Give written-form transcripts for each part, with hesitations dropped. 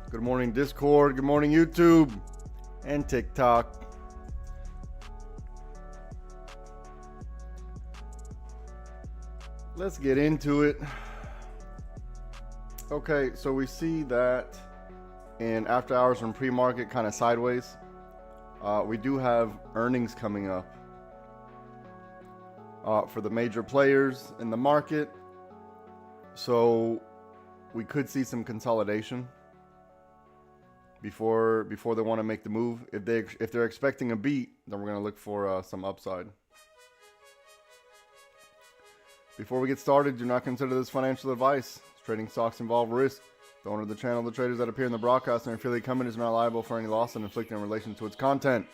Good morning, Discord. Good morning, YouTube and TikTok. Let's get into it. Okay, so we see that in after hours and pre-market kind of sideways. We do have earnings coming up for the major players in the market. So we could see some consolidation before they want to make the move. If they're expecting a beat, then we're going to look for some upside. Before we get started, do not consider this financial advice. Trading stocks involve risk. The owner of the channel, the traders that appear in the broadcast, and affiliate company is not liable for any loss inflicted in relation to its content.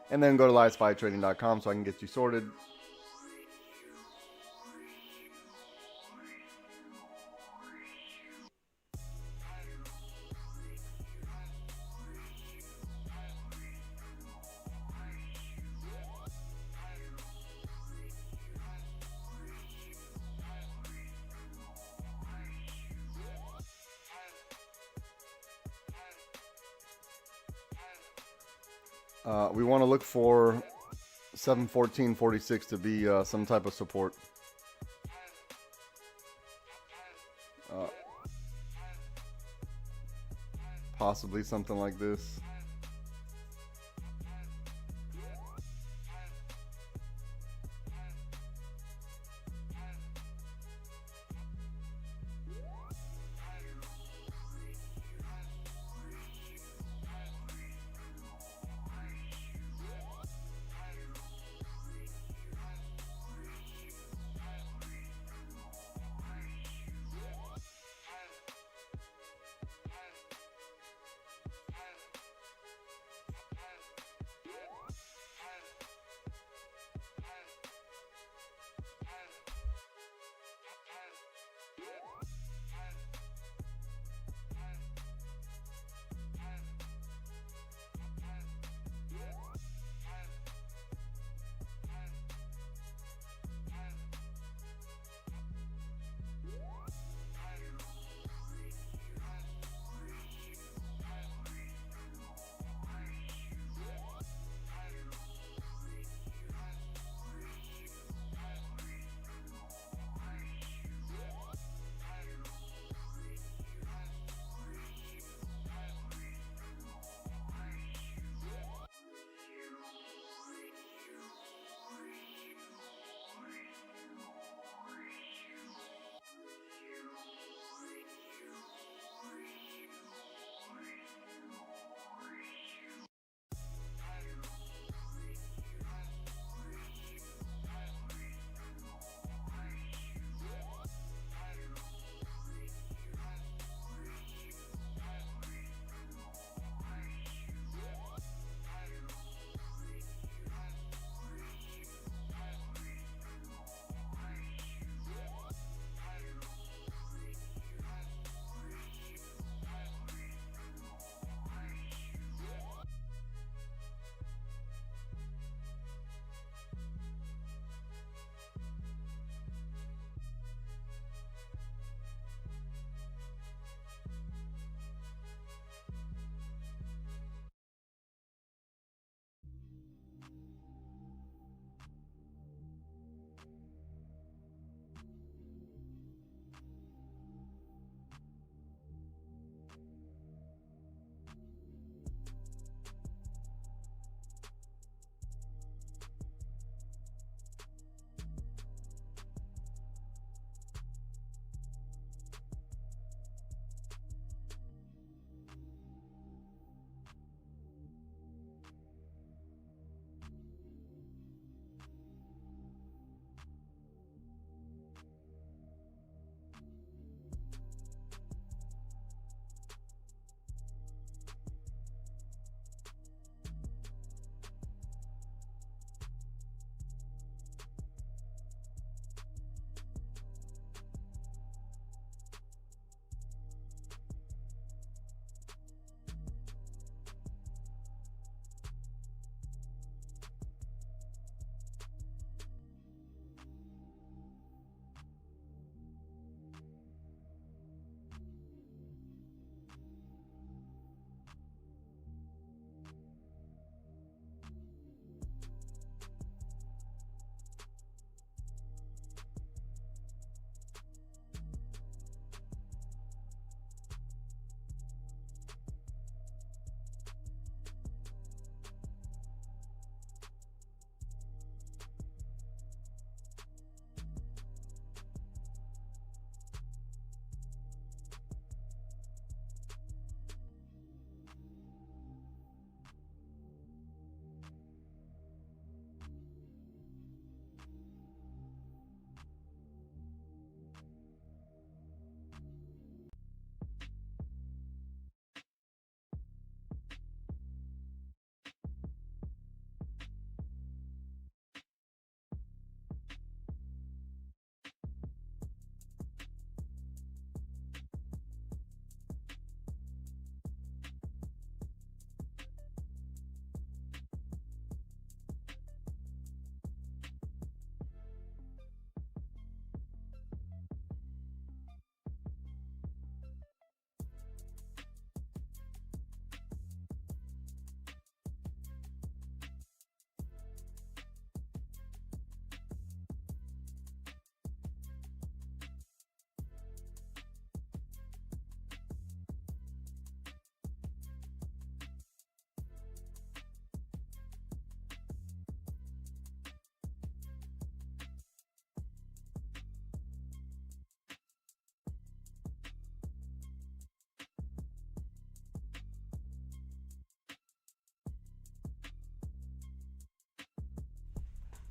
And then go to livespytrading.com so I can get you sorted. We want to look for 714.46 to be some type of support. Possibly something like this.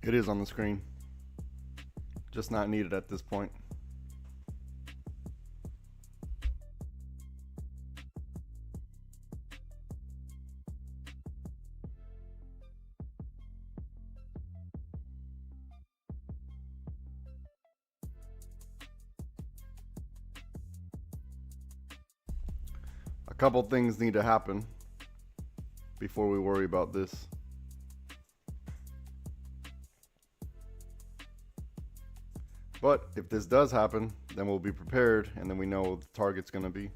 It is on the screen, just not needed at this point. A couple things need to happen before we worry about this. But if this does happen, then we'll be prepared, and then we know what the target's going to be.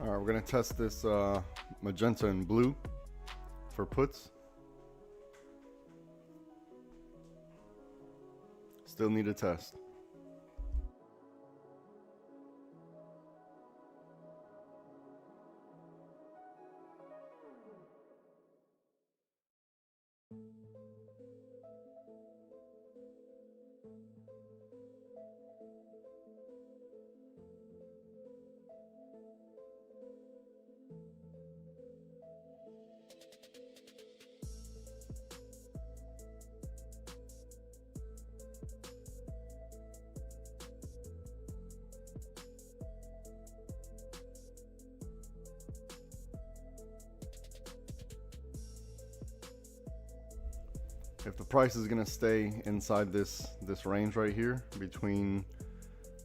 All right, we're going to test this magenta and blue for puts. Still need a test. If the price is going to stay inside this range right here between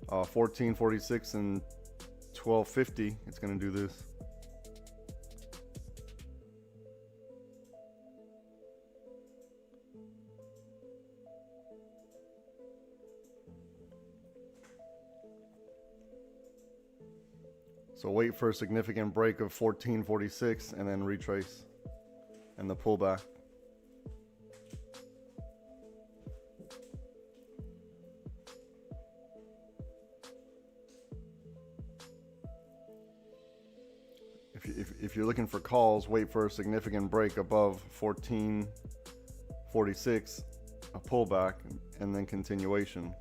1446 and 1250, it's going to do this. So wait for a significant break of 1446 and then retrace and the pullback. If you're looking for calls, wait for a significant break above 1446 a pullback, and then continuation.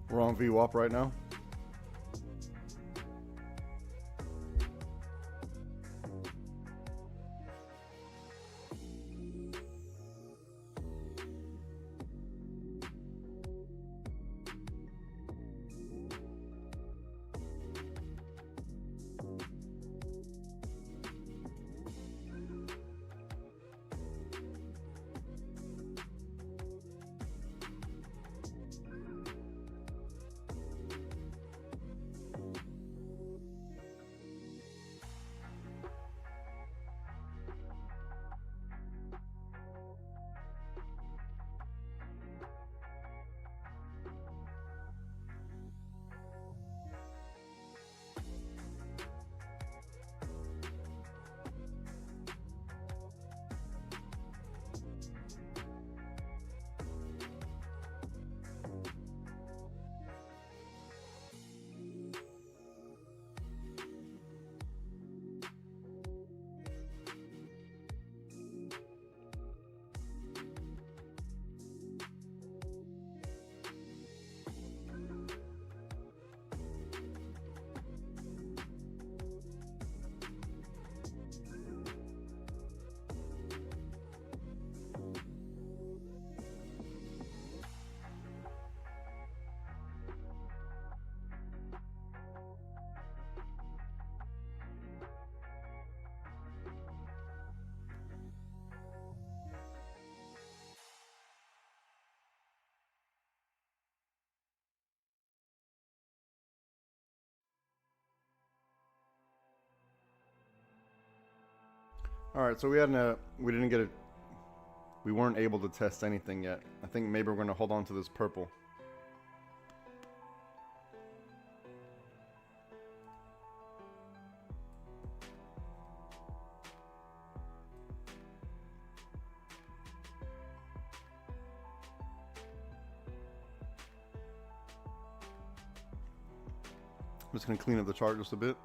We're on VWAP right now. All right, so we didn't get it. We weren't able to test anything yet. I think maybe we're going to hold on to this purple. I'm just going to clean up the chart just a bit.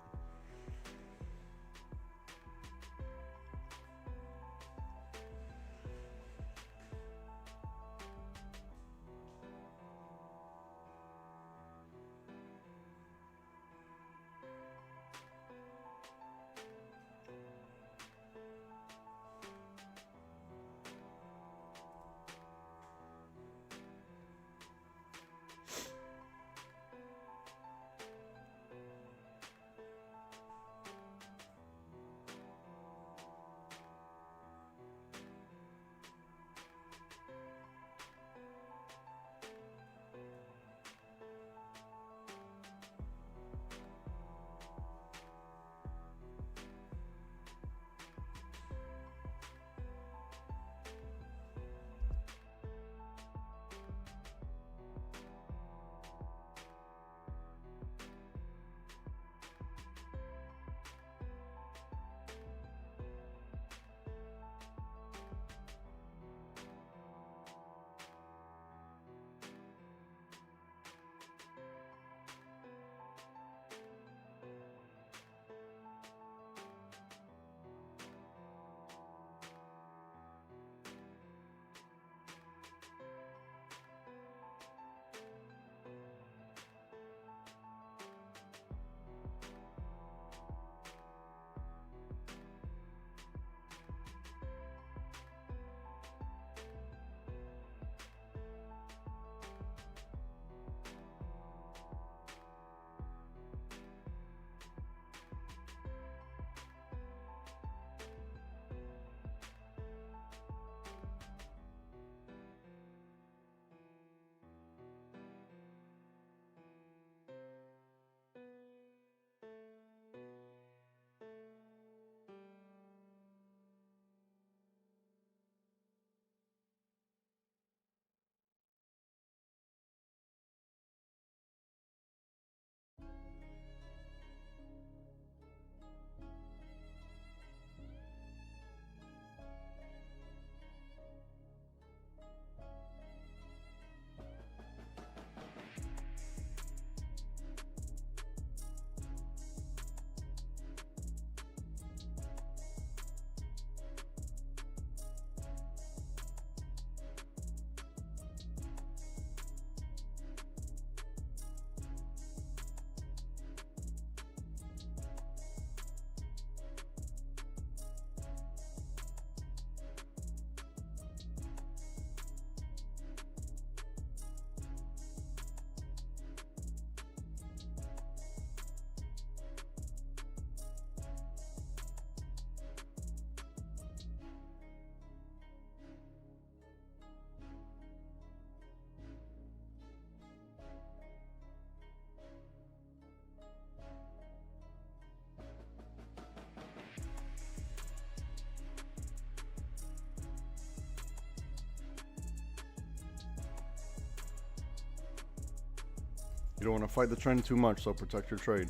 You don't want to fight the trend too much, so protect your trade.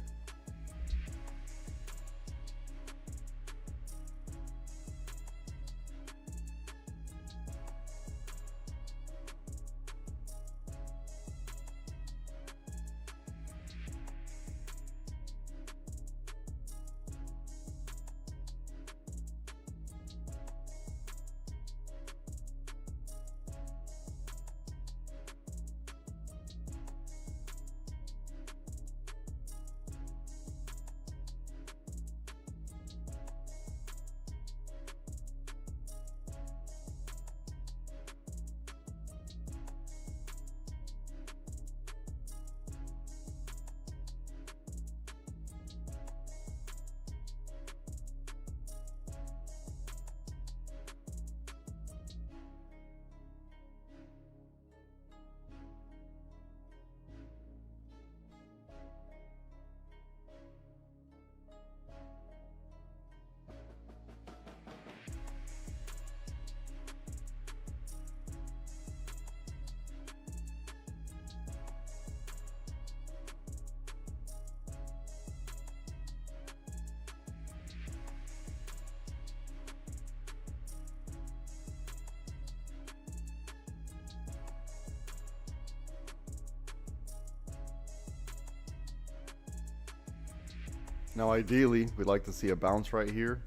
Now ideally, we'd like to see a bounce right here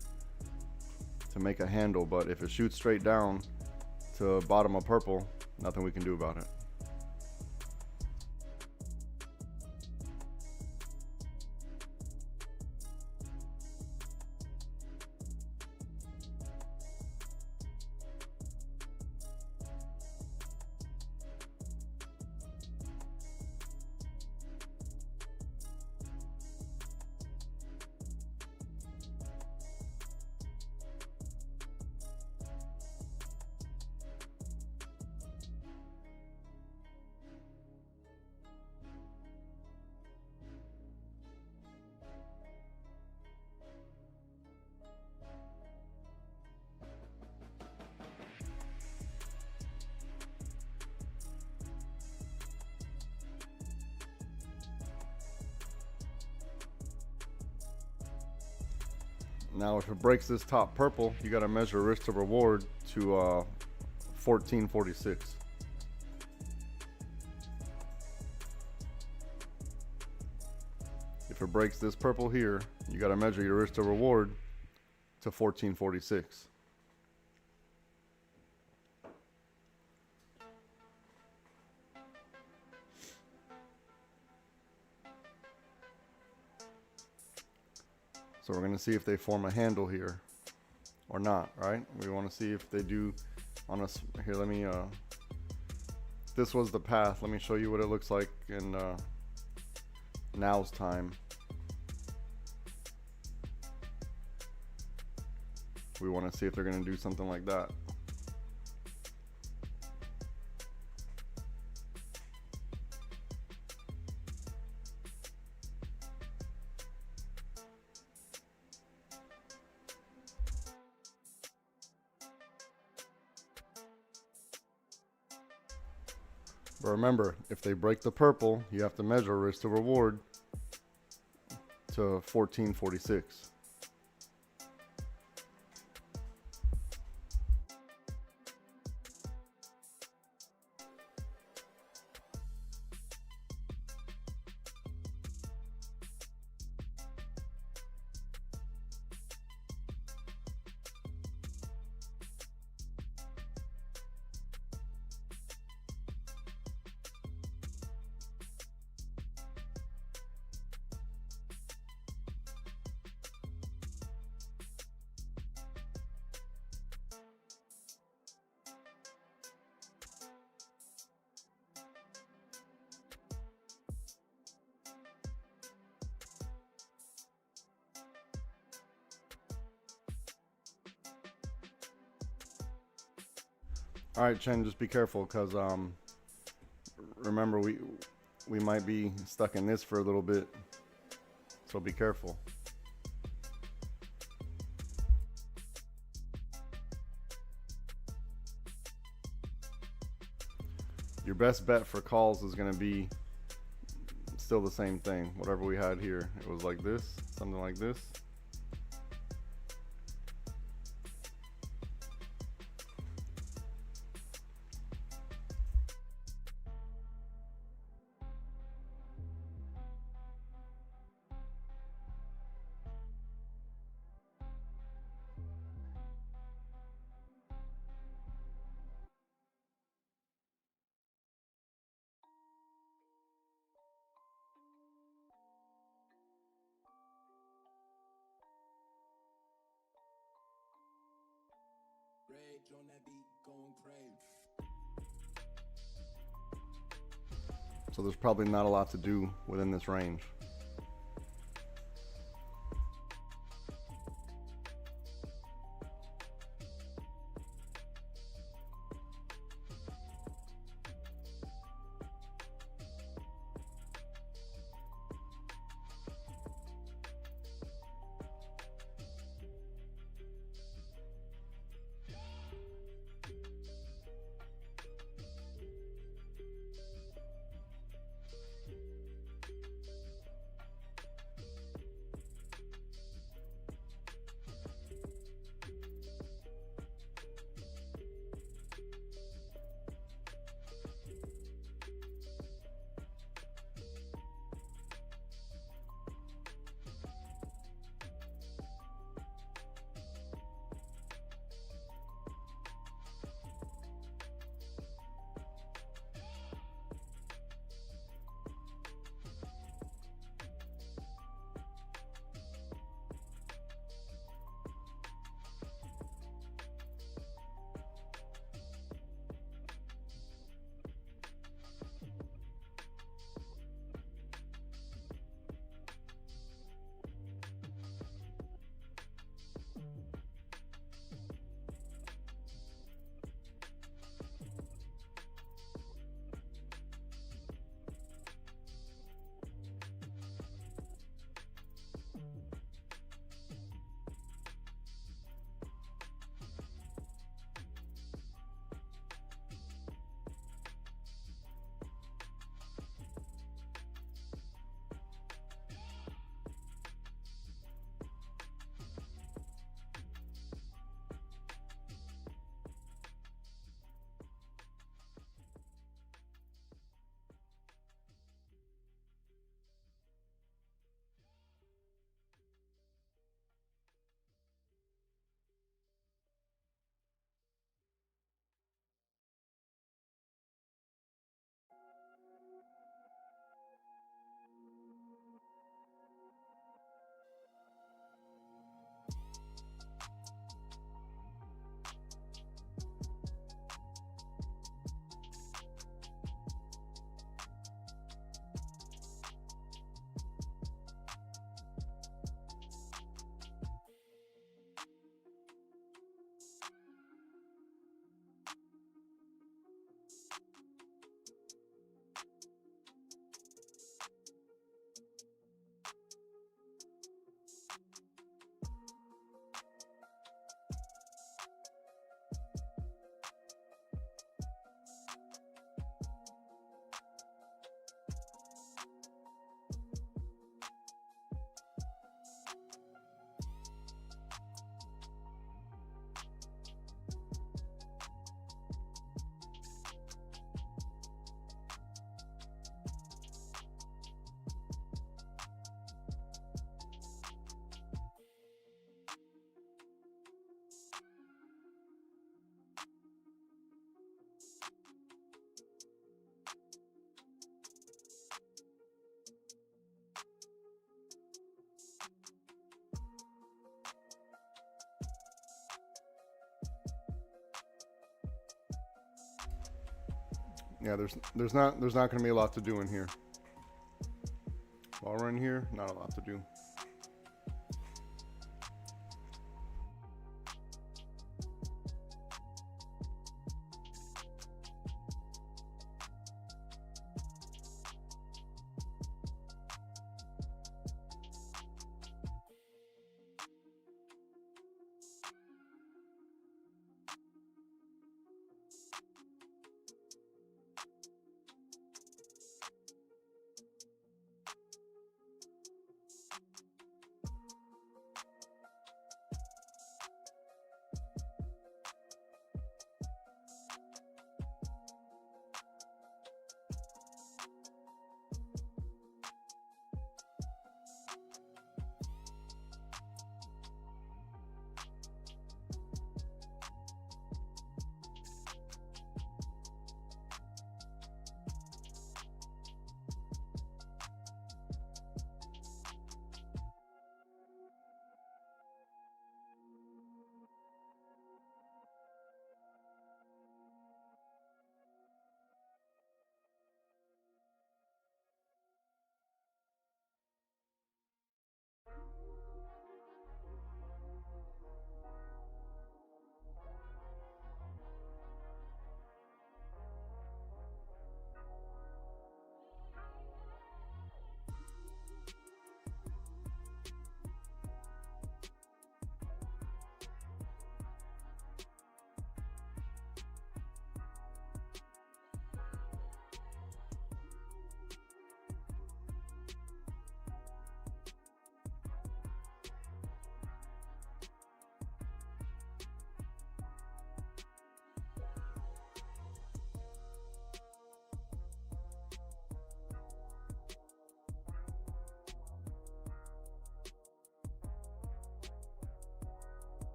to make a handle, but if it shoots straight down to bottom of purple, nothing we can do about it. Now if it breaks this top purple, you got to measure risk to reward to 1446. If it breaks this purple here, you got to measure your risk to reward to 1446. So we're going to see if they form a handle here or not, right? We want to see if they do on us. Here, let me, this was the path. Let me show you what it looks like in now's time. We want to see if they're going to do something like that. But remember, if they break the purple, you have to measure risk to reward to 1446. All right, Chen, just be careful, because remember we might be stuck in this for a little bit, so be careful. Your best bet for calls is going to be still the same thing. Whatever we had here, it was like this, something like this. On that beat, going crazy. So there's probably not a lot to do within this range. Yeah, there's not going to be a lot to do in here. While we're in here, not a lot to do.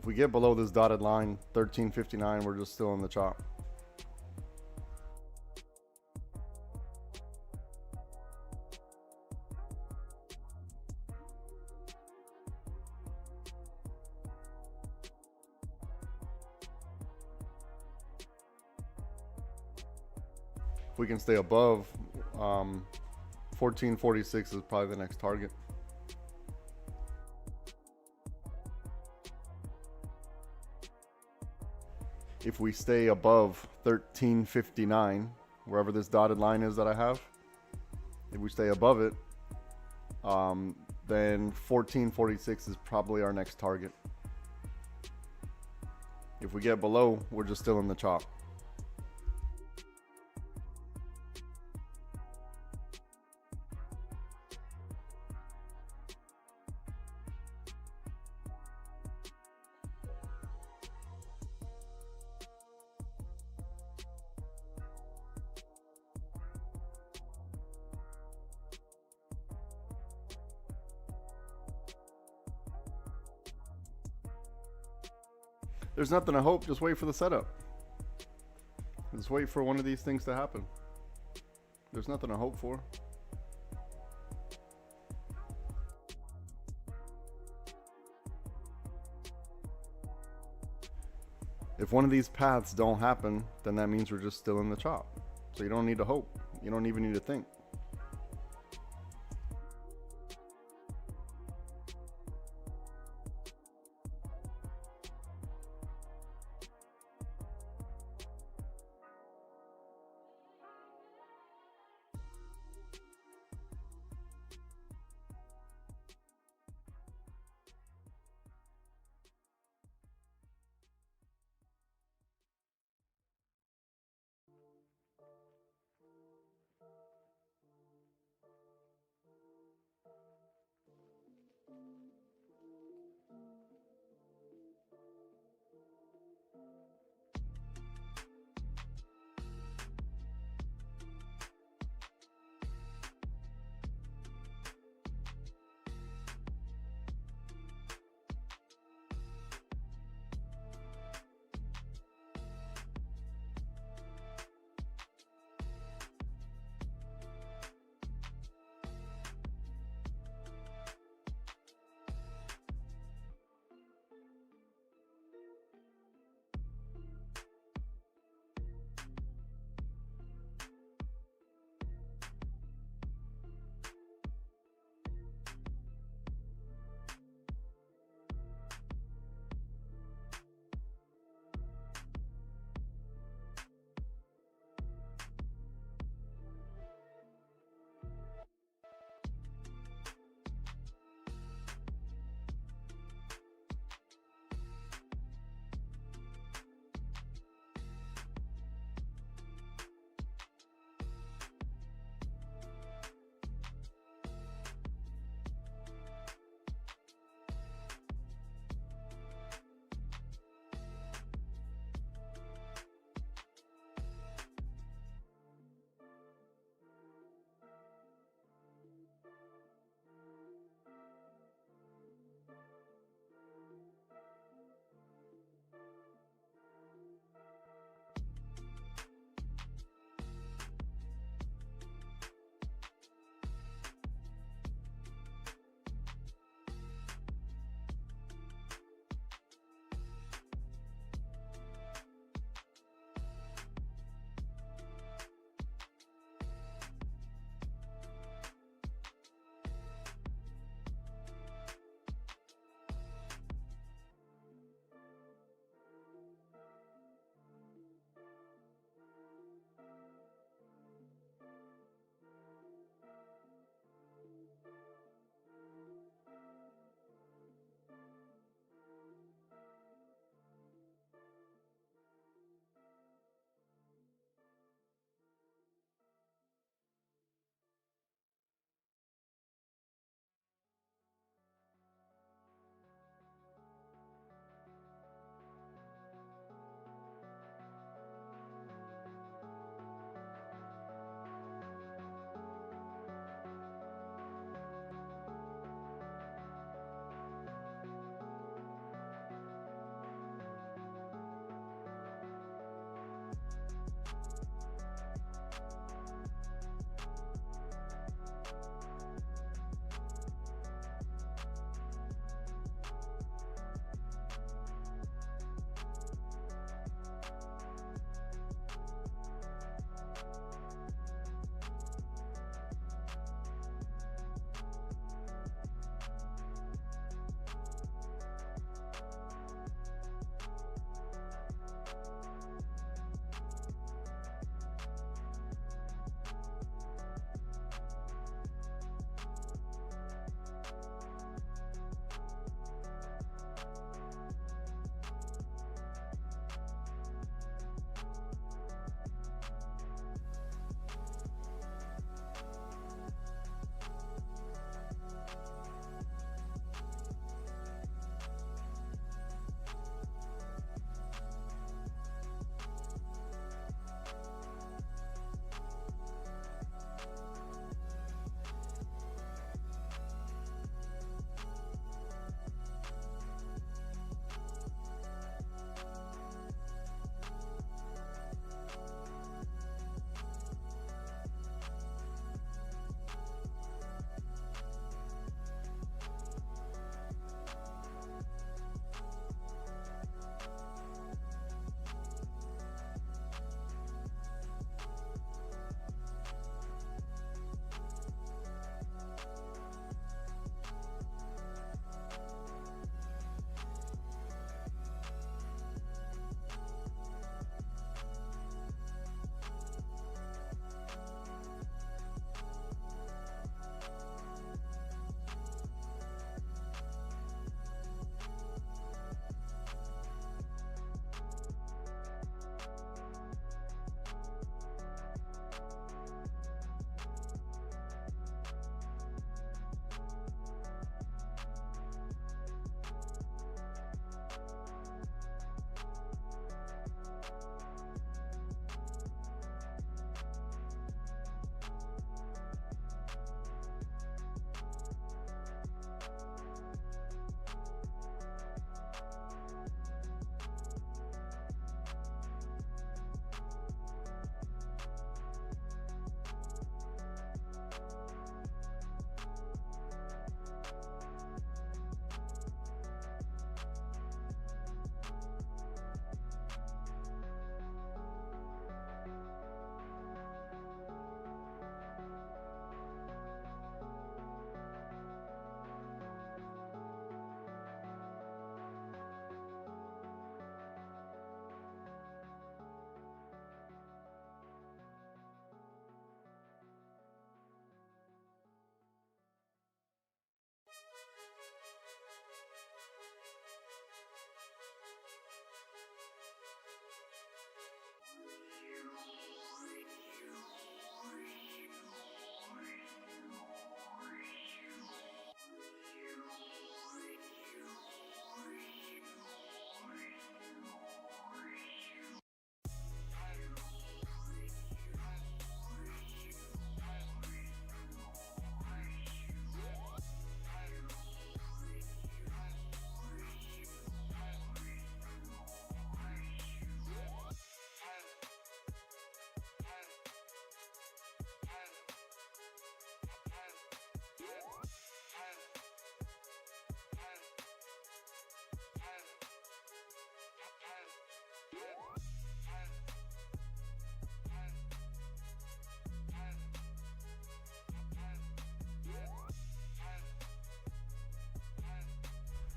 If we get below this dotted line, 1359, we're just still in the chop. If we can stay above 1446 is probably the next target. If we stay above 1359, wherever this dotted line is that I have, if we stay above it, then 1446 is probably our next target. If we get below, we're just still in the chop. There's nothing to hope, just wait for the setup. Just wait for one of these things to happen. There's nothing to hope for. If one of these paths don't happen, then that means we're just still in the chop. So you don't need to hope. You don't even need to think.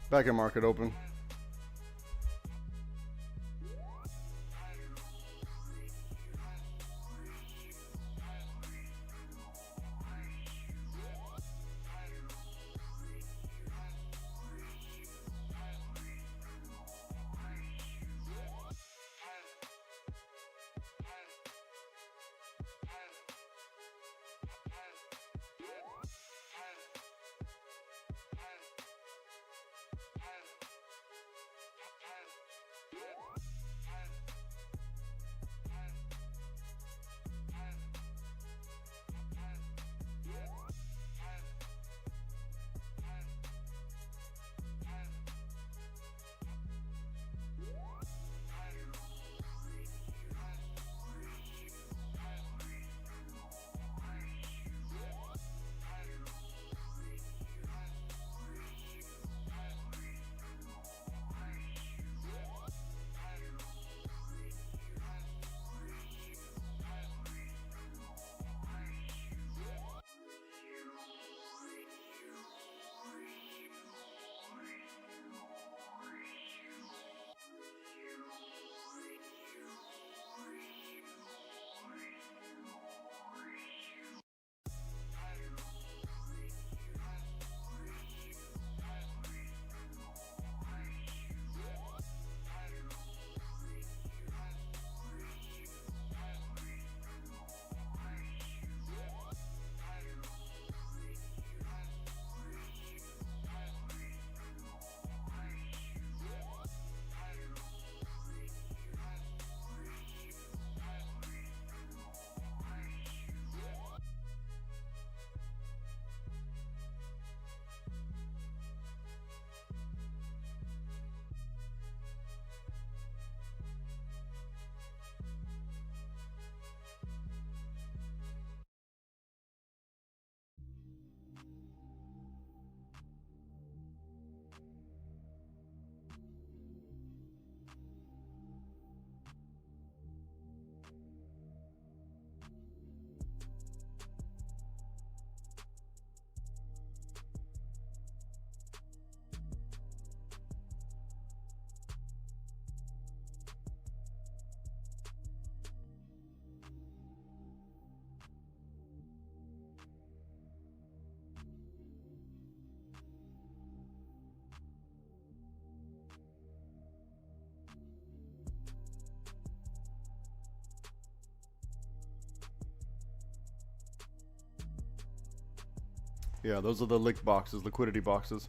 Back at market open. Yeah, those are the lick boxes, liquidity boxes.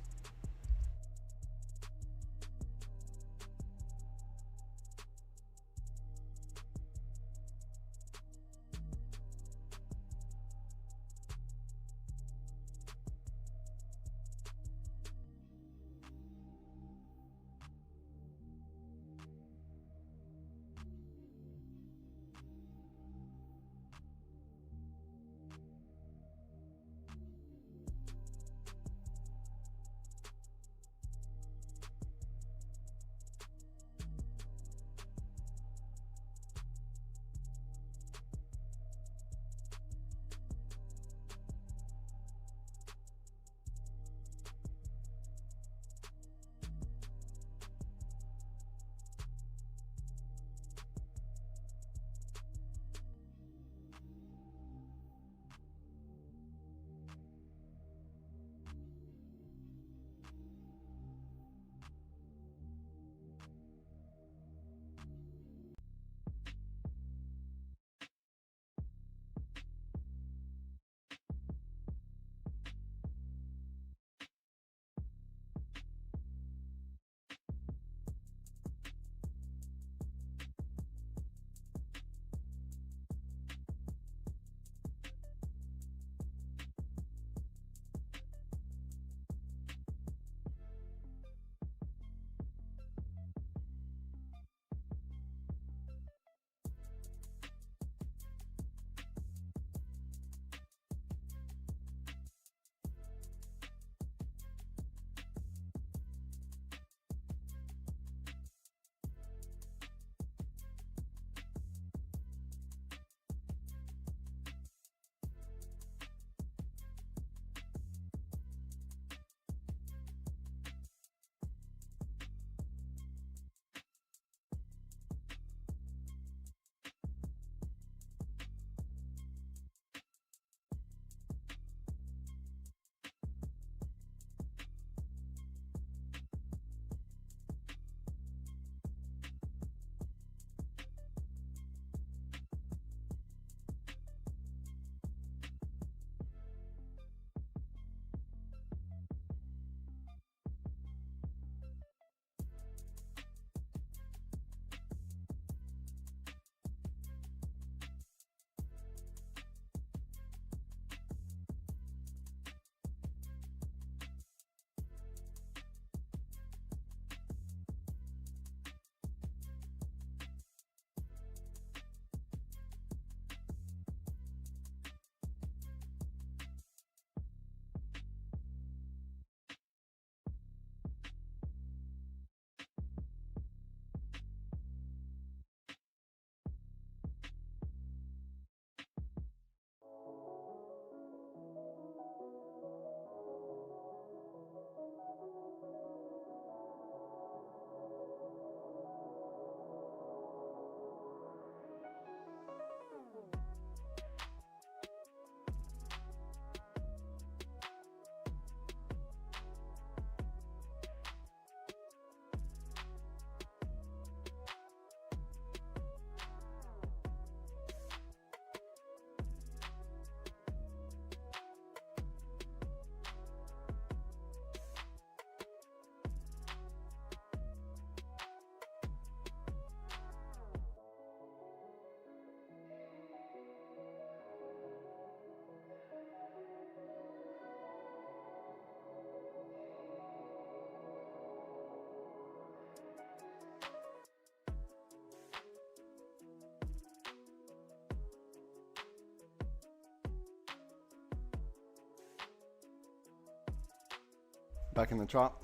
Back in the chop.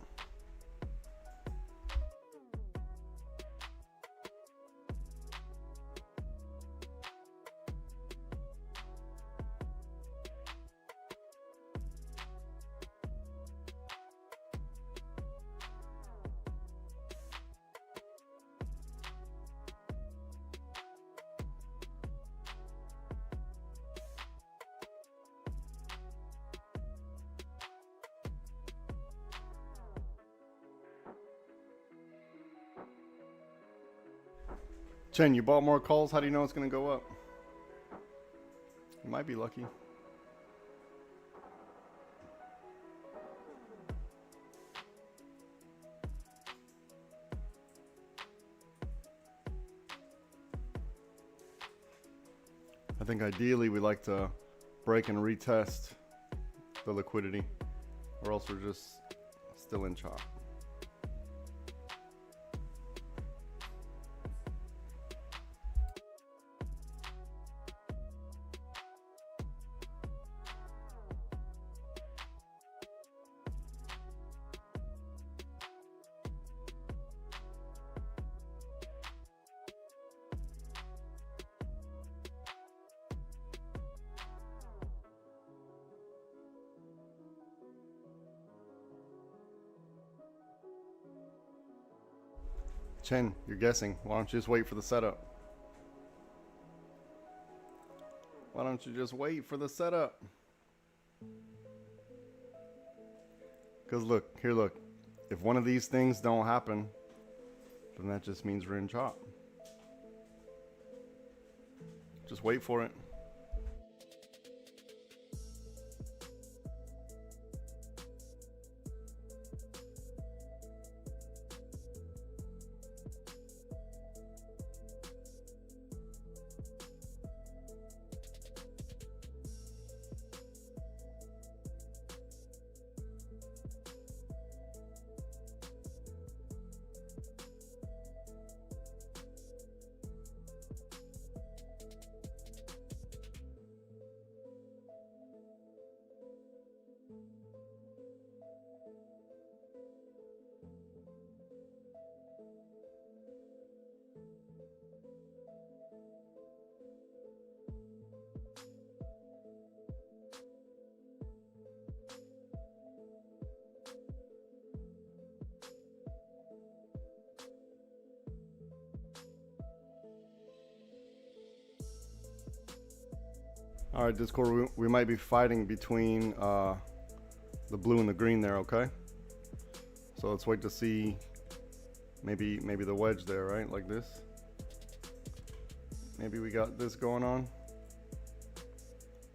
Chen, you bought more calls. How do you know it's going to go up? You might be lucky. I think ideally we like to break and retest the liquidity, or else we're just still in chop. Chen, you're guessing. Why don't you just wait for the setup? Why don't you just wait for the setup? Because look, here, look. If one of these things don't happen, then that just means we're in chop. Just wait for it. All right, Discord, we might be fighting between the blue and the green there, okay? So let's wait to see maybe the wedge there, right? Like this. Maybe we got this going on.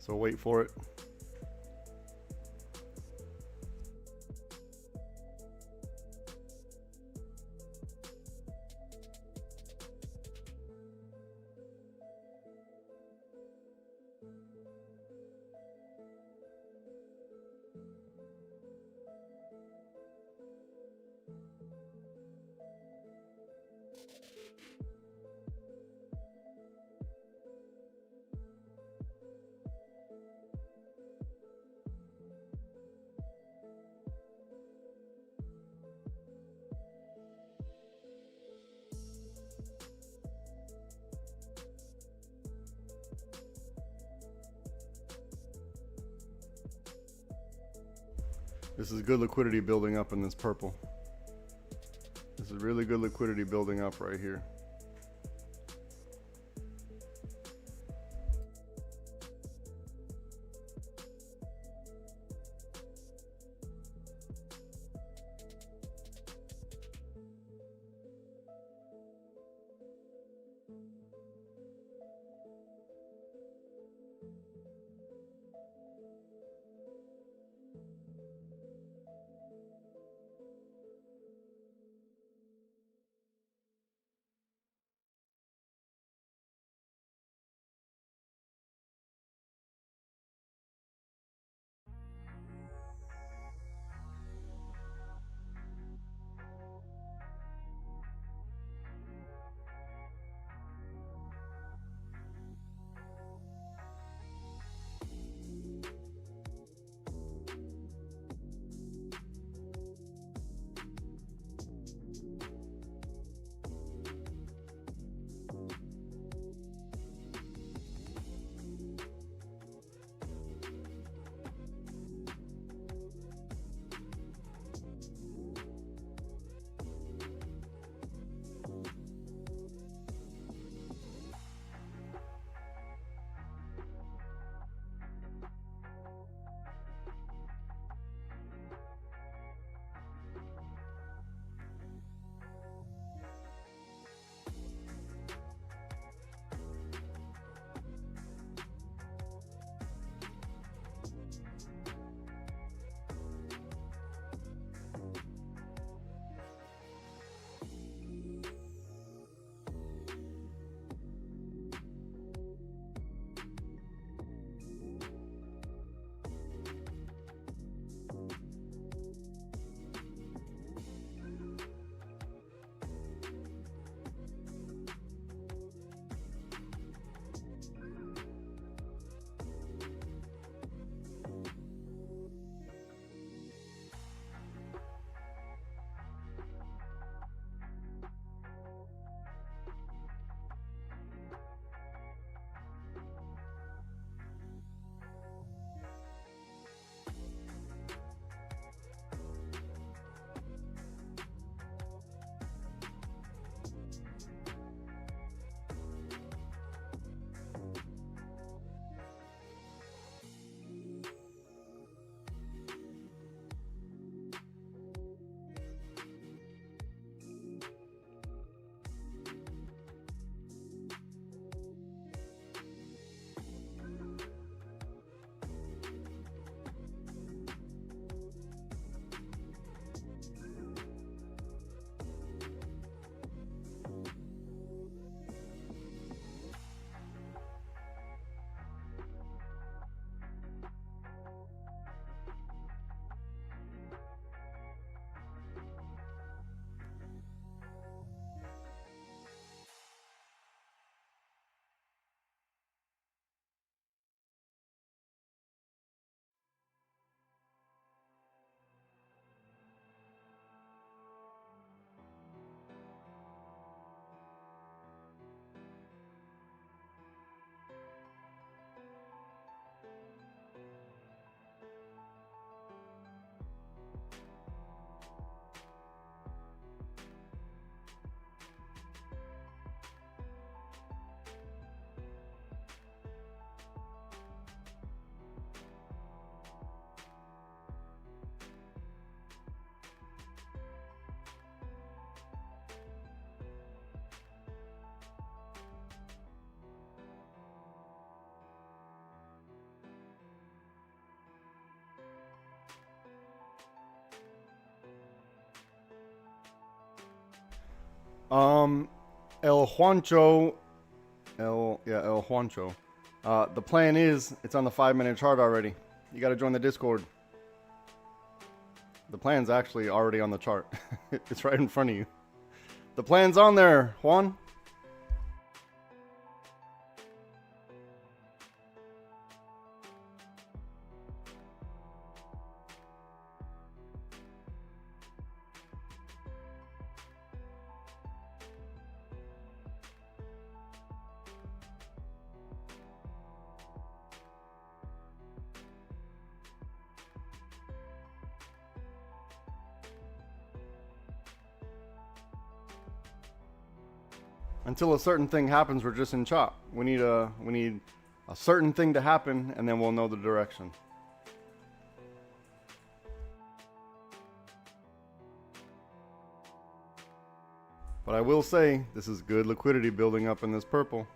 So wait for it. This is good liquidity building up in this purple. This is really good liquidity building up right here. El Juancho, El Juancho. The plan is, it's on the 5-minute chart already. You got to join the Discord. The plan's actually already on the chart. It's right in front of you. The plan's on there, Juan. Until a certain thing happens, we're just in chop. We need a certain thing to happen, and then we'll know the direction. But I will say, this is good liquidity building up in this purple.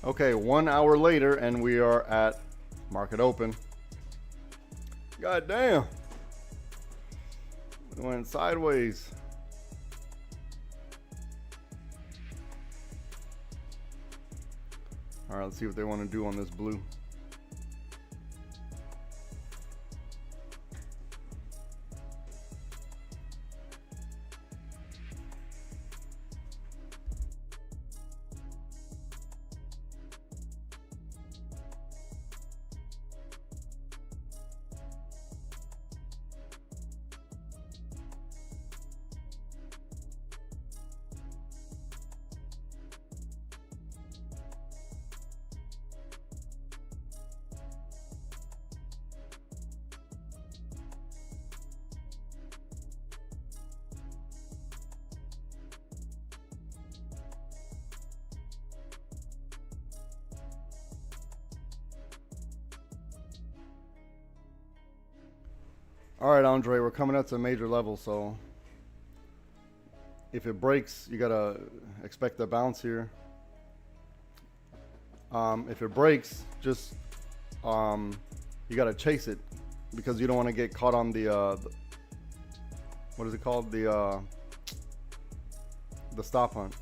Okay, 1 hour later, and we are at market open. God damn. It went sideways. All right, let's see what they want to do on this blue. All right, Andre, we're coming up to a major level, so if it breaks, you gotta expect a bounce here. If it breaks, just you gotta chase it because you don't want to get caught on the what is it called, the stop hunt.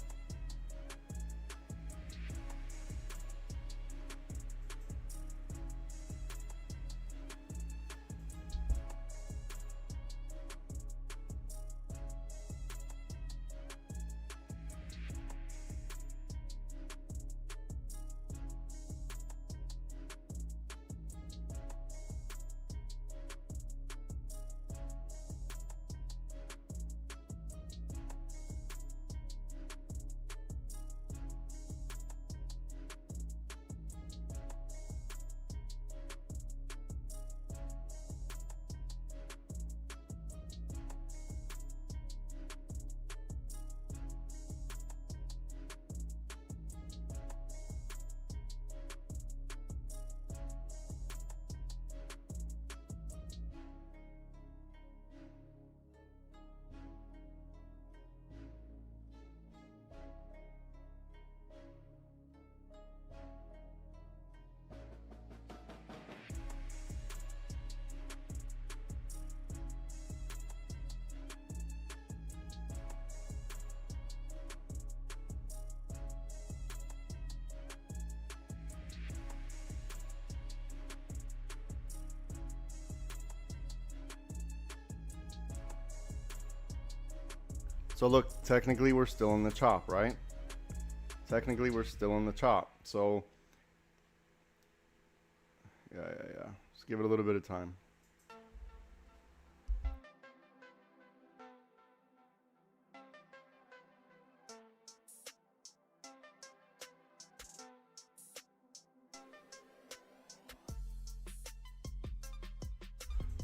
So look, technically we're still in the chop, right? Technically we're still in the chop. So yeah. Just give it a little bit of time.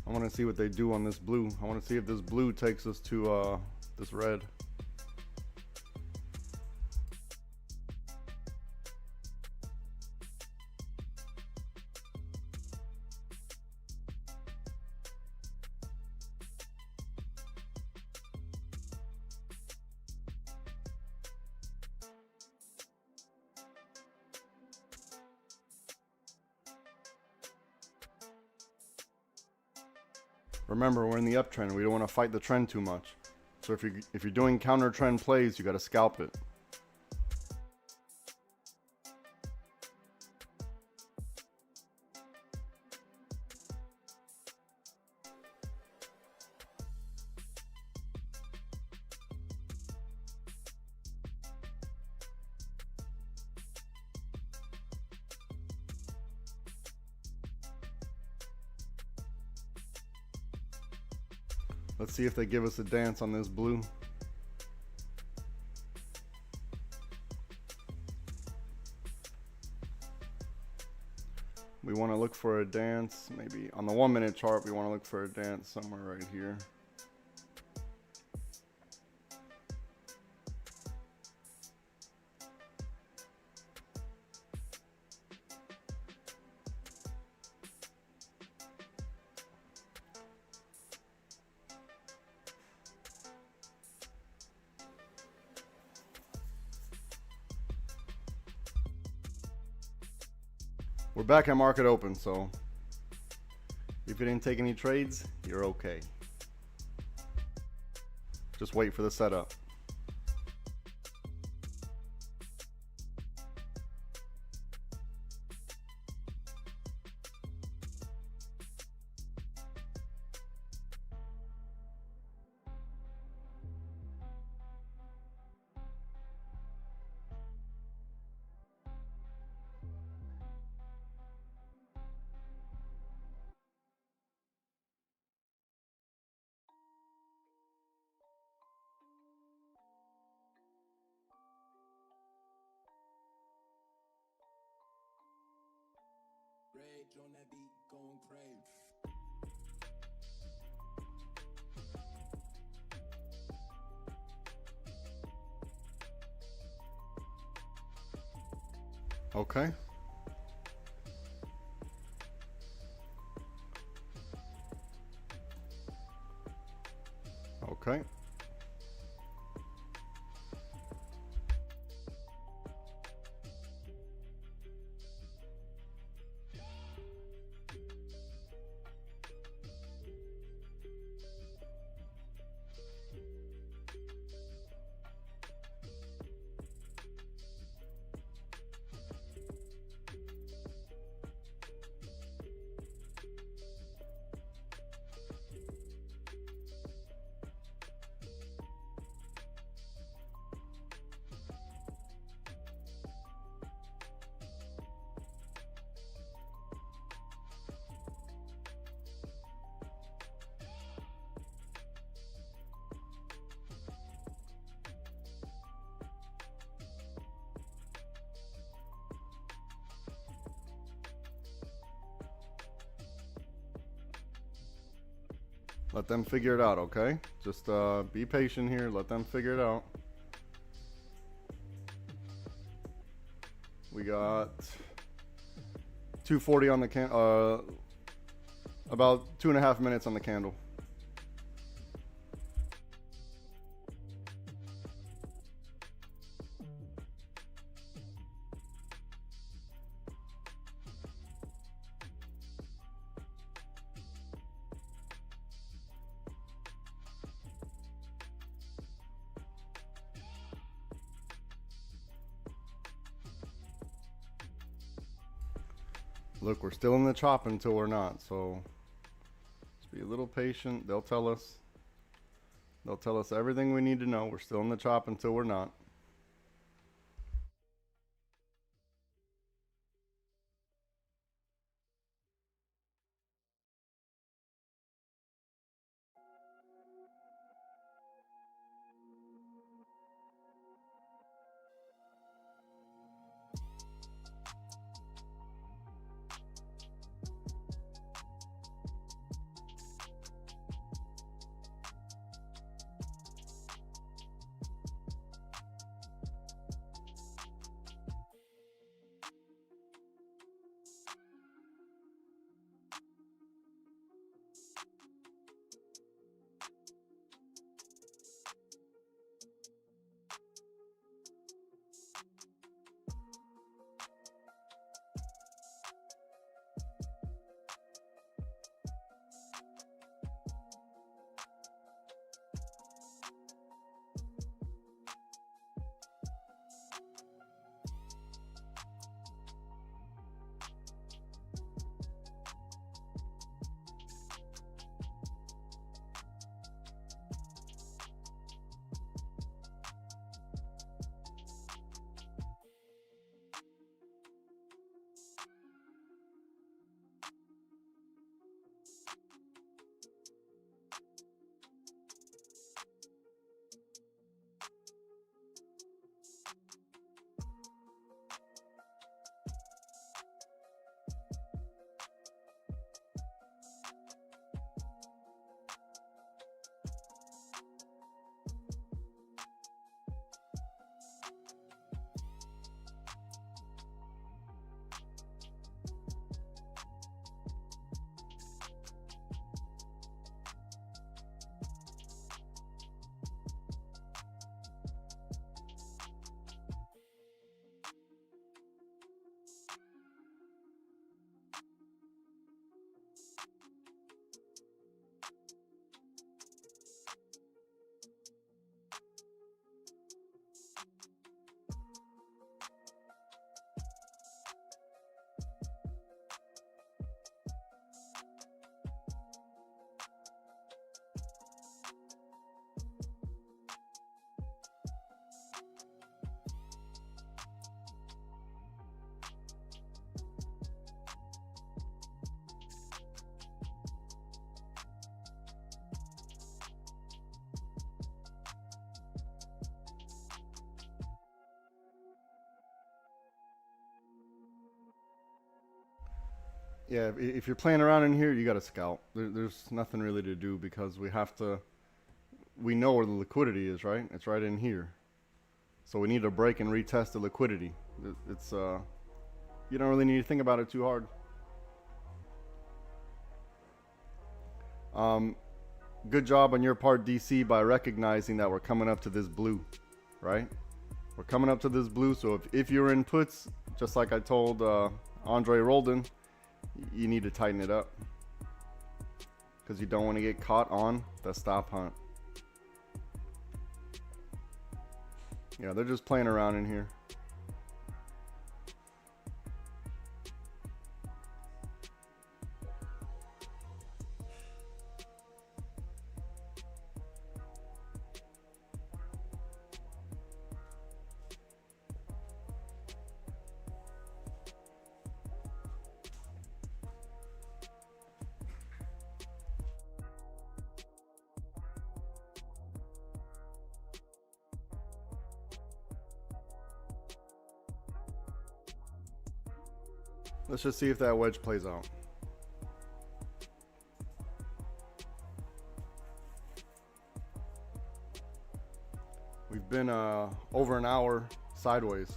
I want to see what they do on this blue. I want to see if this blue takes us to this red. Remember, we're in the uptrend. We don't want to fight the trend too much. So if you're doing counter trend plays, you got to scalp it. Let's see if they give us a dance on this blue. We want to look for a dance, maybe on the 1 minute chart, we want to look for a dance somewhere right here. We're back at market open, so if you didn't take any trades, you're okay. Just wait for the setup. Rage on that beat, going crazy. Okay. Okay. Let them figure it out, okay? Just be patient here. Let them figure it out. We got 240 on the about 2.5 minutes on the candle. Look, we're still in the chop until we're not, so just be a little patient. They'll tell us. They'll tell us everything we need to know. We're still in the chop until we're not. Yeah, if you're playing around in here, you got to scout. There's nothing really to do because we know where the liquidity is, right? It's right in here. So we need to break and retest the liquidity. It's you don't really need to think about it too hard. Good job on your part, DC, by recognizing that we're coming up to this blue, right? We're coming up to this blue, so if you're in puts, just like I told Andre Roldan, you need to tighten it up because you don't want to get caught on the stop hunt. Yeah, they're just playing around in here. Let's just see if that wedge plays out. We've been over an hour sideways.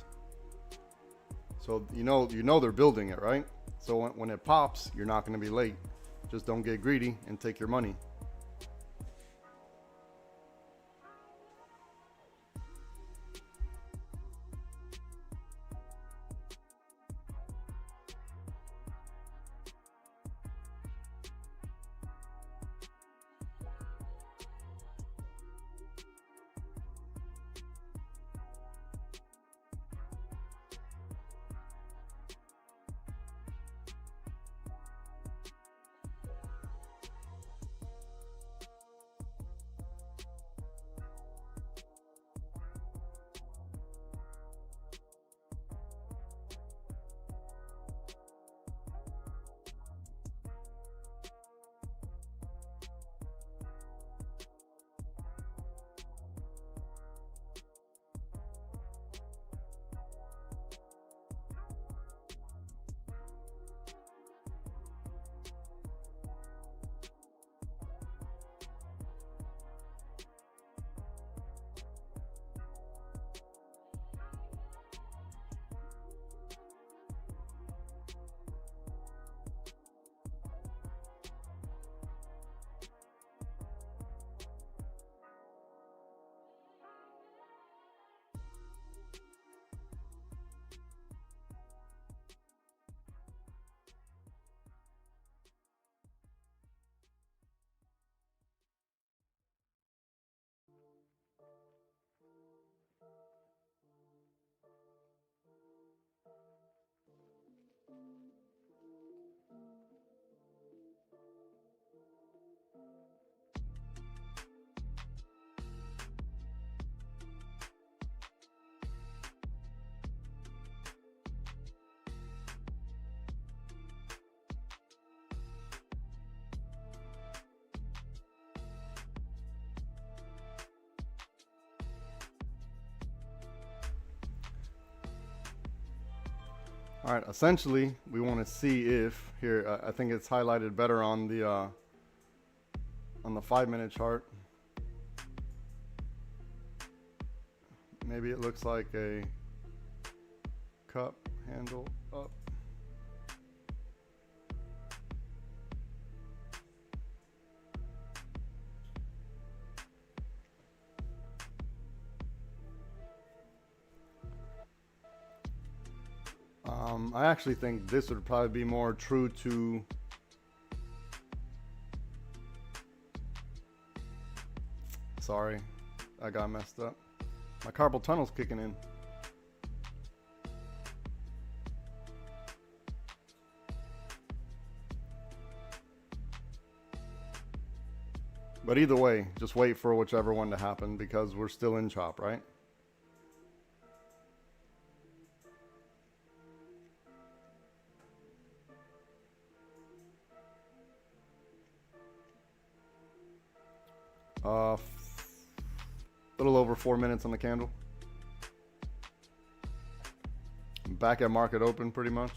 So you know they're building it, right? So when it pops, you're not going to be late. Just don't get greedy and take your money. All right, essentially, we want to see if here. I think it's highlighted better on the 5-minute chart. Maybe it looks like a cup handle up. I actually think this would probably be more true to sorry, I got messed up. My carpal tunnel's kicking in. But either way, just wait for whichever one to happen because we're still in chop, right? Little over 4 minutes on the candle. Back at market open pretty much.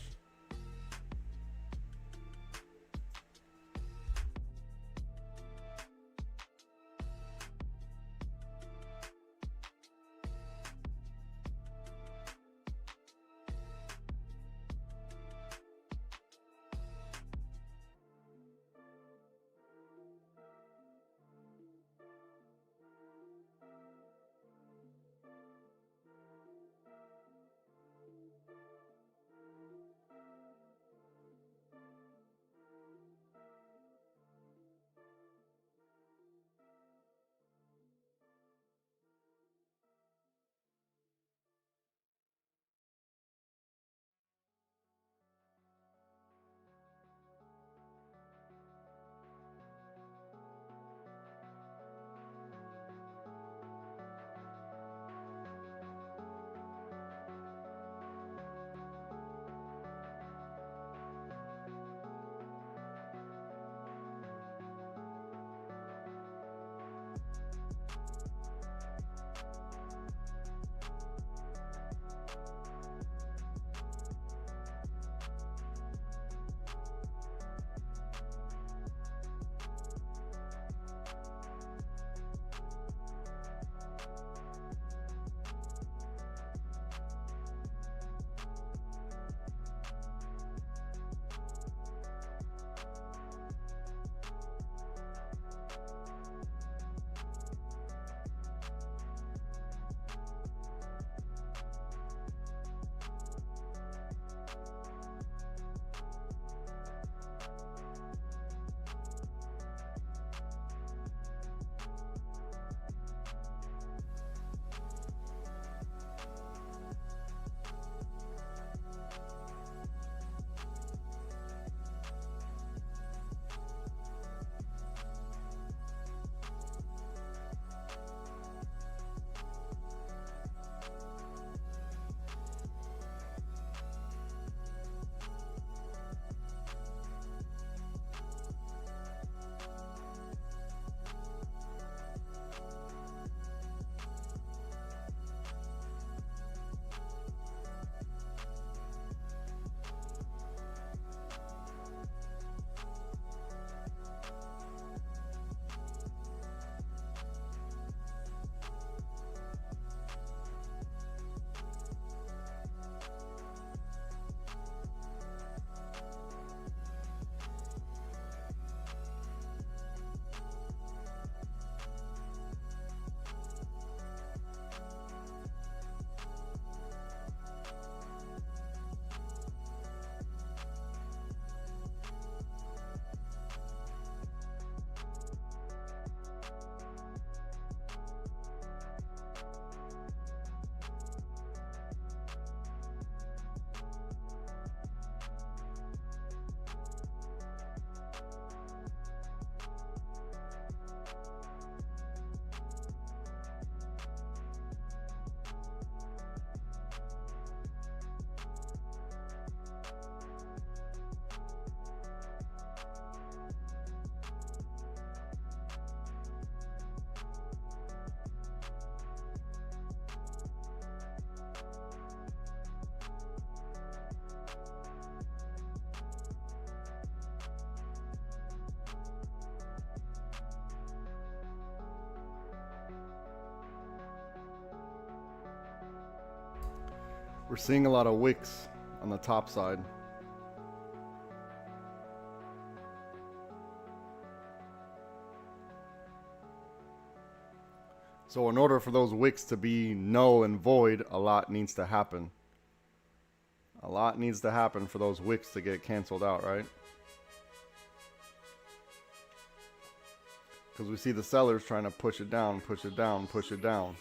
We're seeing a lot of wicks on the top side. So in order for those wicks to be null and void, a lot needs to happen. A lot needs to happen for those wicks to get canceled out, right? Because we see the sellers trying to push it down, push it down, push it down.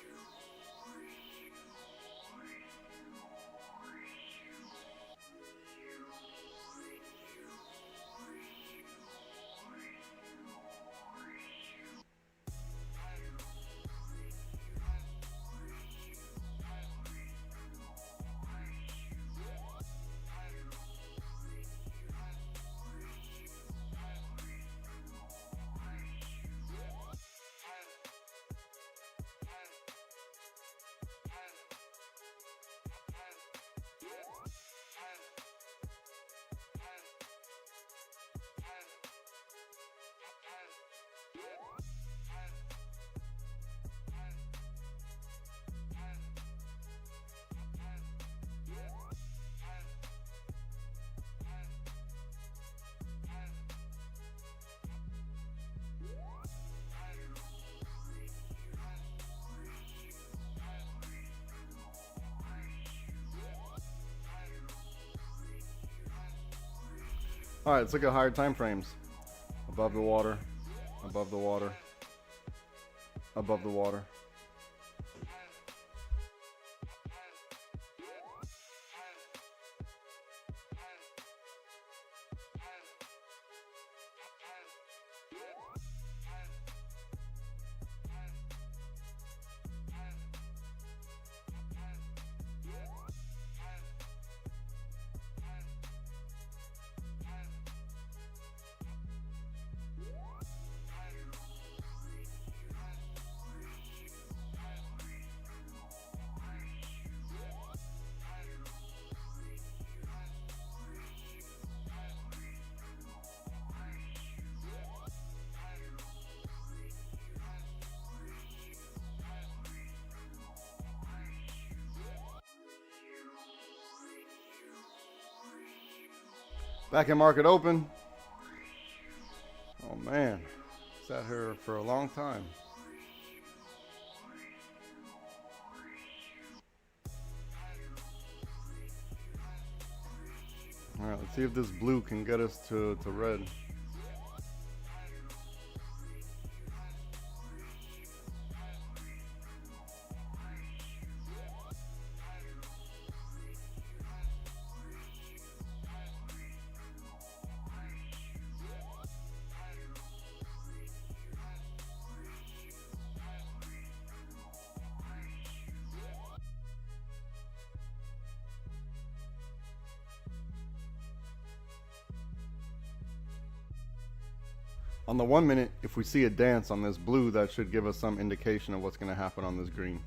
All right, let's look at higher time frames. Above the water, above the water, above the water. Back in market open. Oh man, sat here for a long time. All right, let's see if this blue can get us to red. On the 1 minute, if we see a dance on this blue, that should give us some indication of what's going to happen on this green.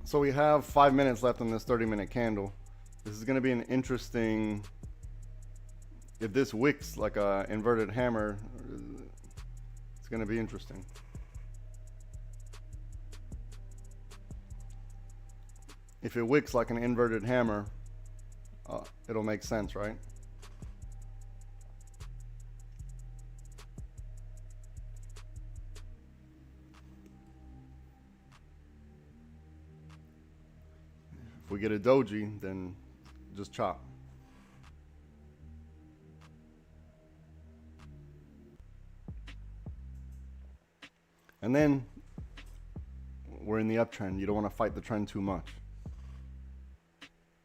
So we have 5 minutes left on this 30-minute candle. This is going to be an interesting, if this wicks like a inverted hammer, it's going to be interesting. if it wicks like an inverted hammer, it'll make sense, right? If we get a doji, then just chop. And then we're in the uptrend. You don't want to fight the trend too much.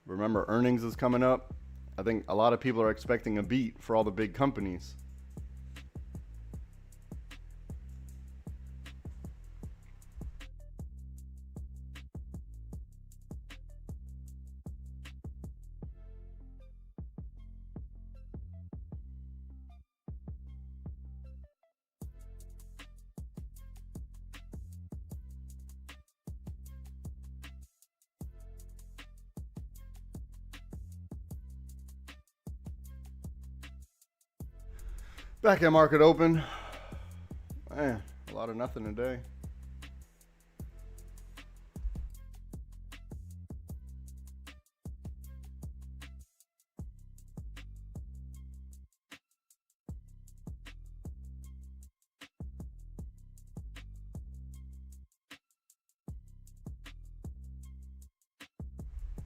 Remember, earnings is coming up. I think a lot of people are expecting a beat for all the big companies. Back at market open. Man, a lot of nothing today.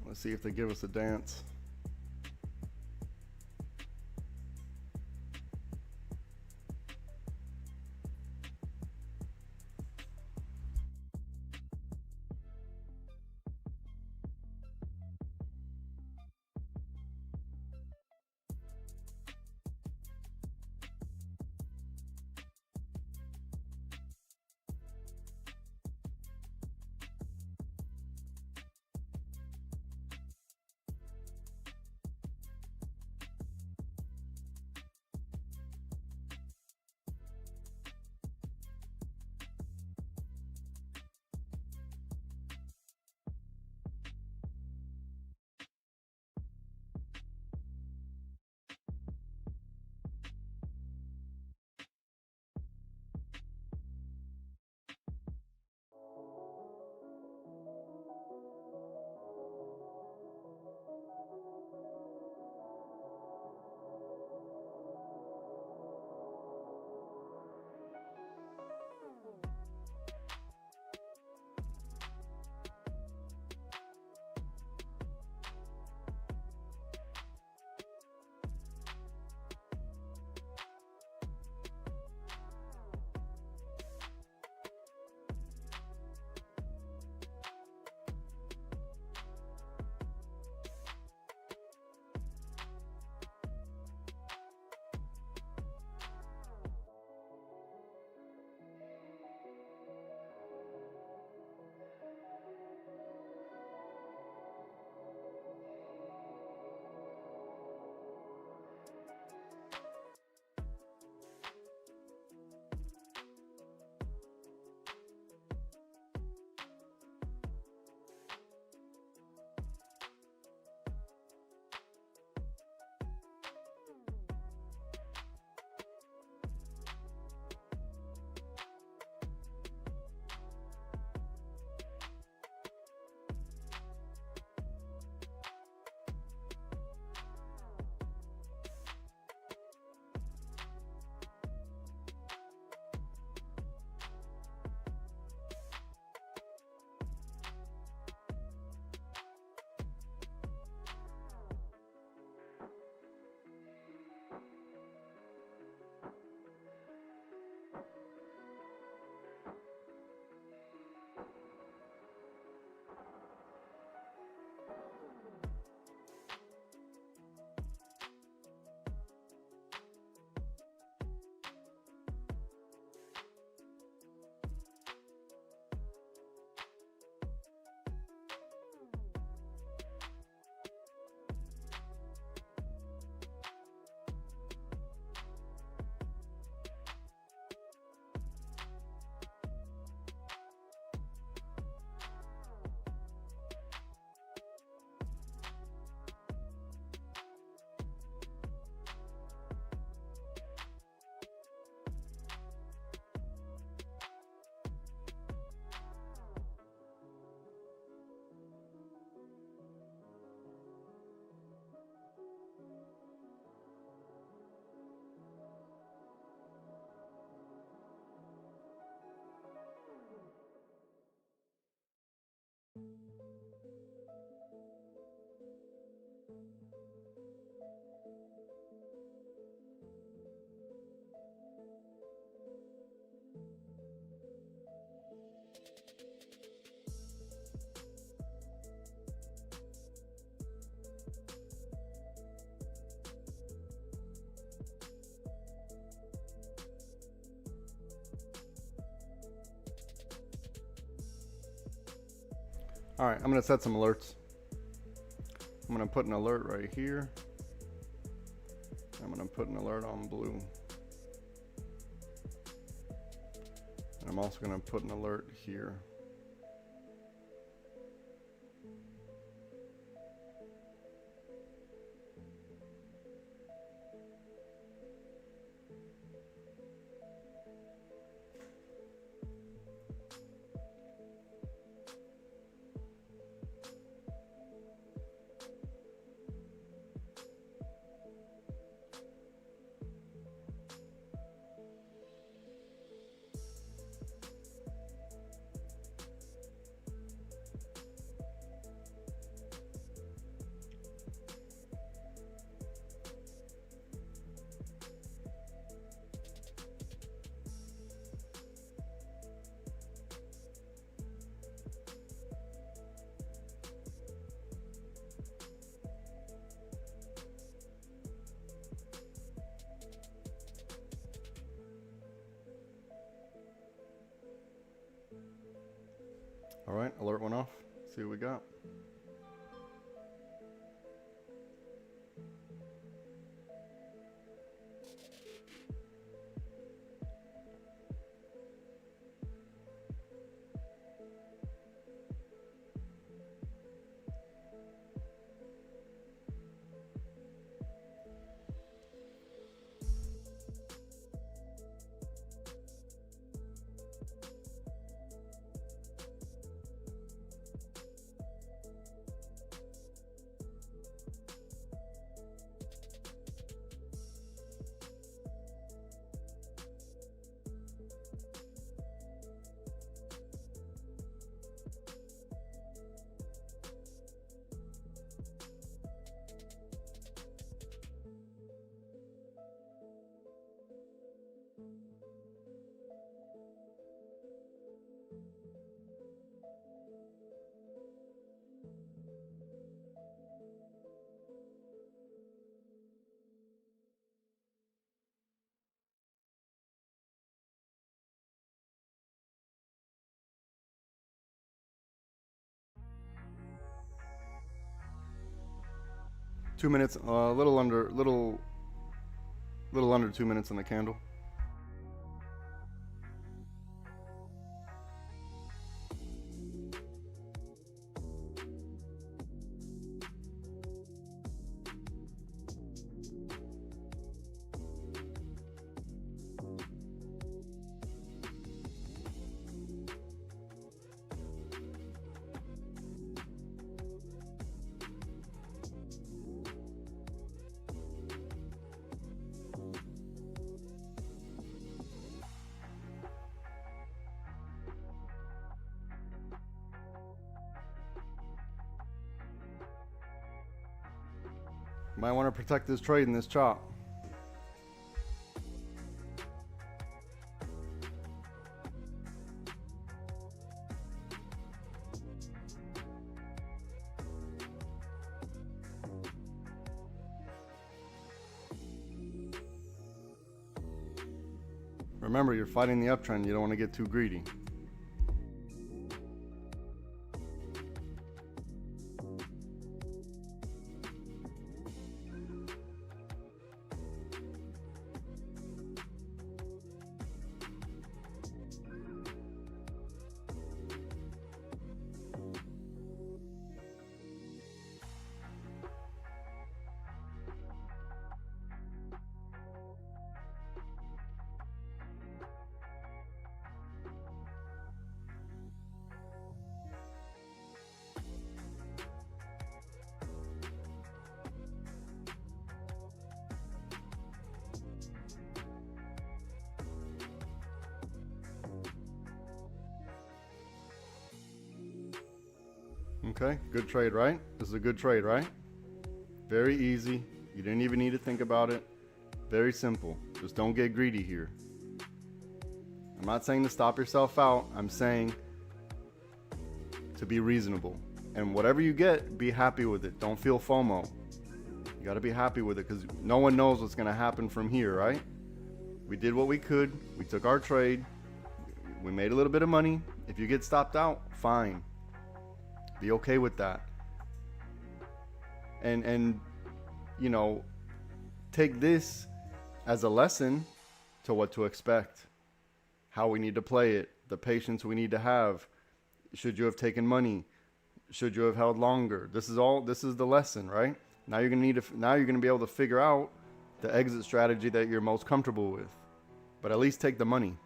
Let's see if they give us a dance. All right, I'm gonna set some alerts. I'm gonna put an alert right here. I'm gonna put an alert on blue. And I'm also gonna put an alert here. All right, alert went off. See what we got. Two minutes, little under 2 minutes on the candle. Might want to protect this trade in this chop. Remember, you're fighting the uptrend. You don't want to get too greedy. Okay, good trade, right? This is a good trade, right? Very easy. You didn't even need to think about it. Very simple. Just don't get greedy here. I'm not saying to stop yourself out. I'm saying to be reasonable. And whatever you get, be happy with it. Don't feel FOMO. You got to be happy with it because no one knows what's going to happen from here, right? We did what we could. We took our trade. We made a little bit of money. If you get stopped out, fine. Be okay with that. And you know, take this as a lesson to what to expect, how we need to play it, the patience we need to have. Should you have taken money? Should you have held longer? This is the lesson, right? Now you're gonna be able to figure out the exit strategy that you're most comfortable with. But at least take the money.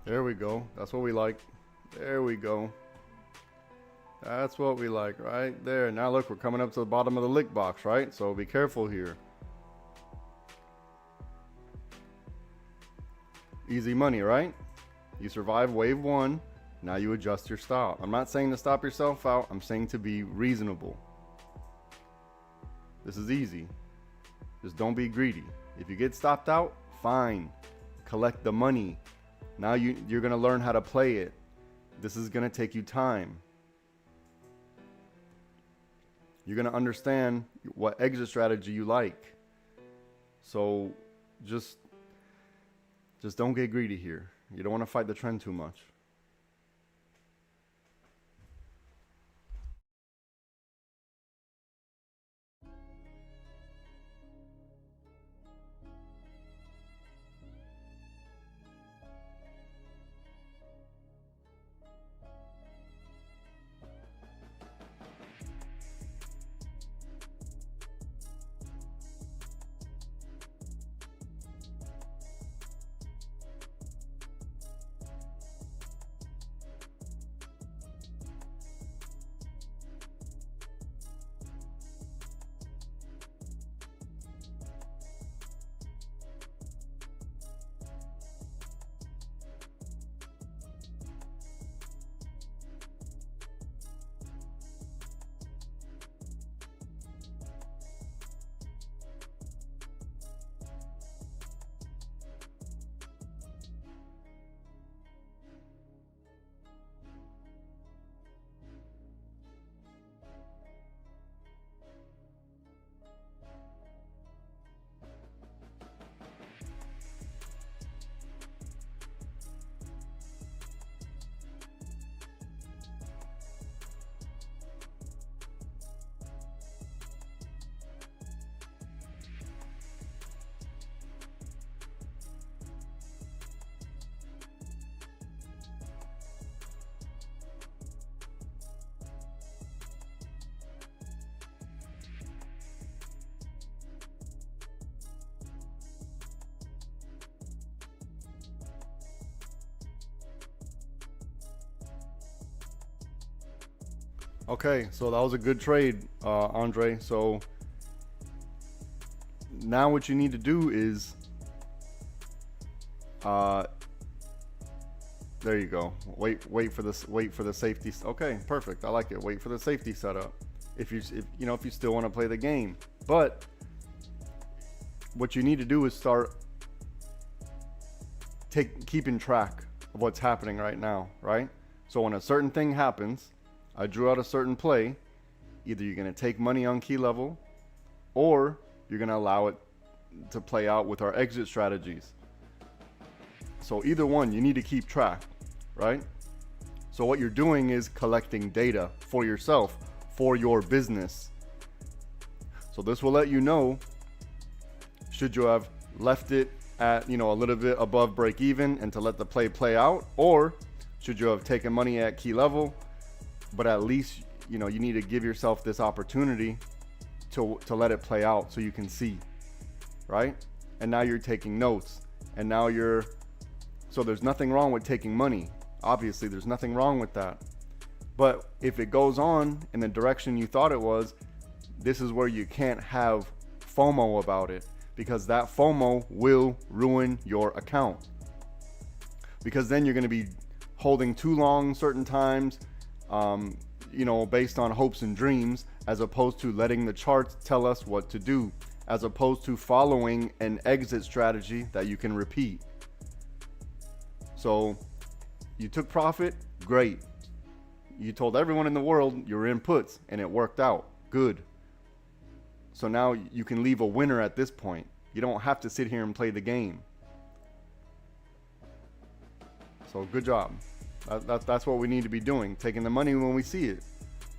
There we go. That's what we like. There we go. That's what we like right there. Now look, we're coming up to the bottom of the lick box, right? So be careful here. Easy money, right? You survive wave one. Now you adjust your stop. I'm not saying to stop yourself out. I'm saying to be reasonable. This is easy. Just don't be greedy. If you get stopped out, fine. Collect the money. Now you're going to learn how to play it. This is going to take you time. You're going to understand what exit strategy you like. So just don't get greedy here. You don't want to fight the trend too much. Okay, so that was a good trade, Andre. So now what you need to do is, there you go. Wait for the safety. Okay, perfect. I like it. Wait for the safety setup. If you still want to play the game, but what you need to do is start keeping track of what's happening right now, right? So when a certain thing happens, I drew out a certain play, either you're going to take money on key level or you're going to allow it to play out with our exit strategies. So either one, you need to keep track, right? So what you're doing is collecting data for yourself, for your business. So this will let you know, should you have left it at, a little bit above break even and to let the play out, or should you have taken money at key level, but at least, you need to give yourself this opportunity to let it play out so you can see, right? And now you're taking notes, and now so there's nothing wrong with taking money. Obviously, there's nothing wrong with that. But if it goes on in the direction you thought it was, this is where you can't have FOMO about it, because that FOMO will ruin your account. Because then you're going to be holding too long certain times, based on hopes and dreams, as opposed to letting the charts tell us what to do, as opposed to following an exit strategy that you can repeat. So you took profit, great. You told everyone in the world your inputs and it worked out, good. So now you can leave a winner at this point. You don't have to sit here and play the game. So good job. That's what we need to be doing, taking the money when we see it,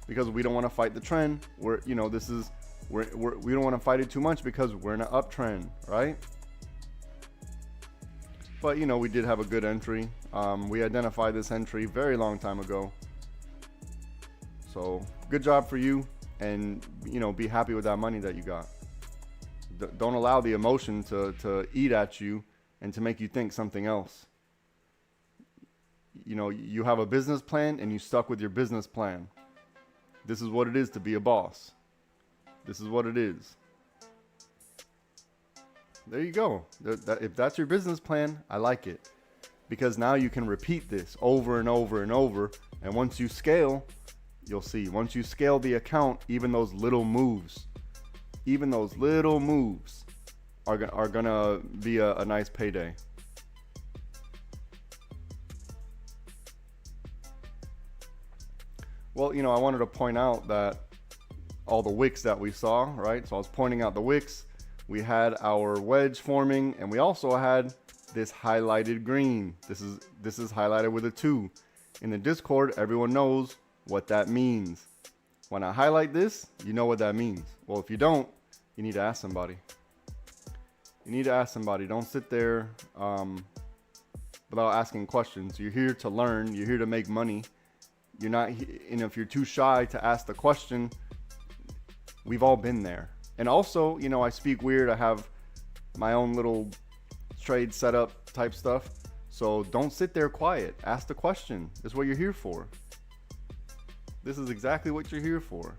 because we don't want to fight the trend. We don't want to fight it too much because we're in an uptrend, right? But we did have a good entry. We identified this entry very long time ago. So good job for you, and be happy with that money that you got. Don't allow the emotion to eat at you and to make you think something else. You have a business plan and you stuck with your business plan. This is what it is to be a boss. This is what it is. There you go. If that's your business plan, I like it. Because now you can repeat this over and over and over. And once you scale, you'll see. Once you scale the account, even those little moves are going to be a nice payday. Well, I wanted to point out that all the wicks that we saw, right? So I was pointing out the wicks. We had our wedge forming, and we also had this highlighted green. This is highlighted with a 2. In the Discord, everyone knows what that means. When I highlight this, you know what that means. Well, if you don't, you need to ask somebody. Don't sit there without asking questions. You're here to learn. You're here to make money. You're not, and if you're too shy to ask the question, we've all been there. And also, I speak weird. I have my own little trade setup type stuff. So don't sit there quiet. Ask the question. That's what you're here for. This is exactly what you're here for.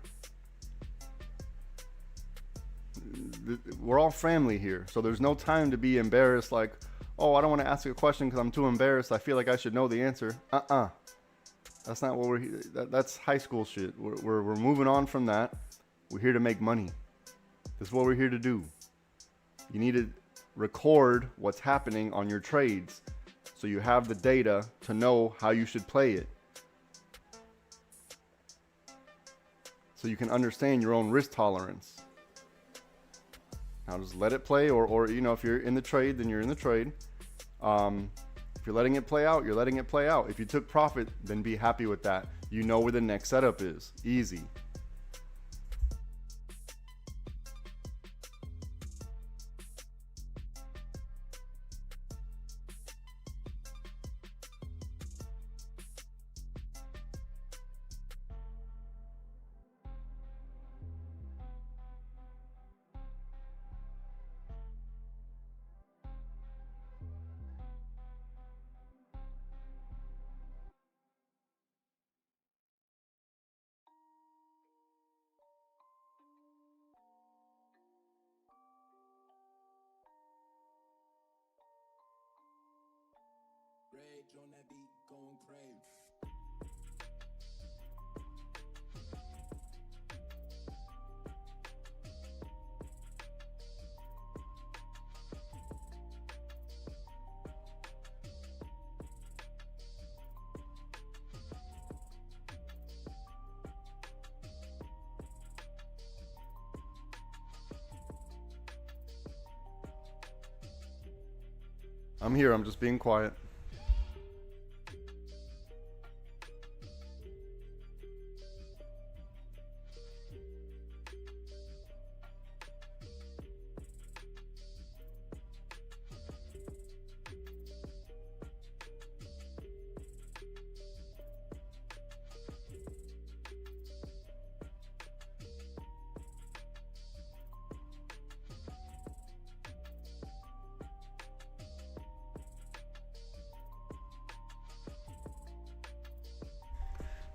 We're all family here. So there's no time to be embarrassed like, oh, I don't want to ask a question because I'm too embarrassed. I feel like I should know the answer. That's not what we're here. That's high school shit. We're moving on from that. We're here to make money. This is what we're here to do. You need to record what's happening on your trades so you have the data to know how you should play it. So you can understand your own risk tolerance. Now just let it play, or if you're in the trade, then you're in the trade. If you're letting it play out, you're letting it play out. If you took profit, then be happy with that. You know where the next setup is. Easy. Rage on that beat, going crazy. I'm here. I'm just being quiet.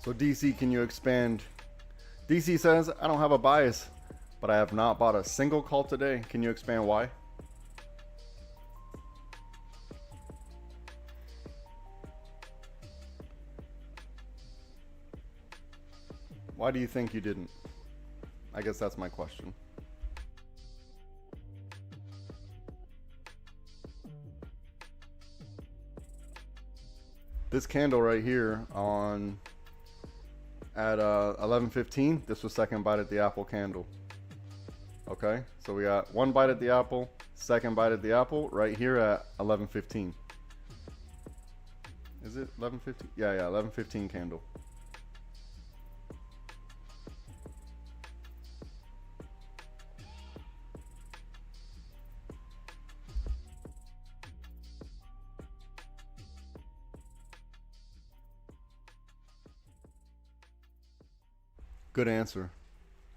So DC, can you expand? DC says, I don't have a bias, but I have not bought a single call today. Can you expand why? Why do you think you didn't? I guess that's my question. This candle right here on at 11:15, this was second bite at the apple candle. Okay, so we got one bite at the apple, second bite at the apple right here at 11:15. Is it 11:15? Yeah, 11:15 candle. Good answer.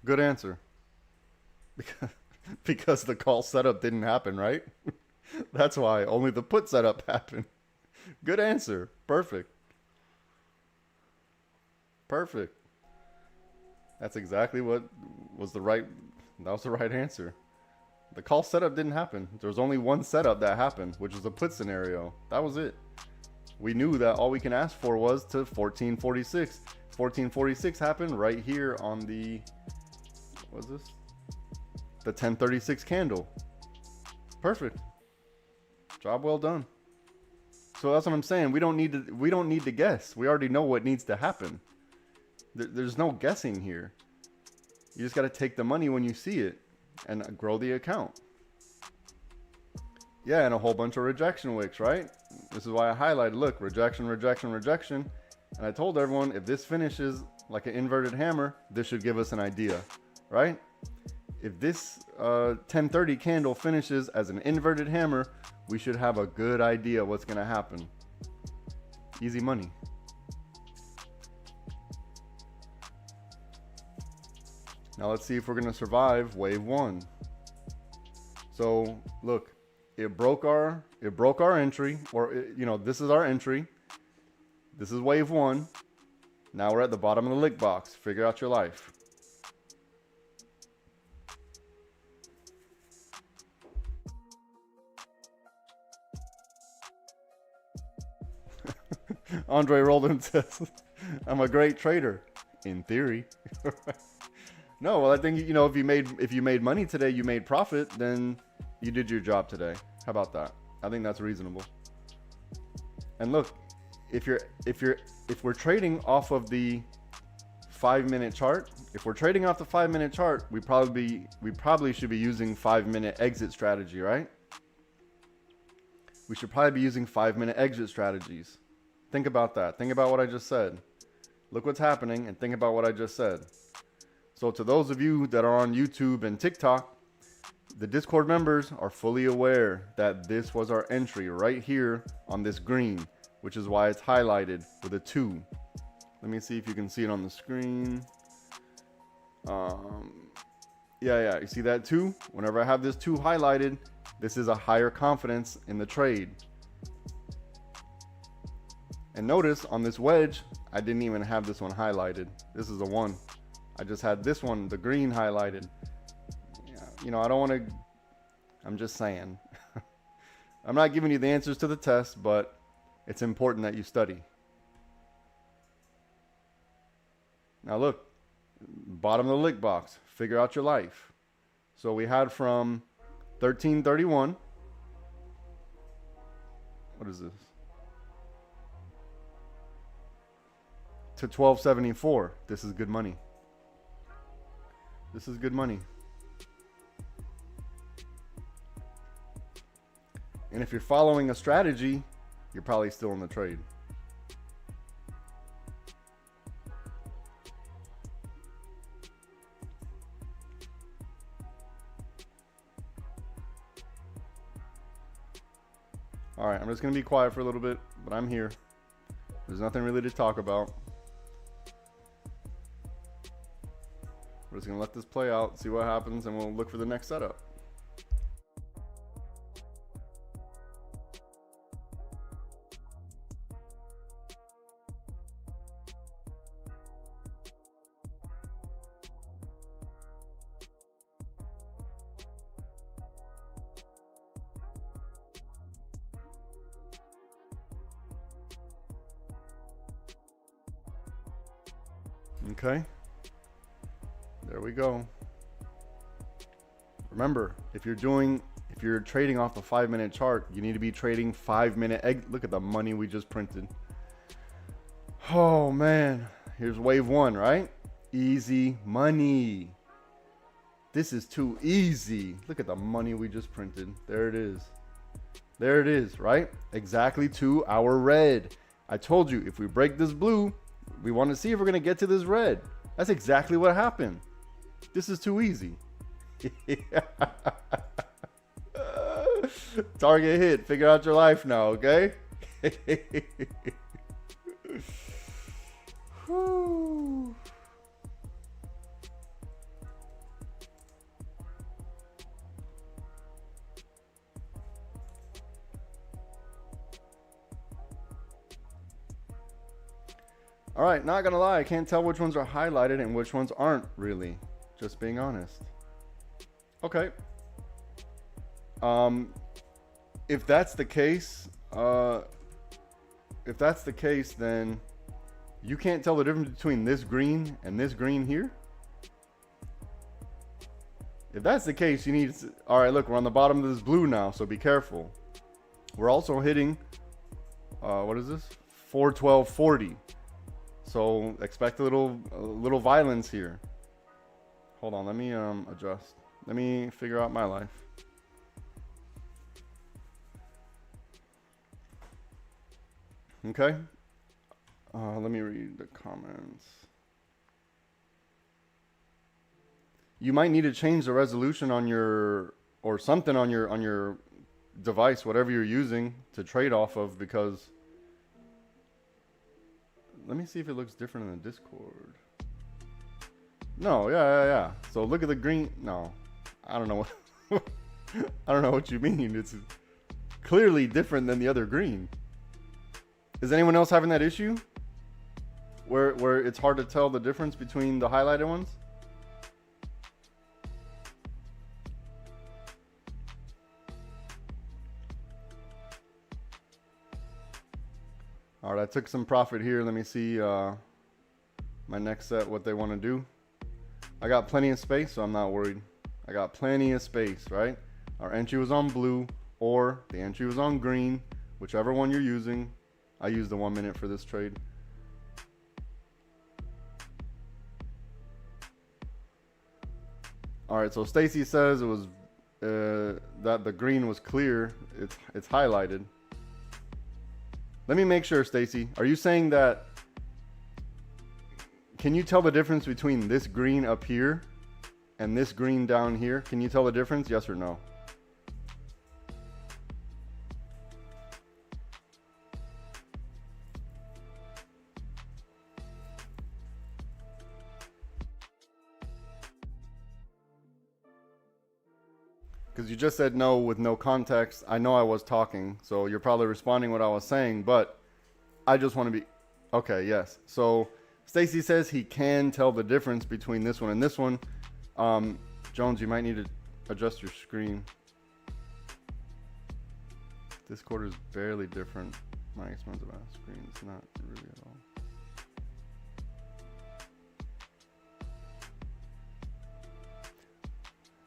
Good answer. Because the call setup didn't happen, right? That's why only the put setup happened. Good answer. Perfect. Perfect. That's exactly what was the right, that was the right answer. The call setup didn't happen. There was only one setup that happened, which was a put scenario. That was it. We knew that all we can ask for was to 1446. 1446 happened right here on the, what's this? The 1036 candle. Perfect. Job well done. So that's what I'm saying. We don't need to guess. We already know what needs to happen. There's no guessing here. You just got to take the money when you see it and grow the account. Yeah, and a whole bunch of rejection wicks, right? This is why I highlighted, look, rejection, rejection, rejection. And I told everyone, if this finishes like an inverted hammer, this should give us an idea, right? If this 1030 candle finishes as an inverted hammer, we should have a good idea what's going to happen. Easy money. Now let's see if we're going to survive wave one. So look, it broke our entry, or this is our entry. This is wave one. Now we're at the bottom of the lick box. Figure out your life. Andre Roldan says, I'm a great trader. In theory. No, well, I think, if you made money today, you made profit, then you did your job today. How about that? I think that's reasonable. And look, if we're trading off of the 5-minute chart, we probably should be using 5-minute exit strategy, right? We should probably be using 5-minute exit strategies. Think about that. Think about what I just said. Look what's happening and think about what I just said. So to those of you that are on YouTube and TikTok, the Discord members are fully aware that this was our entry right here on this green, which is why it's highlighted with a 2. Let me see if you can see it on the screen. Yeah, you see that 2? Whenever I have this 2 highlighted, this is a higher confidence in the trade. And notice on this wedge, I didn't even have this one highlighted. This is a 1. I just had this one, the green, highlighted. I don't want to, I'm just saying. I'm not giving you the answers to the test, but it's important that you study. Now look, bottom of the lick box, figure out your life. So we had from 1331, what is this? To 1274. This is good money. This is good money. And if you're following a strategy, you're probably still in the trade. All right, I'm just going to be quiet for a little bit, but I'm here. There's nothing really to talk about. We're just going to let this play out, see what happens, and we'll look for the next setup. Okay, there we go. Remember, if you're trading off the 5-minute chart, you need to be trading 5-minute. Look at the money we just printed. Oh man, here's wave 1, right? Easy money. This is too easy. Look at the money we just printed. There it is. There it is, right? Exactly to our red. I told you, if we break this blue, we want to see if we're going to get to this red. That's exactly what happened. This is too easy. Target hit. Figure out your life now, okay? Whew. All right, not gonna lie, I can't tell which ones are highlighted and which ones aren't really. Just being honest. Okay. If that's the case, then you can't tell the difference between this green and this green here. If that's the case, you need to, all right, look, we're on the bottom of this blue now, so be careful. We're also hitting, what is this? 412.40. So expect a little violence here. Hold on, let me adjust. Let me figure out my life. Okay. Let me read the comments. You might need to change the resolution on your, or something on your device, whatever you're using to trade off of, because let me see if it looks different in the Discord. No, yeah. So look at the green. No, I don't know what I don't know what you mean. It's clearly different than the other green. Is anyone else having that issue? Where it's hard to tell the difference between the highlighted ones? All right, I took some profit here. Let me see my next set, what they want to do. I got plenty of space, so I'm not worried. I got plenty of space, right? Our entry was on blue, or the entry was on green, whichever one you're using. I used the 1 minute for this trade. All right, so Stacy says it was that the green was clear. It's highlighted. Let me make sure, Stacy. Are you saying that? Can you tell the difference between this green up here and this green down here? Can you tell the difference? Yes or no? Because you just said no with no context. I know I was talking, so you're probably responding what I was saying, but I just want to be okay. Yes. So Stacy says he can tell the difference between this one and this one. Jones, you might need to adjust your screen. This quarter is barely different. My expensive ass screen. It's not really at all.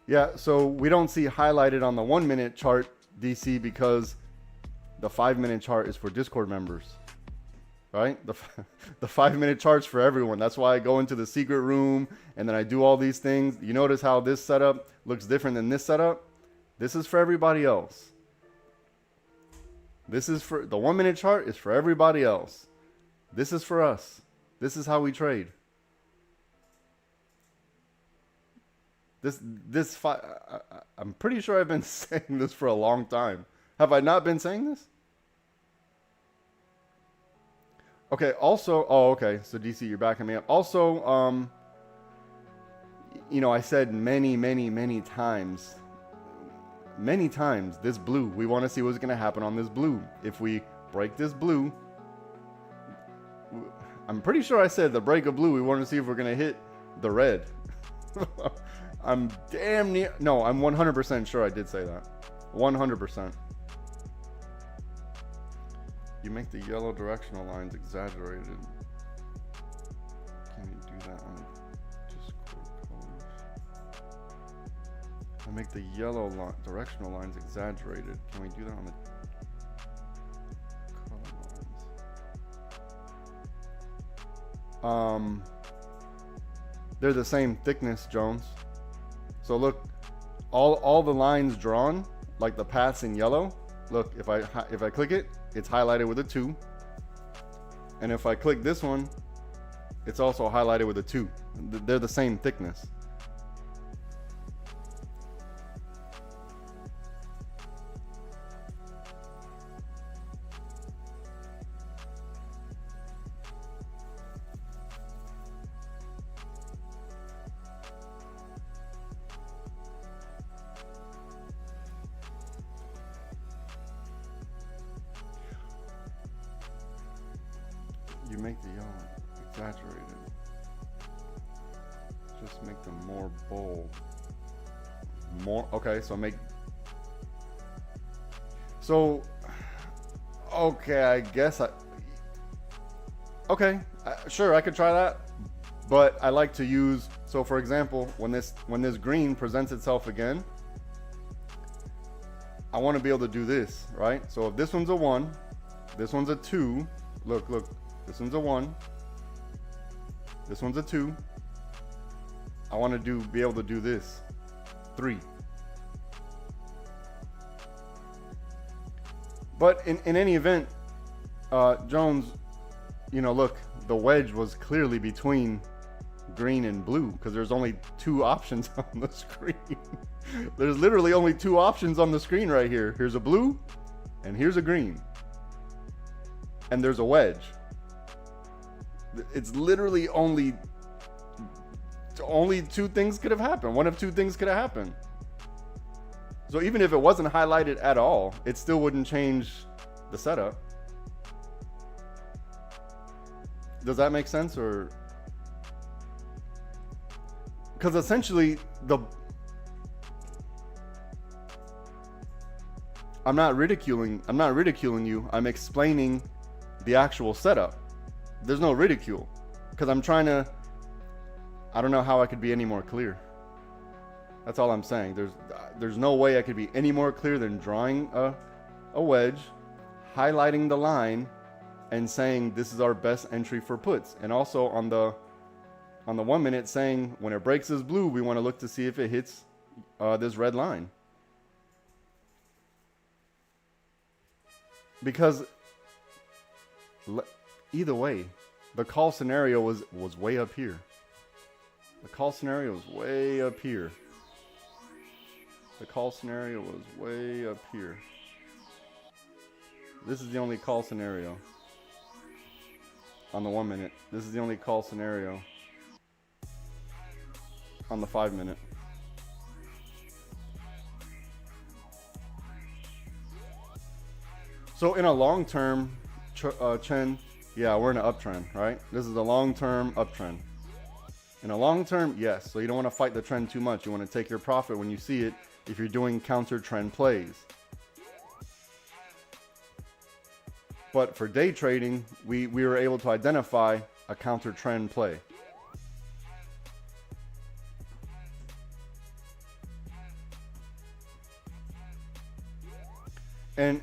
Yeah, so we don't see highlighted on the 1 minute chart, DC, because the 5 minute chart is for Discord members, right? The 5 minute chart's for everyone. That's why I go into the secret room and then I do all these things. You notice how this setup looks different than this setup? This is for everybody else. This is for the 1 minute chart is for everybody else. This is for us. This is how we trade. I'm pretty sure I've been saying this for a long time. Have I not been saying this? Okay, also, okay, so DC, you're backing me up. Also, I said many times, this blue, we want to see what's going to happen on this blue. If we break this blue, I'm pretty sure I said the break of blue, we want to see if we're going to hit the red. I'm damn near, no, I'm 100% sure I did say that. 100%. You make the yellow directional lines exaggerated. Can you do that on just quick colors? I make the yellow directional lines exaggerated. Can we do that on the color lines? They're the same thickness, Jones. So look, all the lines drawn, like the paths in yellow. Look, if I click it, it's highlighted with a 2. And if I click this one, it's also highlighted with a 2. They're the same thickness. You make the yellow exaggerated. Just make them more bold. Okay, so okay, I guess sure, I could try that, but I like to use, so for example, when this green presents itself again, I want to be able to do this, right? So if this one's a 1, this one's a 2, look, this one's a 1, this one's a 2, I want to be able to do this, 3. But in any event, Jones, look, the wedge was clearly between green and blue because there's only 2 options on the screen. There's literally only 2 options on the screen right here. Here's a blue and here's a green. And there's a wedge. It's literally only 2 things could have happened. One of 2 things could have happened. So even if it wasn't highlighted at all, it still wouldn't change the setup. Does that make sense? Or because essentially I'm not ridiculing you. I'm explaining the actual setup. There's no ridicule because I don't know how I could be any more clear. That's all I'm saying. There's no way I could be any more clear than drawing a wedge, highlighting the line, and saying this is our best entry for puts. And also on the 1 minute saying when it breaks this blue, we want to look to see if it hits this red line. Because either way, the call scenario was way up here. The call scenario was way up here. The call scenario was way up here. This is the only call scenario on the 1 minute. This is the only call scenario on the 5 minute. So in a long term, Chen, yeah, we're in an uptrend, right? This is a long-term uptrend. In a long term, yes. So you don't want to fight the trend too much. You want to take your profit when you see it if you're doing counter trend plays. But for day trading, we were able to identify a counter trend play. And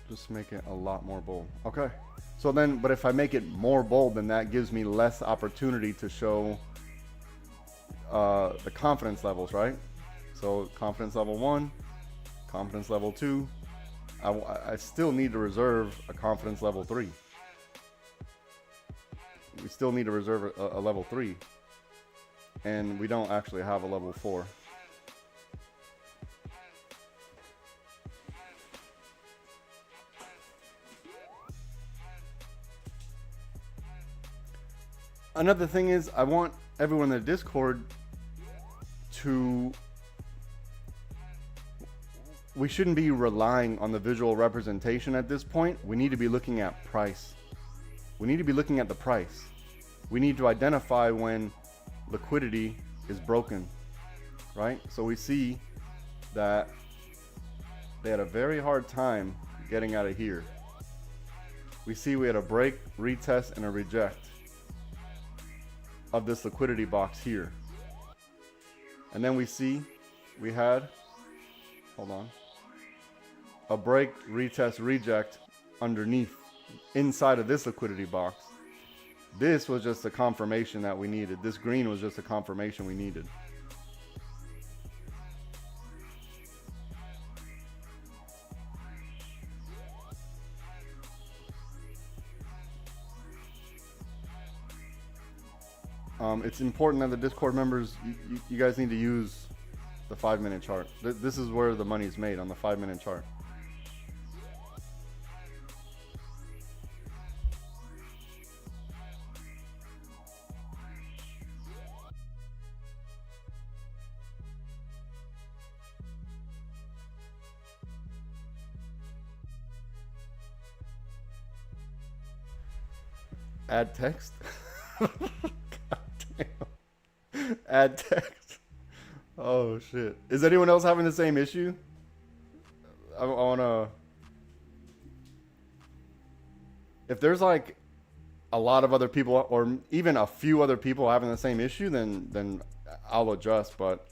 just make it a lot more bold. Okay. So then, but if I make it more bold, then that gives me less opportunity to show the confidence levels, right? So confidence level 1, confidence level 2. I still need to reserve a confidence level 3. We still need to reserve a level 3. And we don't actually have a level 4. Another thing is, I want everyone in the Discord to... We shouldn't be relying on the visual representation at this point. We need to be looking at price. We need to be looking at the price. We need to identify when liquidity is broken, right? So we see that they had a very hard time getting out of here. We see we had a break, retest, and a reject of this liquidity box here. And then we see we had, hold on, a break, retest, reject underneath, inside of this liquidity box. This was just a confirmation that we needed. This green was just a confirmation we needed. It's important that the Discord members, you guys need to use the 5-minute chart. This is where the money is made, on the 5-minute chart. Add text? God damn. Add text. Oh shit. Is anyone else having the same issue? I wanna... If there's like a lot of other people, or even a few other people having the same issue, then I'll adjust, but...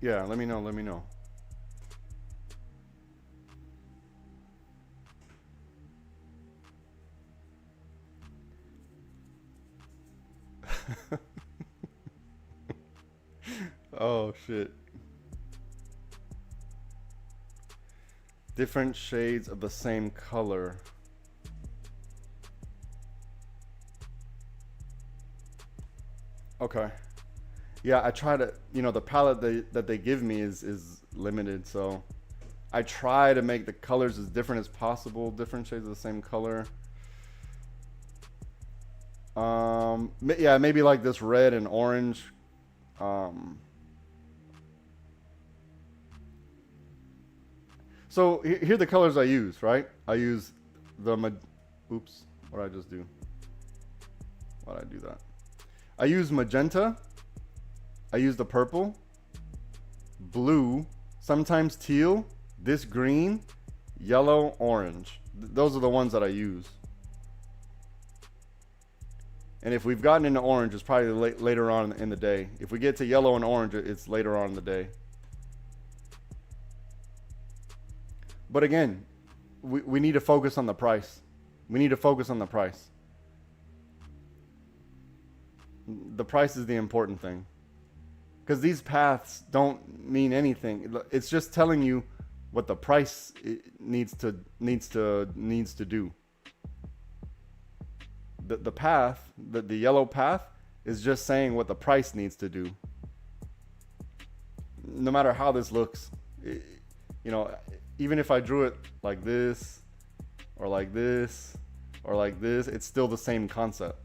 Yeah, let me know. Oh shit. Different shades of the same color. Okay. Yeah, I try to, the palette that they give me is limited, so I try to make the colors as different as possible, different shades of the same color. Yeah, maybe like this red and orange. So here are the colors I use, right? I use the oops, what did I just do? Why did I do that? I use magenta. I use the purple, blue, sometimes teal, this green, yellow, orange. Those are the ones that I use. And if we've gotten into orange, it's probably later on in the day. If we get to yellow and orange, it's later on in the day. But again, we need to focus on the price. We need to focus on the price. The price is the important thing. Because these paths don't mean anything. It's just telling you what the price needs to do. The path, the yellow path, is just saying what the price needs to do. No matter how this looks, even if I drew it like this, or like this, or like this, it's still the same concept.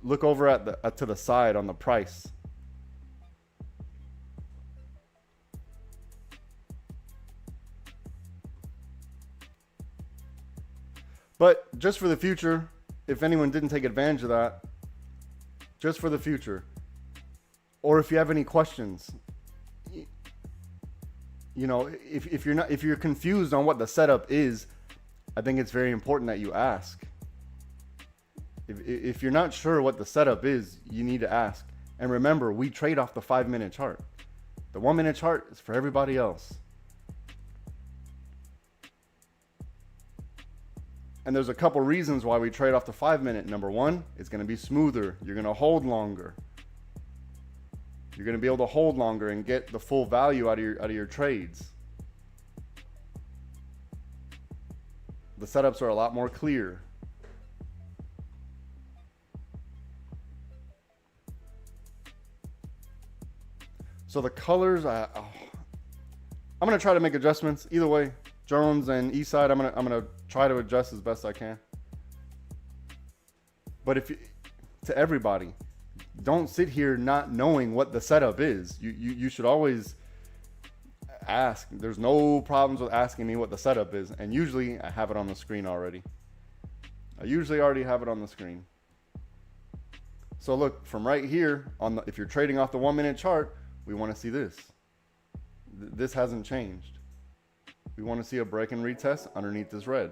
Look over at to the side on the price. But just for the future, if anyone didn't take advantage of that, just for the future, or if you have any questions, if you're confused on what the setup is, I think it's very important that you ask. If you're not sure what the setup is, you need to ask. And remember, we trade off the 5-minute chart. The 1-minute chart is for everybody else. And there's a couple reasons why we trade off the 5-minute. Number one, it's going to be smoother. You're going to hold longer. You're going to be able to hold longer and get the full value out of your trades. The setups are a lot more clear. So the colors, I'm gonna try to make adjustments. Either way, Jones and Eastside, I'm gonna try to adjust as best I can. But to everybody, don't sit here not knowing what the setup is. You should always ask. There's no problems with asking me what the setup is, and usually I have it on the screen already. I usually already have it on the screen. So look, from right here if you're trading off the 1-minute chart, we want to see this. This hasn't changed. We want to see a break and retest underneath this red.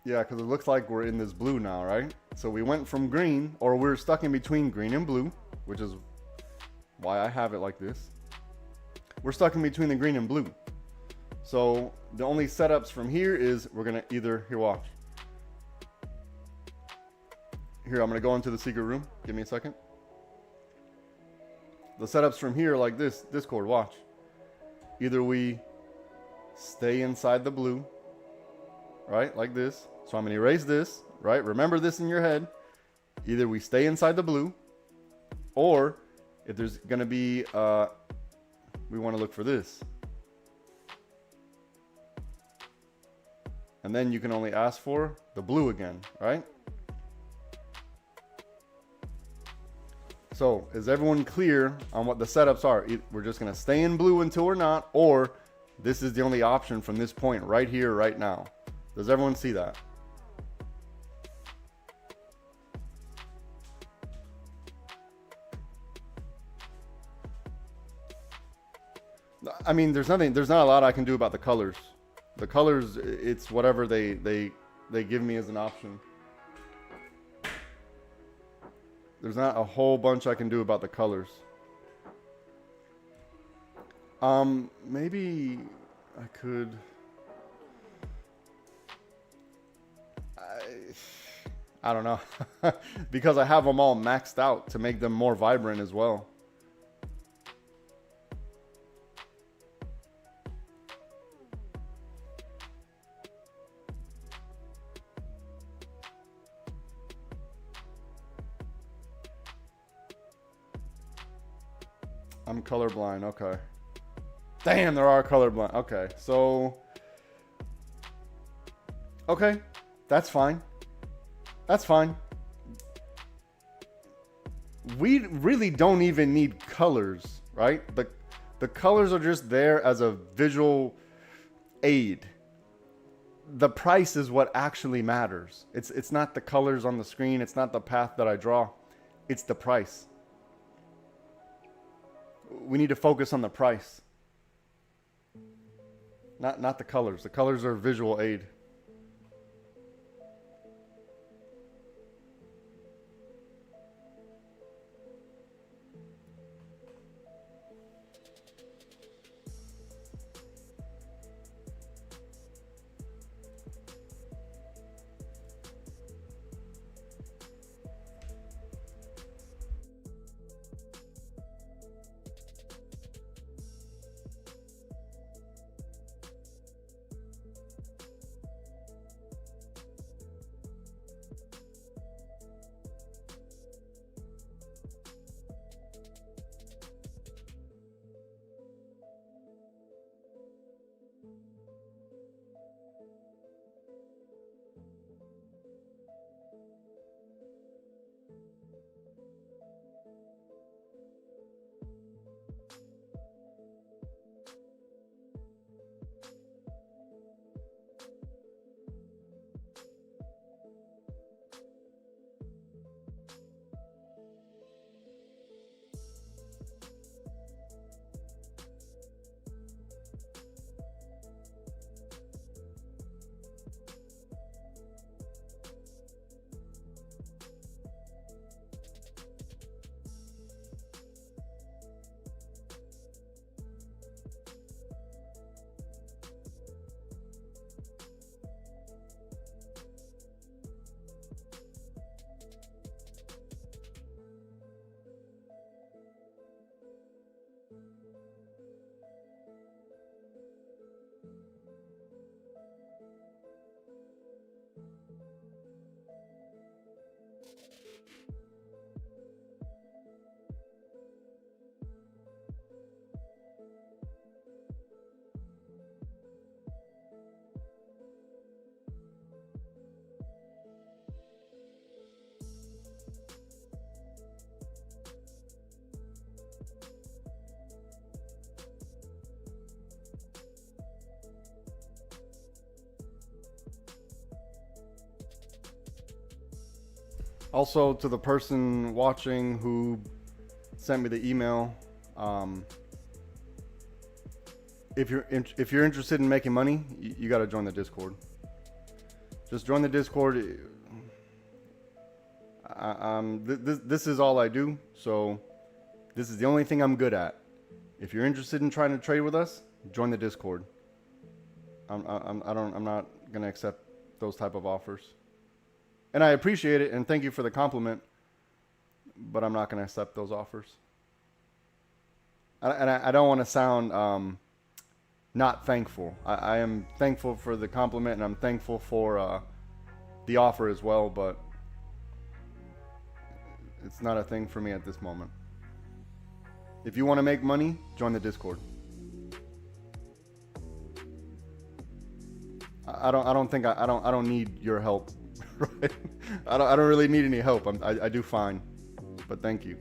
Yeah, because it looks like we're in this blue now, right? So we went from green, or we're stuck in between green and blue, which is why I have it like this. We're stuck in between the green and blue. So the only setups from here is we're going to either, here, watch. Here, I'm going to go into the secret room. Give me a second. The setups from here are like this, Discord, watch. Either we stay inside the blue, right, like this. So I'm going to erase this, right? Remember this in your head. Either we stay inside the blue, or if there's going to be, we want to look for this. And then you can only ask for the blue again, right? So is everyone clear on what the setups are? We're just going to stay in blue until we're not, or this is the only option from this point right here, right now. Does everyone see that? I mean, there's not a lot I can do about the colors. The colors, it's whatever they give me as an option. There's not a whole bunch I can do about the colors. Maybe I could. I don't know. Because I have them all maxed out to make them more vibrant as well. I'm colorblind, okay. Damn, there are colorblind. Okay, so. Okay, that's fine. That's fine. We really don't even need colors, right? The colors are just there as a visual aid. The price is what actually matters. It's not the colors on the screen. It's not the path that I draw. It's the price. We need to focus on the price. Not the colors. The colors are visual aid. Also, to the person watching who sent me the email, if you're interested in making money, you got to join the Discord. Just join the Discord. This is all I do, so this is the only thing I'm good at. If you're interested in trying to trade with us, join the Discord. I'm not gonna accept those type of offers, and I appreciate it and thank you for the compliment, but I'm not gonna accept those offers. And I don't want to sound not thankful. I am thankful for the compliment, and I'm thankful for the offer as well, but it's not a thing for me at this moment. If you want to make money, join the Discord. I don't need your help, right? I don't really need any help. I do fine, but thank you.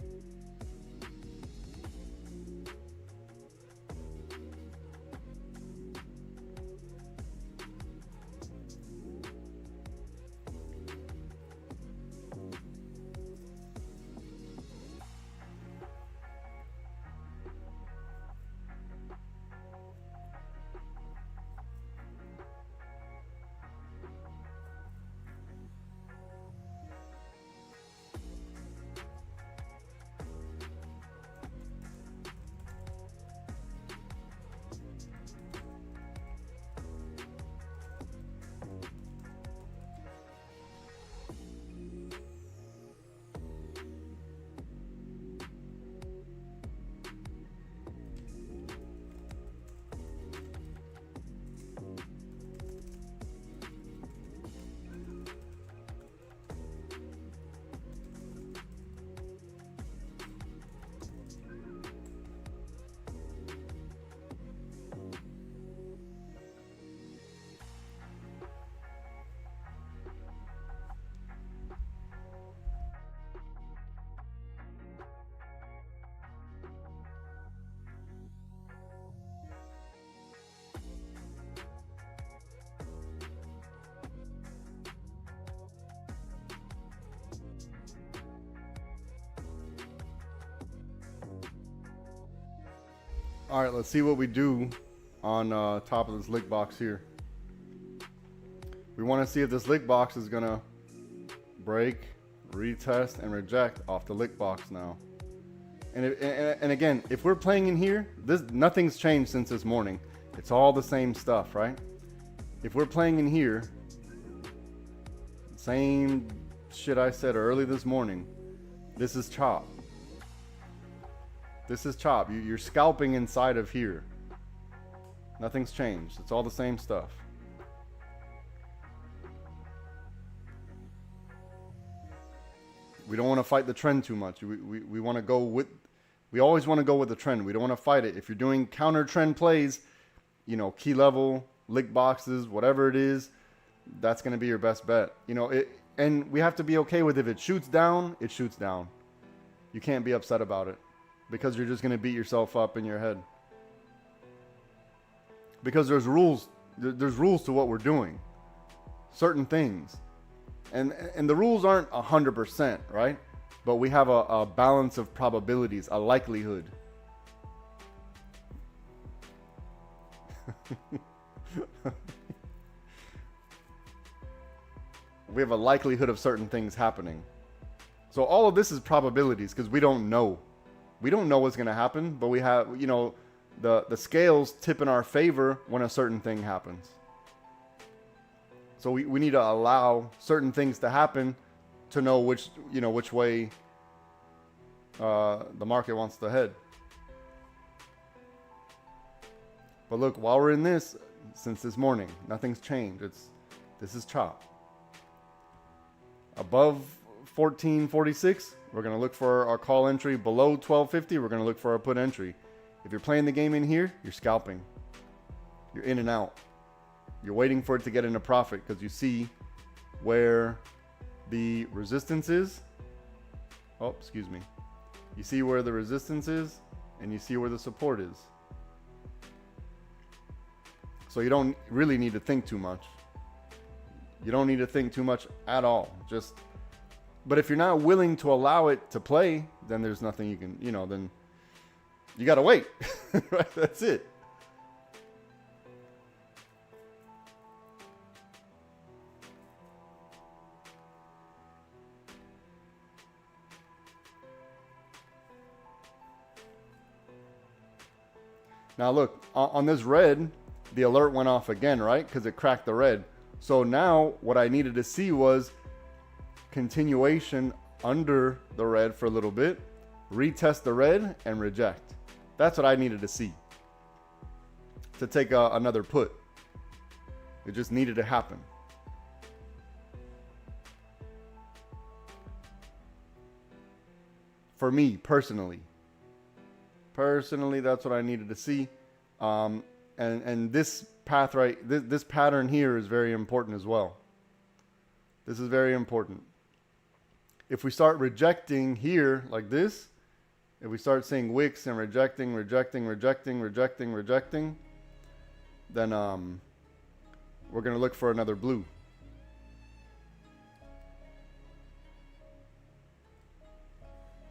All right, let's see what we do on top of this lick box here. We want to see if this lick box is gonna break, retest, and reject off the lick box now. And again, if we're playing in here, nothing's changed since this morning. It's all the same stuff, right? If we're playing in here, same shit I said early this morning. This is chop. This is chop. You're scalping inside of here. Nothing's changed. It's all the same stuff. We don't want to fight the trend too much. We want to go with, we always want to go with the trend. We don't want to fight it. If you're doing counter trend plays, you know, key level, lick boxes, whatever it is, that's going to be your best bet. You know, and we have to be okay with if it shoots down, it shoots down. You can't be upset about it, because you're just going to beat yourself up in your head. Because there's rules to what we're doing. Certain things. And the rules aren't 100%, right? But we have a balance of probabilities, a likelihood. We have a likelihood of certain things happening. So all of this is probabilities, because we don't know. We don't know what's going to happen, but we have, you know, the scales tip in our favor when a certain thing happens. So we need to allow certain things to happen to know which way the market wants to head. But look, while we're in this, since this morning, nothing's changed. This is chop. Above 1446, we're going to look for our call entry. Below 1250, we're going to look for our put entry. If you're playing the game in here, you're scalping. You're in and out. You're waiting for it to get into profit because you see where the resistance is. Oh, excuse me. You see where the resistance is and you see where the support is. So you don't really need to think too much. You don't need to think too much at all. Just But if you're not willing to allow it to play, then there's nothing you can, then you got to wait. Right? That's it. Now look, on this red, the alert went off again, right? Because it cracked the red. So now what I needed to see was continuation under the red for a little bit, retest the red, and reject. That's what I needed to see to take another put. It just needed to happen. For me, personally. Personally, that's what I needed to see. And this path this pattern here is very important as well. This is very important. If we start rejecting here like this, if we start seeing wicks and rejecting, then we're going to look for another blue.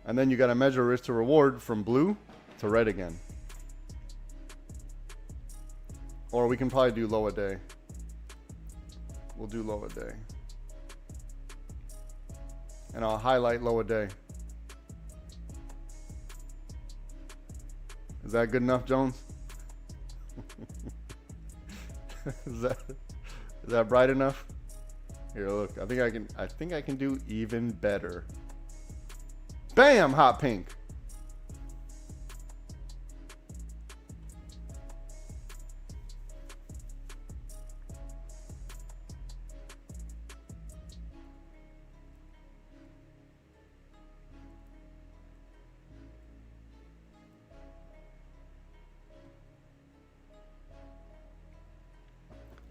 And then you got to measure risk to reward from blue to red again. Or we can probably do low a day. We'll do low a day. And I'll highlight low a day. Is that good enough, Jones? Is that bright enough? Here, look. I think I can do even better. Bam, hot pink.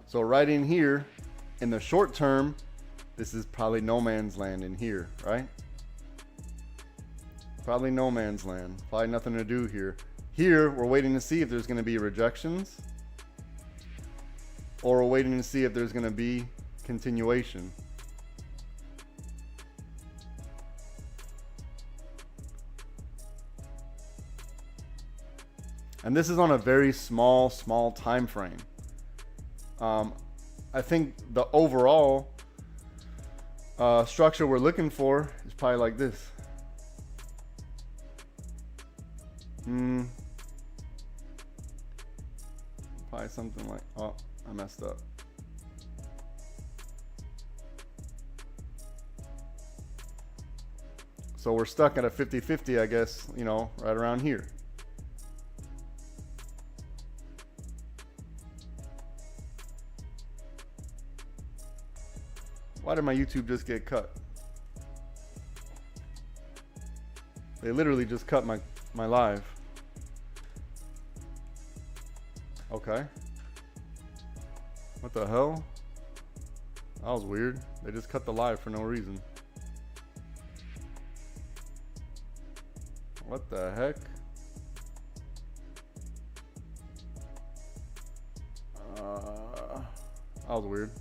So right in here, in the short term, this is probably no man's land in here, right? Probably no man's land. Probably nothing to do here. Here, we're waiting to see if there's going to be rejections. Or we're waiting to see if there's going to be continuation. And this is on a very small time frame. I think the overall structure we're looking for is probably like this. Probably something like, oh, I messed up. So we're stuck at a 50-50, I guess, right around here. Why did my YouTube just get cut? They literally just cut my live. Okay. What the hell? That was weird. They just cut the live for no reason. What the heck? That was weird.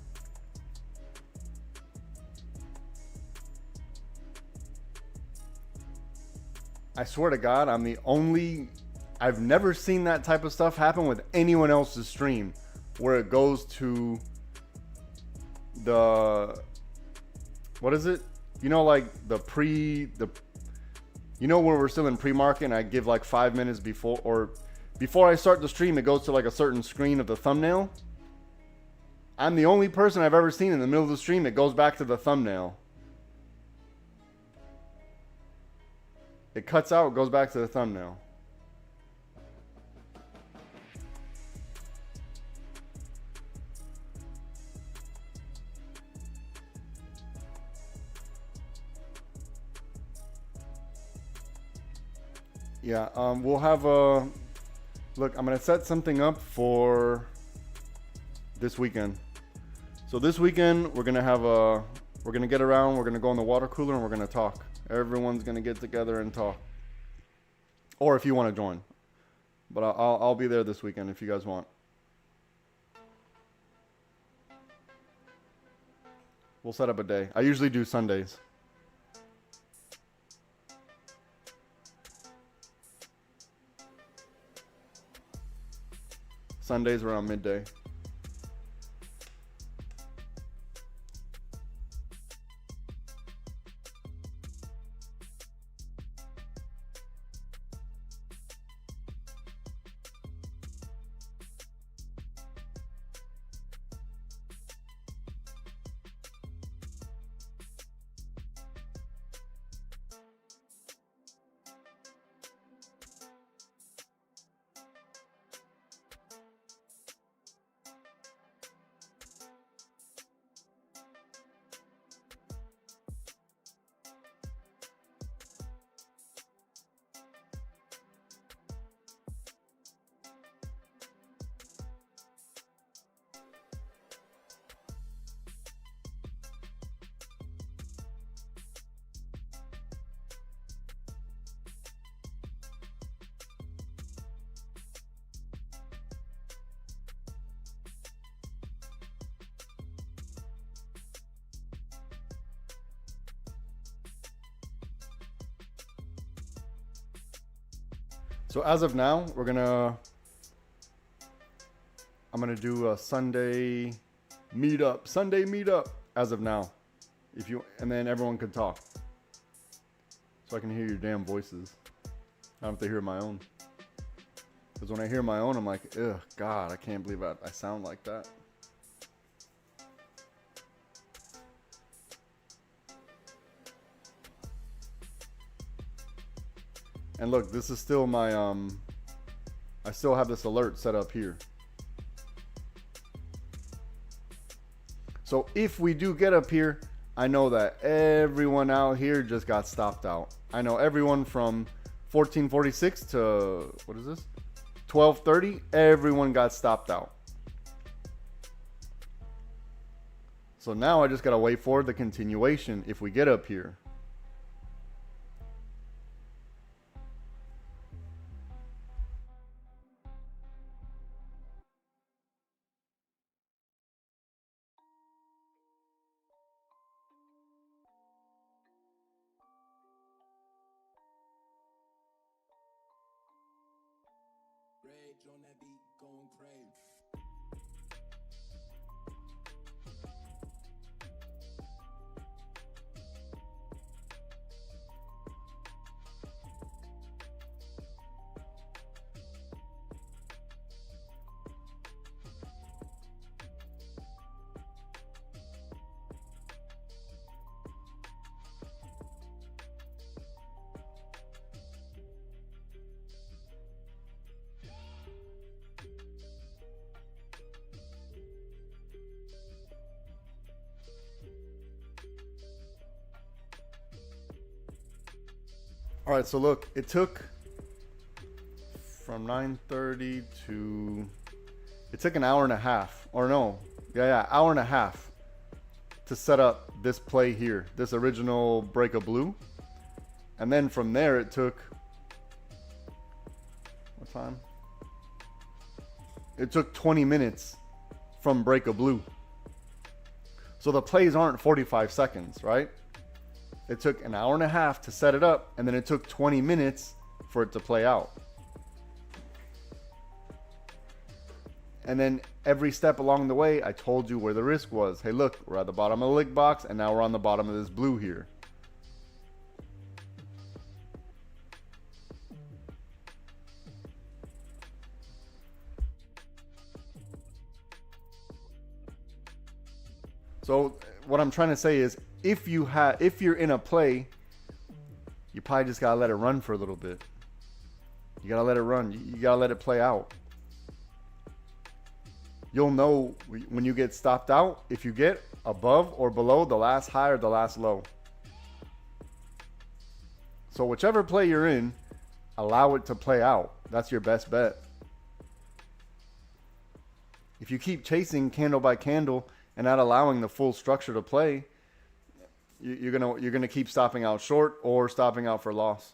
I swear to God, I've never seen that type of stuff happen with anyone else's stream where it goes to what is it? Like where we're still in pre-market and I give like 5 minutes before I start the stream, it goes to like a certain screen of the thumbnail. I'm the only person I've ever seen in the middle of the stream, it goes back to the thumbnail. It cuts out, it goes back to the thumbnail. Yeah, we'll have a look. I'm gonna set something up for this weekend. So this weekend we're gonna get around. We're gonna go in the water cooler and we're gonna talk. Everyone's gonna get together and talk. Or if you want to join, but I'll be there this weekend if you guys want. We'll set up a day. I usually do Sundays. Sundays around midday. So as of now, I'm gonna do a Sunday meetup as of now. And then everyone can talk. So I can hear your damn voices. I don't have to hear my own. Because when I hear my own, I'm like, ugh, God, I can't believe I sound like that. And look, this is still my, I still have this alert set up here. So if we do get up here, I know that everyone out here just got stopped out. I know everyone from 1446 to, what is this? 1230, everyone got stopped out. So now I just gotta wait for the continuation if we get up here. Rage on that beat, going crazy. All right, so look, it took from 9:30 to, it took an hour and a half, or no, hour and a half to set up this play here, this original break of blue. And then from there it took, what time? It took 20 minutes from break of blue. So the plays aren't 45 seconds, right? It took an hour and a half to set it up, and then it took 20 minutes for it to play out. And then every step along the way, I told you where the risk was. Hey, look, we're at the bottom of the lick box, and now we're on the bottom of this blue here. So what I'm trying to say is, if you're in a play, you probably just gotta let it run for a little bit. You gotta let it run. You gotta let it play out. You'll know when you get stopped out if you get above or below the last high or the last low. So whichever play you're in, allow it to play out. That's your best bet. If you keep chasing candle by candle and not allowing the full structure to play, you're gonna keep stopping out short or stopping out for loss.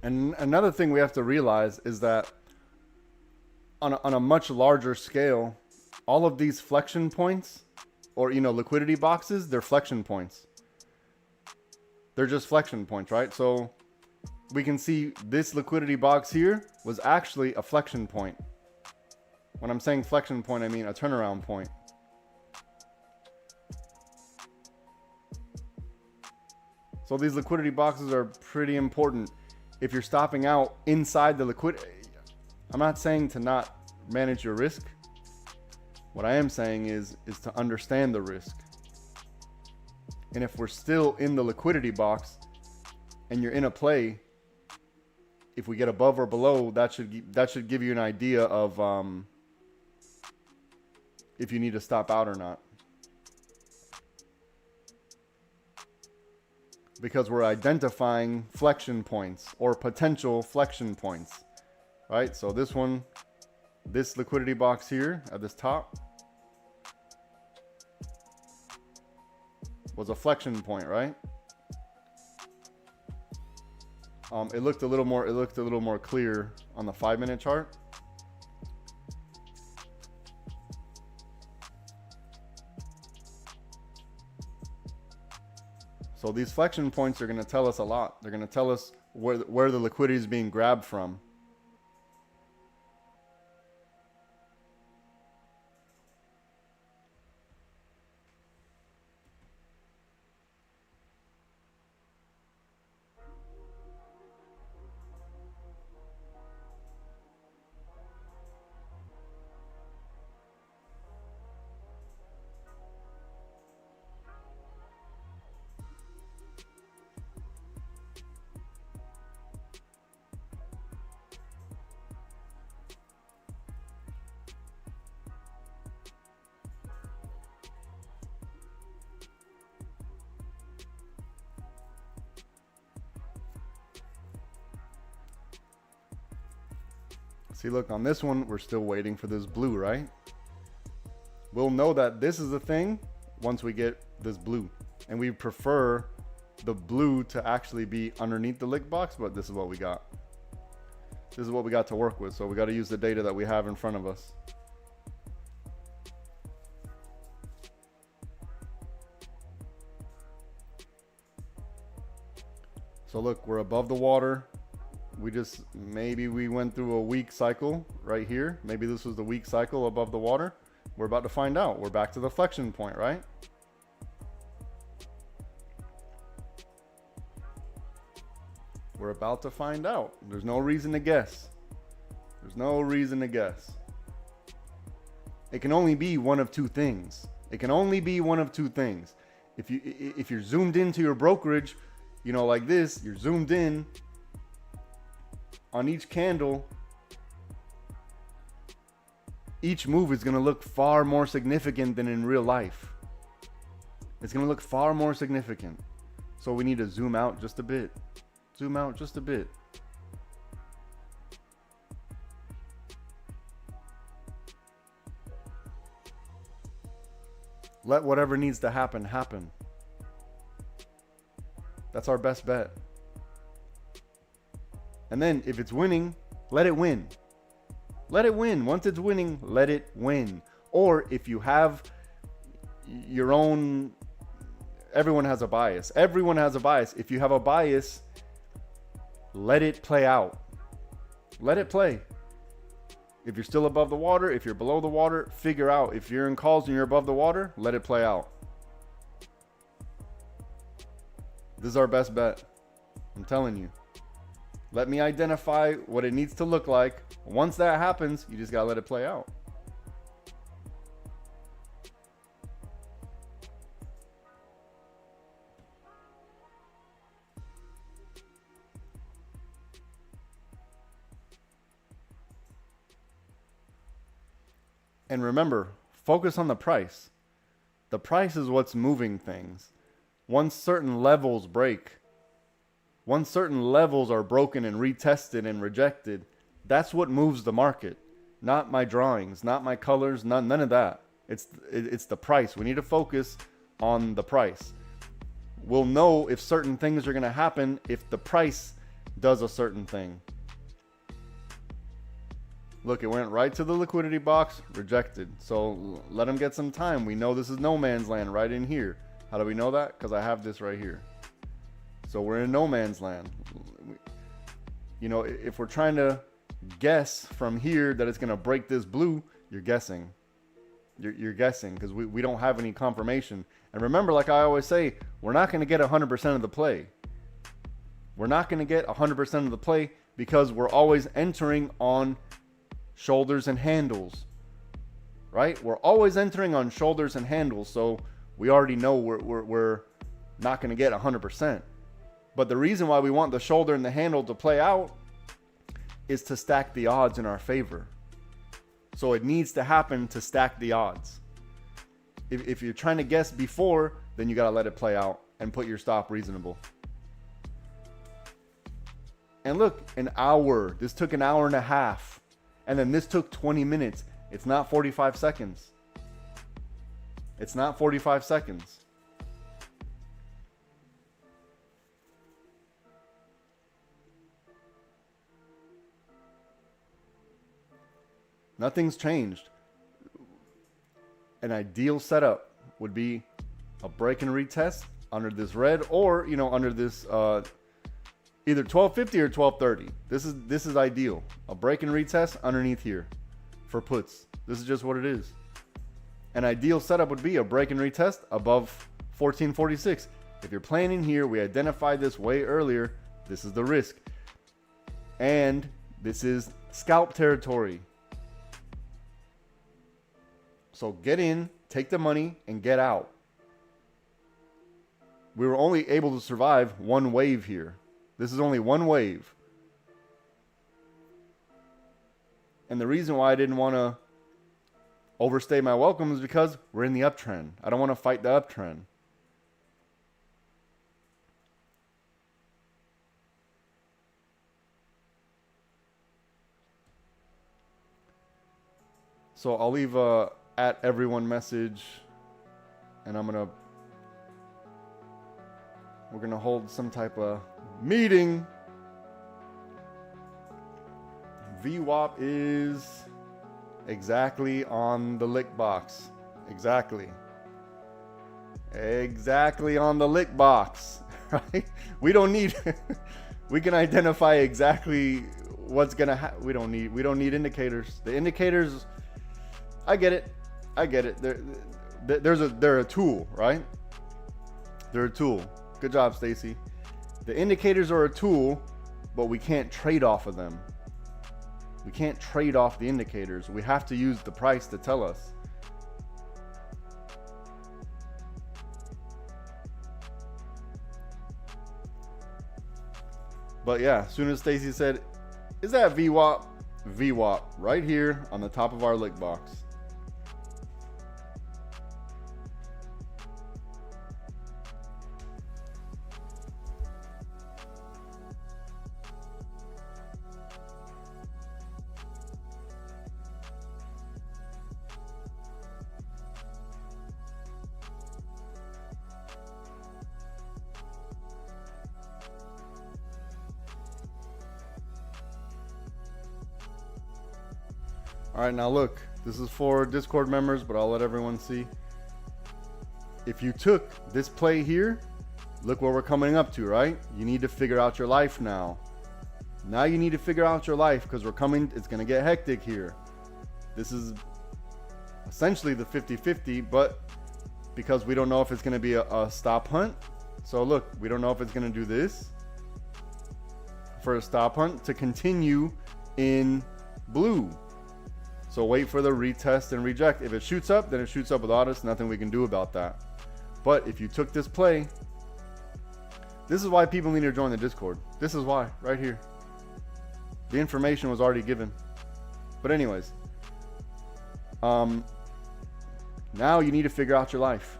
And another thing we have to realize is that on a much larger scale, all of these flexion points, or liquidity boxes, they're flexion points. They're just flexion points, right? So we can see this liquidity box here was actually a flexion point. When I'm saying flexion point, I mean a turnaround point. So these liquidity boxes are pretty important. If you're stopping out inside the liquidity, I'm not saying to not manage your risk. What I am saying is to understand the risk. And if we're still in the liquidity box and you're in a play, if we get above or below, that should give you an idea of if you need to stop out or not. Because we're identifying flexion points or potential flexion points, right? So this one, this liquidity box here at this top was a flexion point, right? It looked a little more clear on the 5-minute chart. So these flexion points are going to tell us a lot. They're going to tell us where the liquidity is being grabbed from. See, look, on this one, we're still waiting for this blue, right? We'll know that this is the thing once we get this blue. And we prefer the blue to actually be underneath the lick box, but this is what we got. This is what we got to work with. So we got to use the data that we have in front of us. So look, we're above the water. Maybe we went through a weak cycle right here. Maybe this was the weak cycle above the water. We're about to find out. We're back to the flexion point, right? We're about to find out. There's no reason to guess. There's no reason to guess. It can only be one of two things. It can only be one of two things. If you're zoomed into your brokerage, like this, you're zoomed in on each candle, each move is going to look far more significant than in real life. It's going to look far more significant. So we need to zoom out just a bit. Zoom out just a bit. Let whatever needs to happen, happen. That's our best bet. And then if it's winning, let it win. Let it win. Once it's winning, let it win. Or if you have your own, everyone has a bias. Everyone has a bias. If you have a bias, let it play out. Let it play. If you're still above the water, if you're below the water, figure out. If you're in calls and you're above the water, let it play out. This is our best bet. I'm telling you. Let me identify what it needs to look like. Once that happens, you just gotta let it play out. And remember, focus on the price. The price is what's moving things. Once certain levels break, once certain levels are broken and retested and rejected, that's what moves the market. Not my drawings, not my colors, none of that. It's the price. We need to focus on the price. We'll know if certain things are going to happen if the price does a certain thing. Look, it went right to the liquidity box, rejected. So let him get some time. We know this is no man's land right in here. How do we know that? Because I have this right here. So we're in no man's land. You know, if we're trying to guess from here that it's going to break this blue, you're guessing. You're guessing because we don't have any confirmation. And remember, like I always say, we're not going to get 100% of the play. We're not going to get 100% of the play because we're always entering on shoulders and handles, right? We're always entering on shoulders and handles, so we already know we're not going to get 100%. But the reason why we want the shoulder and the handle to play out is to stack the odds in our favor. So it needs to happen to stack the odds. If you're trying to guess before, then you got to let it play out and put your stop reasonable. And look, an hour. This took an hour and a half. And then this took 20 minutes. It's not 45 seconds. It's not 45 seconds. Nothing's changed. An ideal setup would be a break and retest under this red, or under this either 1250 or 1230. This is ideal. A break and retest underneath here for puts. This is just what it is. An ideal setup would be a break and retest above 1446. If you're playing in here, we identified this way earlier. This is the risk. And this is scalp territory. So get in, take the money, and get out. We were only able to survive one wave here. This is only one wave. And the reason why I didn't want to overstay my welcome is because we're in the uptrend. I don't want to fight the uptrend. So I'll leave a at everyone message, and we're gonna hold some type of meeting. VWAP is exactly on the lick box. Exactly on the lick box, right? We don't need we can identify exactly what's gonna happen. We don't need indicators. The indicators, I get it. They're a tool, right? They're a tool. Good job, Stacy. The indicators are a tool, but we can't trade off of them. We can't trade off the indicators. We have to use the price to tell us. But yeah, as soon as Stacy said, "Is that VWAP?" VWAP right here on the top of our lick box. All right, now look, this is for Discord members, but I'll let everyone see. If you took this play here, look where we're coming up to, right? You need to figure out your life now. Now you need to figure out your life because it's going to get hectic here. This is essentially the 50-50, but because we don't know if it's going to be a stop hunt. So look, we don't know if it's going to do this for a stop hunt to continue in blue. So wait for the retest and reject. If it shoots up, then it shoots up without us. Nothing we can do about that. But if you took this play, this is why people need to join the Discord. This is why, right here. The information was already given. But anyways, now you need to figure out your life.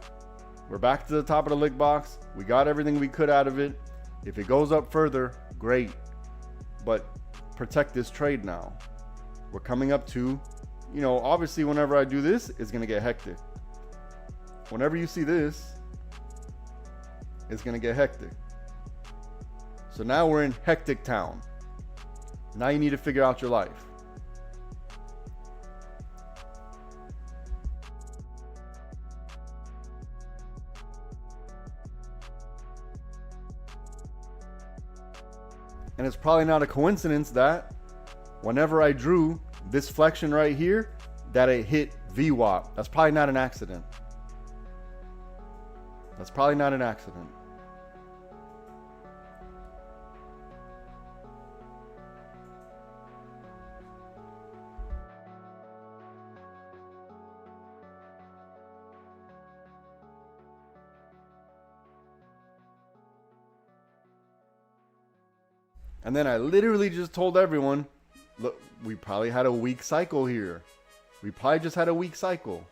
We're back to the top of the lick box. We got everything we could out of it. If it goes up further, great. But protect this trade now. We're coming up to, obviously whenever I do this, it's going to get hectic. Whenever you see this, it's going to get hectic. So now we're in hectic town. Now you need to figure out your life. And it's probably not a coincidence that whenever I drew this flexion right here, that it hit VWAP. That's probably not an accident. That's probably not an accident. And then I literally just told everyone, look, we probably had a weak cycle here. We probably just had a weak cycle.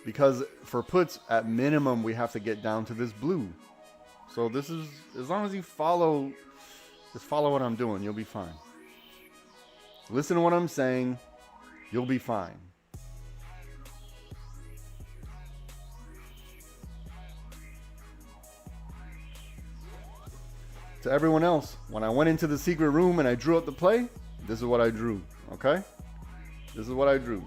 Because for puts, at minimum, we have to get down to this blue. So this is, as long as you follow, just follow what I'm doing, you'll be fine. Listen to what I'm saying, you'll be fine. To everyone else, when I went into the secret room and I drew up the play, this is what I drew, okay? This is what I drew.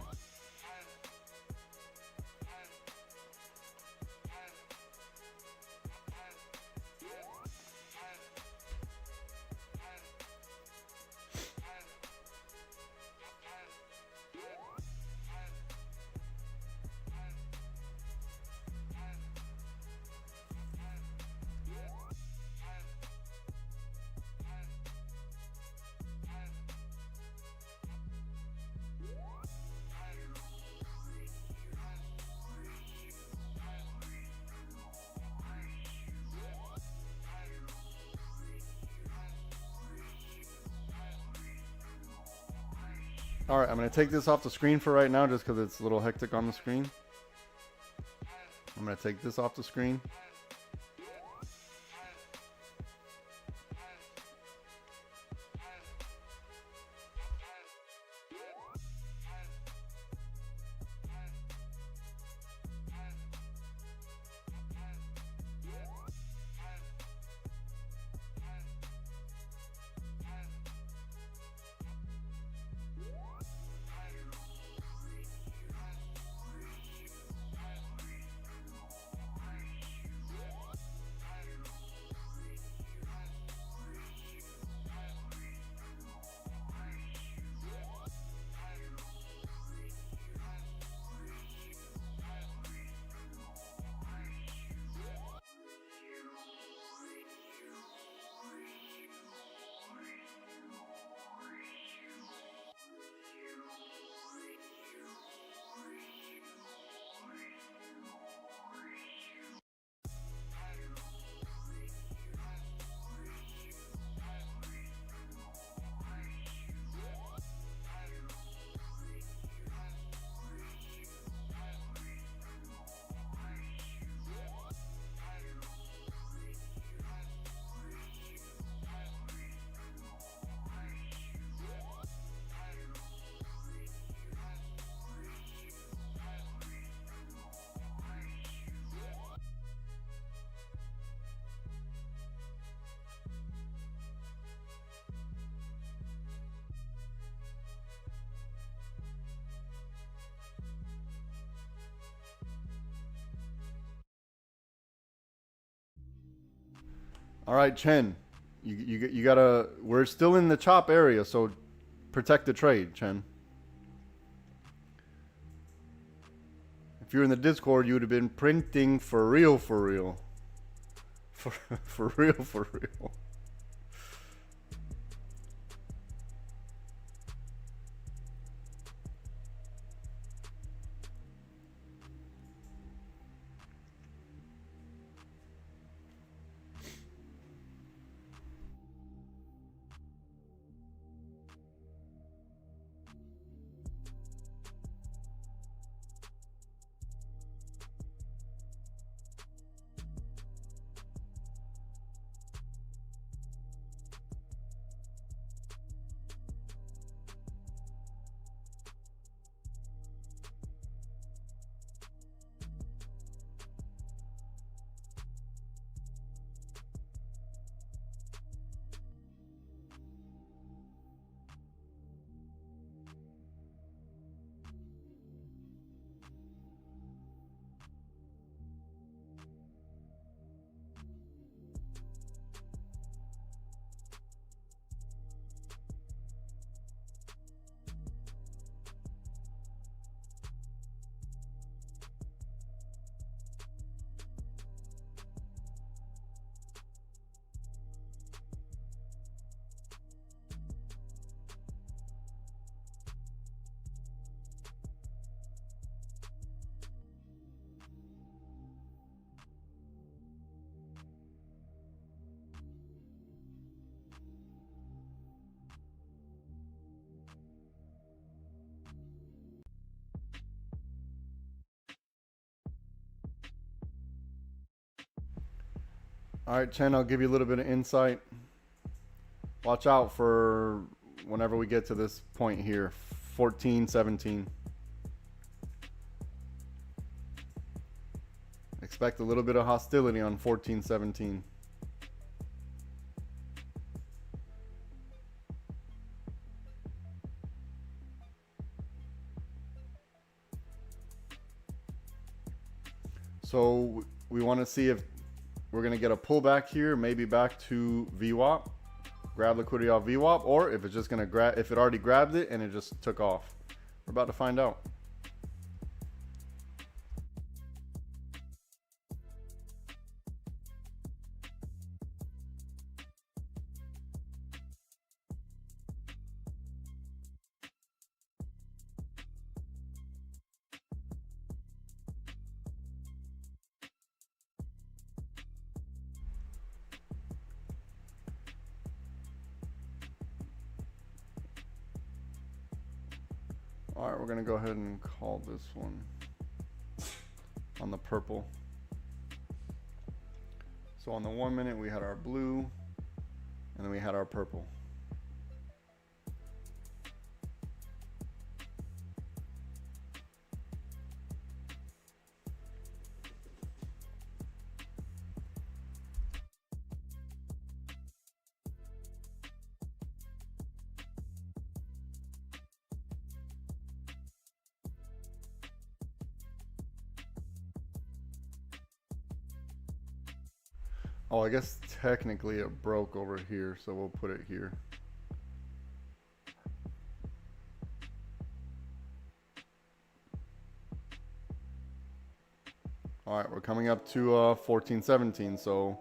All right, I'm going to take this off the screen for right now just because it's a little hectic on the screen. I'm going to take this off the screen. All right, Chen, you gotta, we're still in the chop area, so protect the trade, Chen. If you're in the Discord, you would have been printing for real, for real. For real, for real. All right, Chen, I'll give you a little bit of insight. Watch out for whenever we get to this point here, 14-17. Expect a little bit of hostility on 14-17. So we want to see if we're going to get a pullback here, maybe back to VWAP, grab liquidity off VWAP, or if it's just going to grab, if it already grabbed it and it just took off. We're about to find out. All right, we're going to go ahead and call this one on the purple. So on the 1 minute, we had our blue, and then we had our purple. Oh, I guess technically it broke over here, so we'll put it here. All right, we're coming up to 14-17, so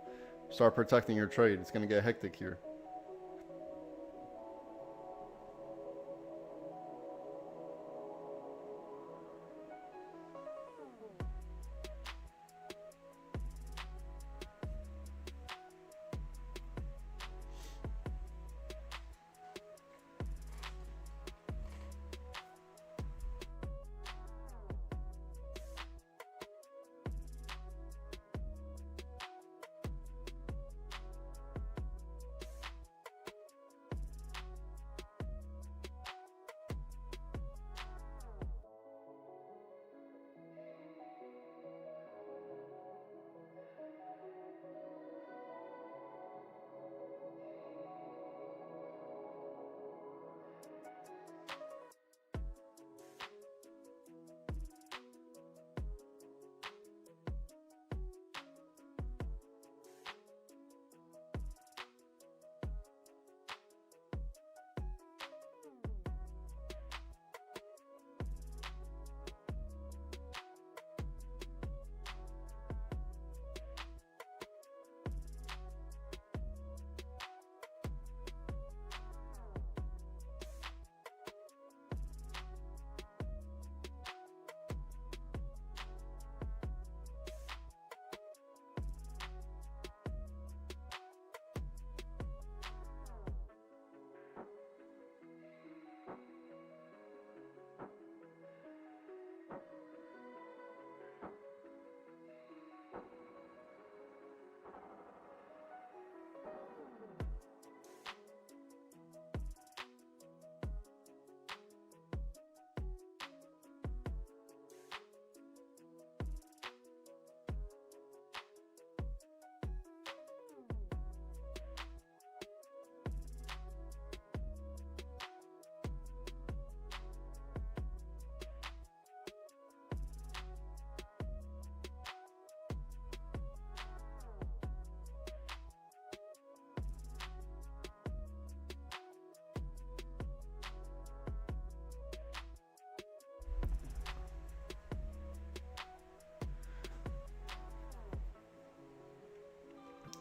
start protecting your trade. It's going to get hectic here.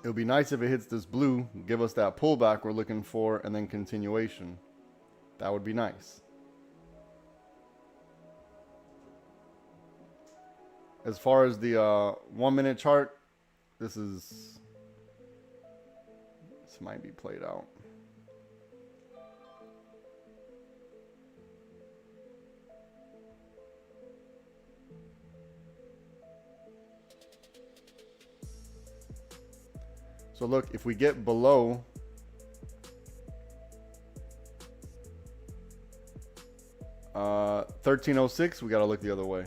It would be nice if it hits this blue, give us that pullback we're looking for, and then continuation. That would be nice. As far as the 1 minute chart, this might be played out. So look, if we get below 1306, we got to look the other way.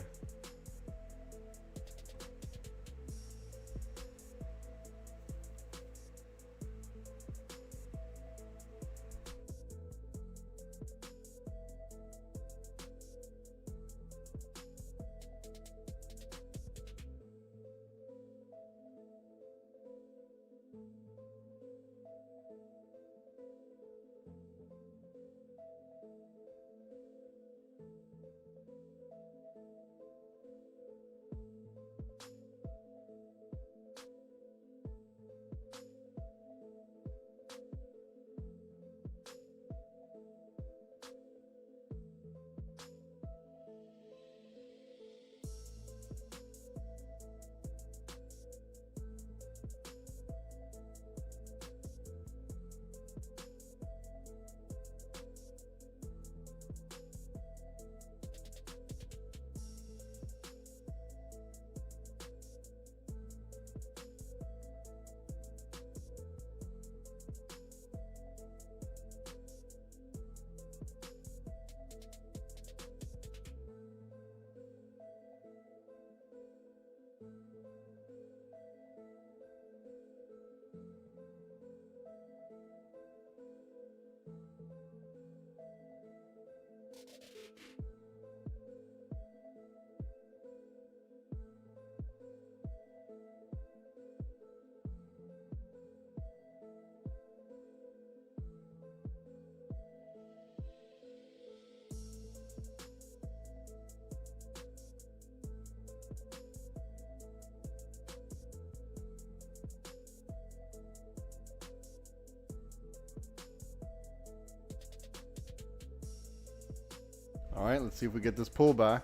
All right, let's see if we get this pullback.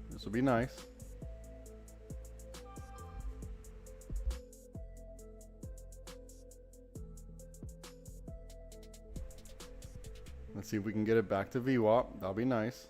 This will be nice. Let's see if we can get it back to VWAP. That'll be nice.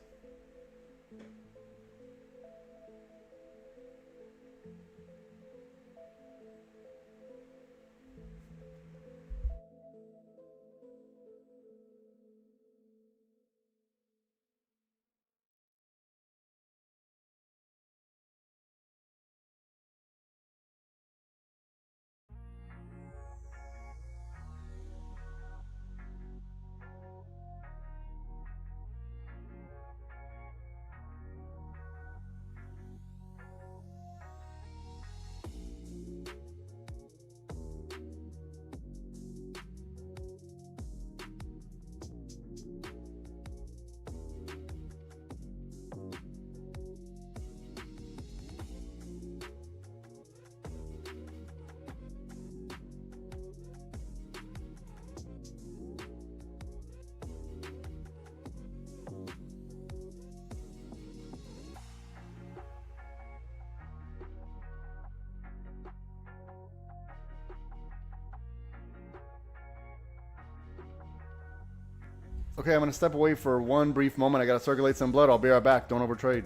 Okay, I'm going to step away for one brief moment. I got to circulate some blood. I'll be right back. Don't overtrade.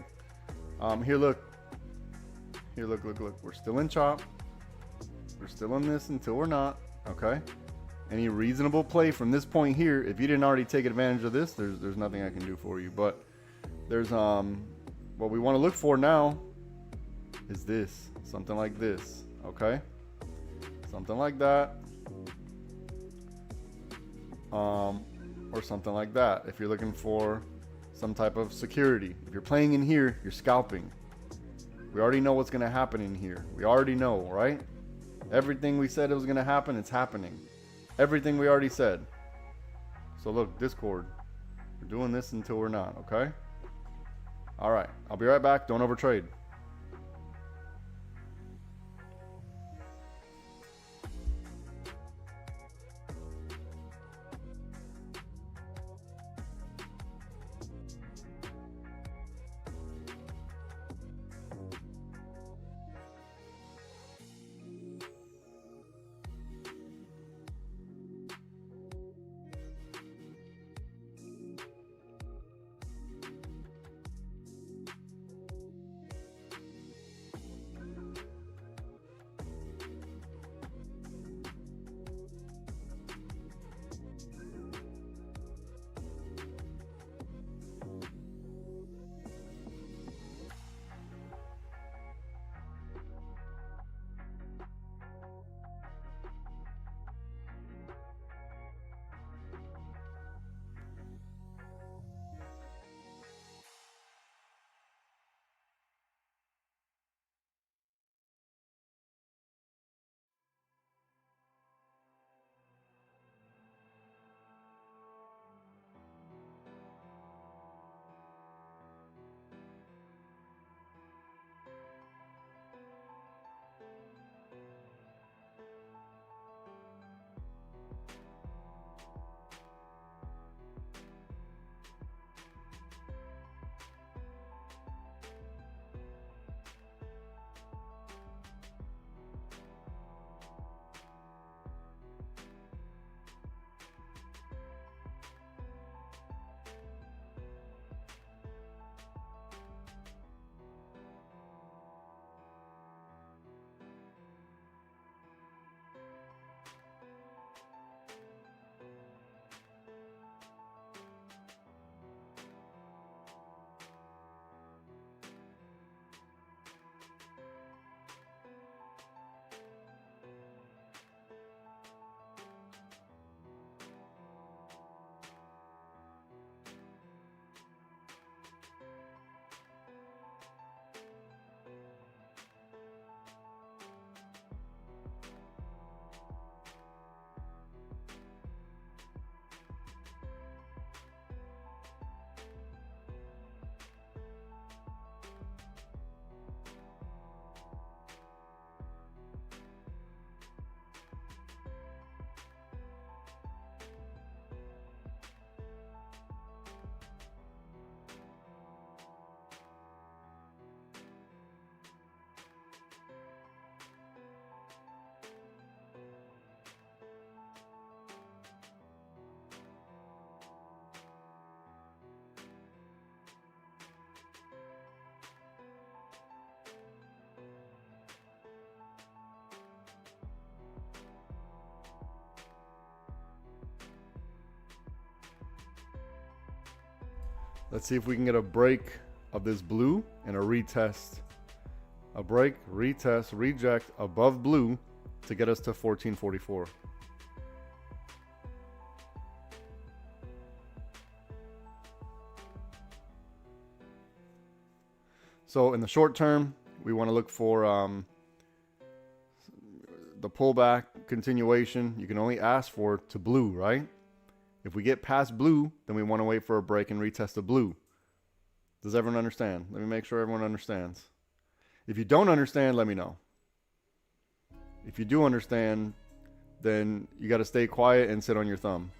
Here, look. Here, look. We're still in chop. We're still in this until we're not. Okay? Any reasonable play from this point here, if you didn't already take advantage of this, there's nothing I can do for you. But there's what we want to look for now is this. Something like this. Okay? Something like that. Or something like that. If you're looking for some type of security. If you're playing in here, you're scalping. We already know what's going to happen in here. We already know, right? Everything we said it was going to happen, it's happening. Everything we already said. So look, Discord. We're doing this until we're not, okay? All right. I'll be right back. Don't overtrade. Let's see if we can get a break of this blue and a retest. A break, retest, reject above blue to get us to 1444. So in the short term, we want to look for the pullback continuation. You can only ask for to blue, right? If we get past blue, then we want to wait for a break and retest the blue. Does everyone understand? Let me make sure everyone understands. If you don't understand, let me know. If you do understand, then you got to stay quiet and sit on your thumb.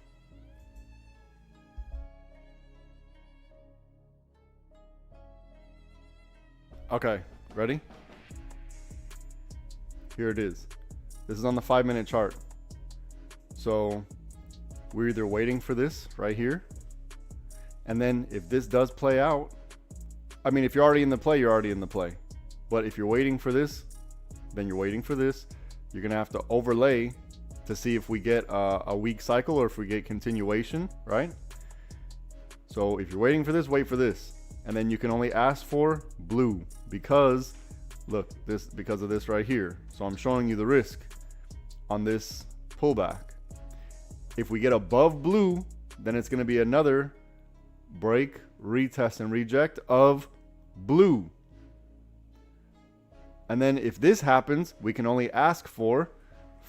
Okay, ready? Here it is. This is on the 5-minute chart. So we're either waiting for this right here, and then if this does play out, I mean, if you're already in the play, you're already in the play. But if you're waiting for this, then you're waiting for this. You're going to have to overlay to see if we get a weak cycle or if we get continuation, right? So if you're waiting for this, wait for this. And then you can only ask for blue because, look, this because of this right here. So I'm showing you the risk on this pullback. If we get above blue, then it's going to be another break, retest, and reject of blue. And then if this happens, we can only ask for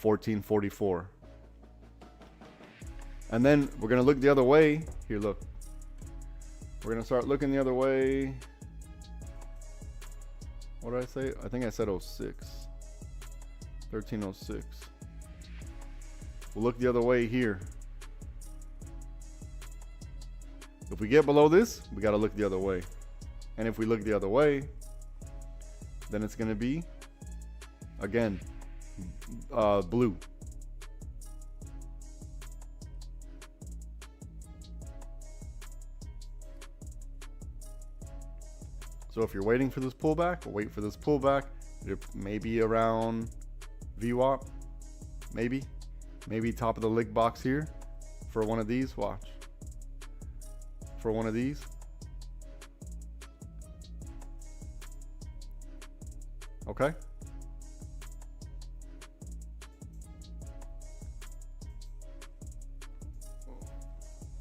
1444. And then we're going to look the other way. Here, look. We're going to start looking the other way. What did I say? I think I said 06. 1306. We'll look the other way here. If we get below this, we got to look the other way. And if we look the other way, then it's going to be, again, blue. So if you're waiting for this pullback, wait for this pullback. Maybe around VWAP, maybe top of the lick box here for one of these. Watch. For one of these. Okay.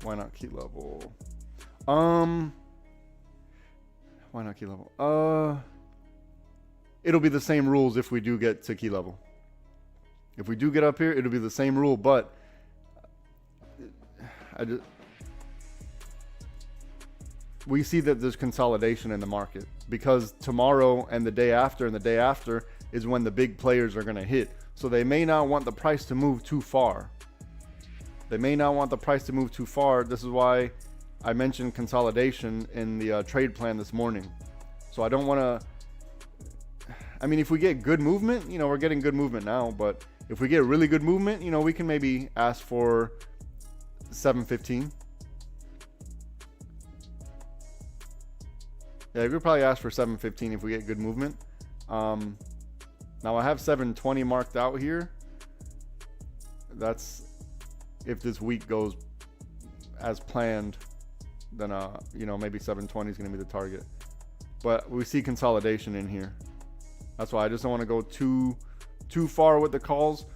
Why not key level? Why not key level? It'll be the same rules if we do get to key level. If we do get up here, it'll be the same rule, but we see that there's consolidation in the market because tomorrow and the day after is when the big players are going to hit. So they may not want the price to move too far. This is why I mentioned consolidation in the trade plan this morning. So I don't want to, I mean, if we get good movement, we're getting good movement now, but if we get really good movement, we can maybe ask for 715. Yeah, we could probably ask for 715 if we get good movement. Now I have 720 marked out here. That's if this week goes as planned, then maybe 720 is going to be the target. But we see consolidation in here. That's why I just don't want to go too far with the calls.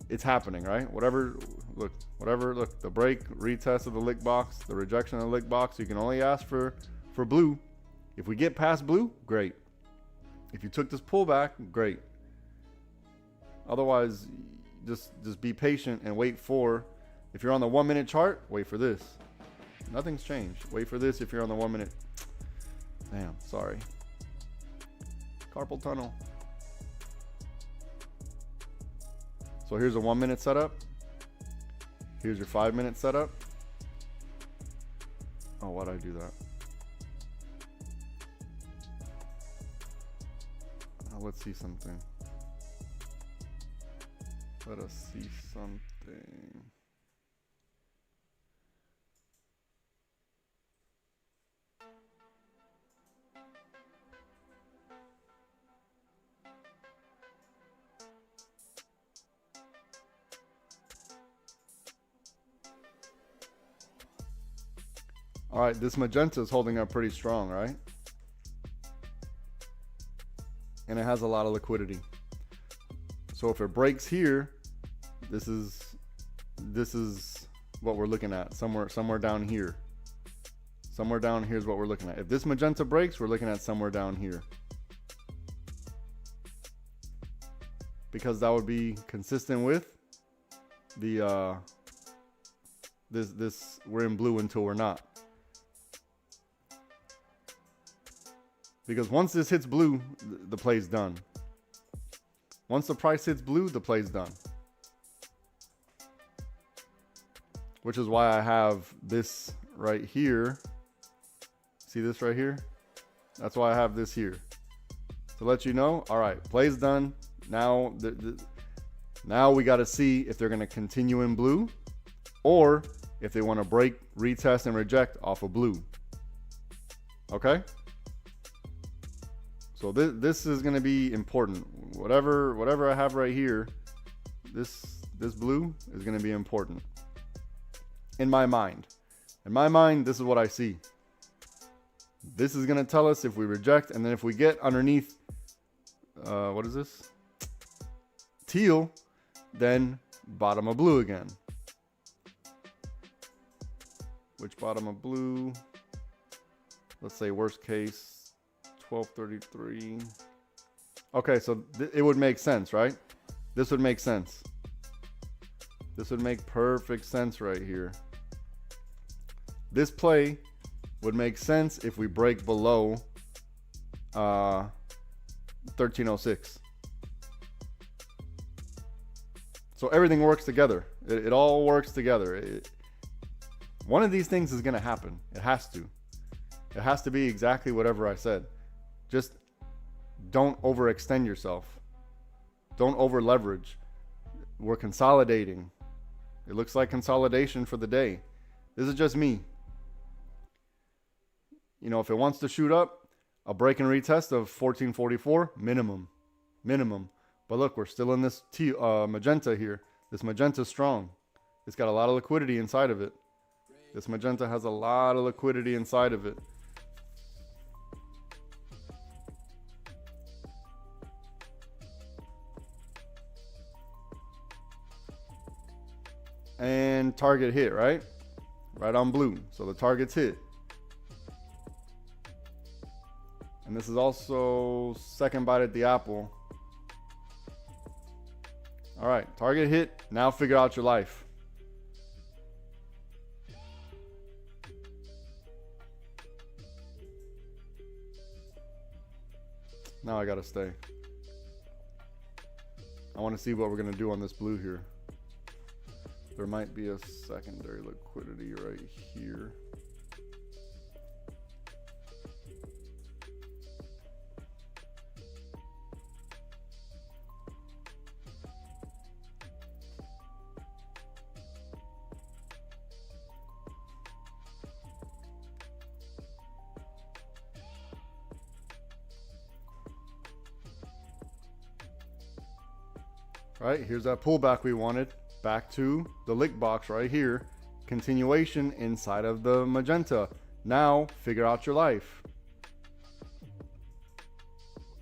It's happening, right? Look, the break, retest of the lick box, the rejection of the lick box, you can only ask for blue. If we get past blue, great. If you took this pullback, great. Otherwise, just be patient and wait for, if you're on the 1-minute chart, wait for this. Nothing's changed. Wait for this if you're on the 1 minute. Damn, sorry. Carpal tunnel. So here's a 1-minute setup. Here's your 5-minute setup. Oh, why'd I do that? Let's see something. Let us see something. All right, this magenta is holding up pretty strong, right? And it has a lot of liquidity. So if it breaks here, this is what we're looking at, somewhere down here. Somewhere down here is what we're looking at. If this magenta breaks, we're looking at somewhere down here. Because that would be consistent with the this we're in blue until we're not. Because once this hits blue, the play's done. Once the price hits blue, the play's done. Which is why I have this right here. See this right here? That's why I have this here. To let you know, all right, play's done. Now, now we got to see if they're going to continue in blue or if they want to break, retest, and reject off of blue. Okay? So this is going to be important. Whatever I have right here, this blue is going to be important. In my mind. In my mind, this is what I see. This is going to tell us if we reject, and then if we get underneath, what is this? Teal, then bottom of blue again. Which bottom of blue? Let's say worst case, 1233. Okay, so it would make sense, right? This would make sense. This would make perfect sense right here. This play would make sense if we break below 1306. So everything works together. It all works together. One of these things is going to happen. It has to. It has to be exactly whatever I said. Just don't overextend yourself. Don't over leverage. We're consolidating. It looks like consolidation for the day. This is just me. You know, if it wants to shoot up, a break and retest of 1444 minimum. But look, we're still in this magenta here. This magenta is strong. It's got a lot of liquidity inside of it. This magenta has a lot of liquidity inside of it. And target hit, right? Right on blue. So the target's hit. And this is also second bite at the apple. All right, target hit. Now figure out your life. Now I gotta stay. I want to see what we're gonna do on this blue here. There might be a secondary liquidity right here. Right, here's that pullback we wanted. Back to the lick box right here. Continuation inside of the magenta. Now, figure out your life.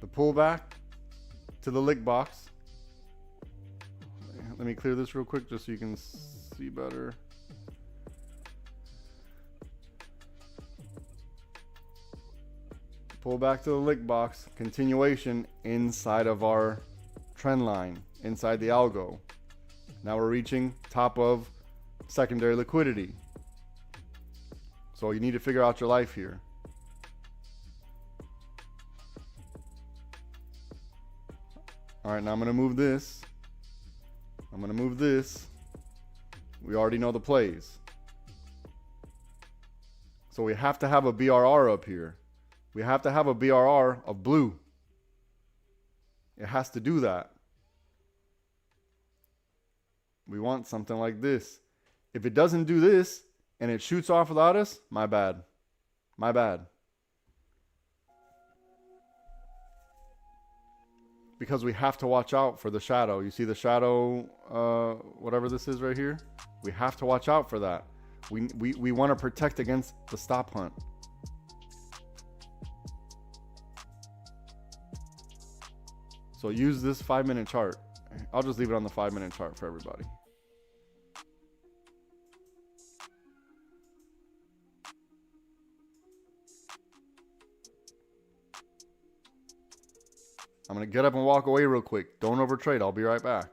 The pullback to the lick box. Let me clear this real quick just so you can see better. Pull back to the lick box. Continuation inside of our trend line. Inside the algo. Now we're reaching top of secondary liquidity. So you need to figure out your life here. All right, now I'm going to move this. I'm going to move this. We already know the plays. So we have to have a BRR up here. We have to have a BRR of blue. It has to do that. We want something like this. If it doesn't do this and it shoots off without us, my bad. My bad. Because we have to watch out for the shadow. You see the shadow, whatever this is right here? We have to watch out for that. We want to protect against the stop hunt. So use this 5-minute chart. I'll just leave it on the 5-minute chart for everybody. I'm going to get up and walk away real quick. Don't overtrade. I'll be right back.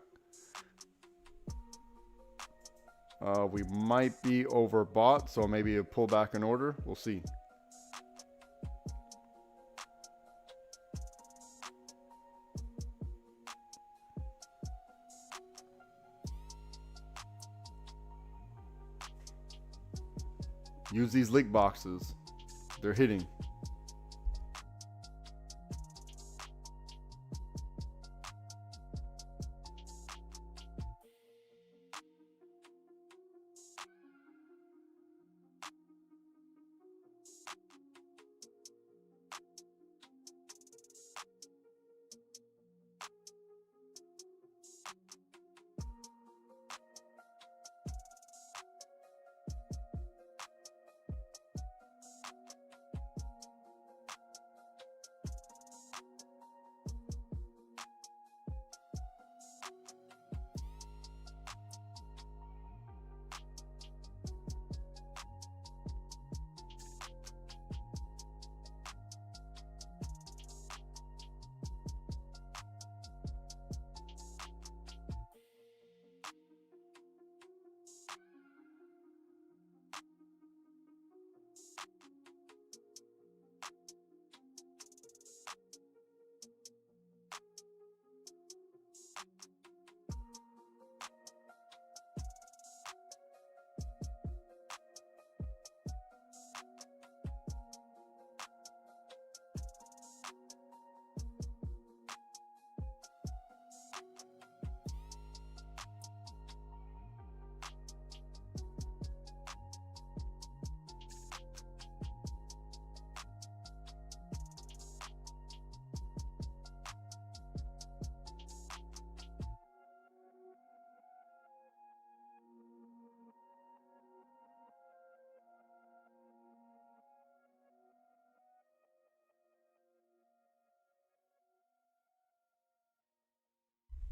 We might be overbought, so maybe a pullback in order. We'll see. Use these lick boxes. They're hitting.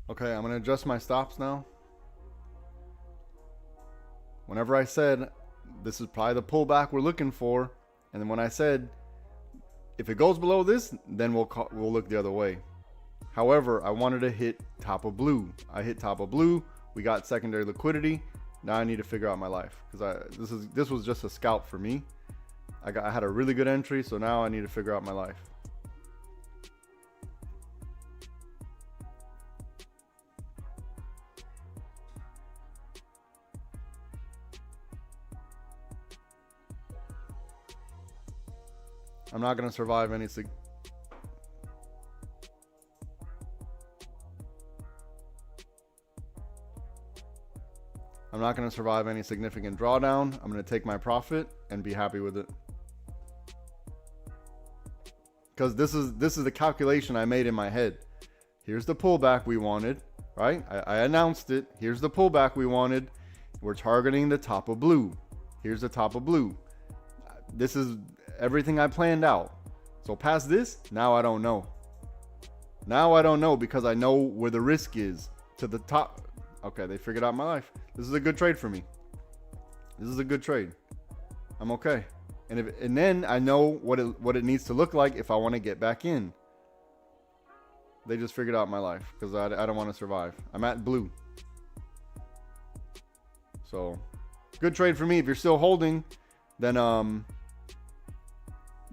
Okay, I'm going to adjust my stops now. Whenever I said this is probably the pullback we're looking for, and then when I said if it goes below this, then we'll look the other way. However, I wanted to hit top of blue. I hit top of blue. We got secondary liquidity. Now I need to figure out my life because this was just a scalp for me. I had a really good entry, so now I need to figure out my life. I'm not going to survive any I'm not going to survive any significant drawdown. I'm going to take my profit and be happy with it. Because this is the calculation I made in my head. Here's the pullback we wanted, right? I announced it. Here's the pullback we wanted. We're targeting the top of blue. Here's the top of blue. This is everything I planned out. So past this, now I don't know. Now I don't know because I know where the risk is to the top. Okay, they figured out my life. This is a good trade for me. This is a good trade. I'm okay. And then I know what it needs to look like if I want to get back in. They just figured out my life because I don't want to survive. I'm at blue. So good trade for me. If you're still holding, then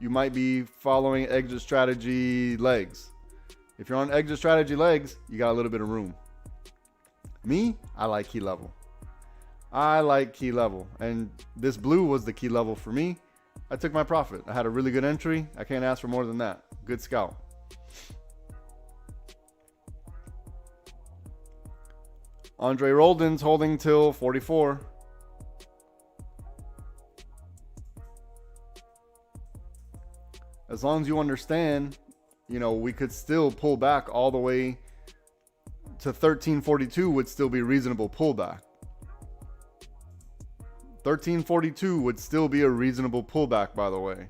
you might be following exit strategy legs. If you're on exit strategy legs, you got a little bit of room. Me, I like key level. I like key level. And this blue was the key level for me. I took my profit. I had a really good entry. I can't ask for more than that. Good scout. Andre Roldan's holding till 44. As long as you understand, we could still pull back all the way to 1342 would still be reasonable pullback. 1342 would still be a reasonable pullback, by the way.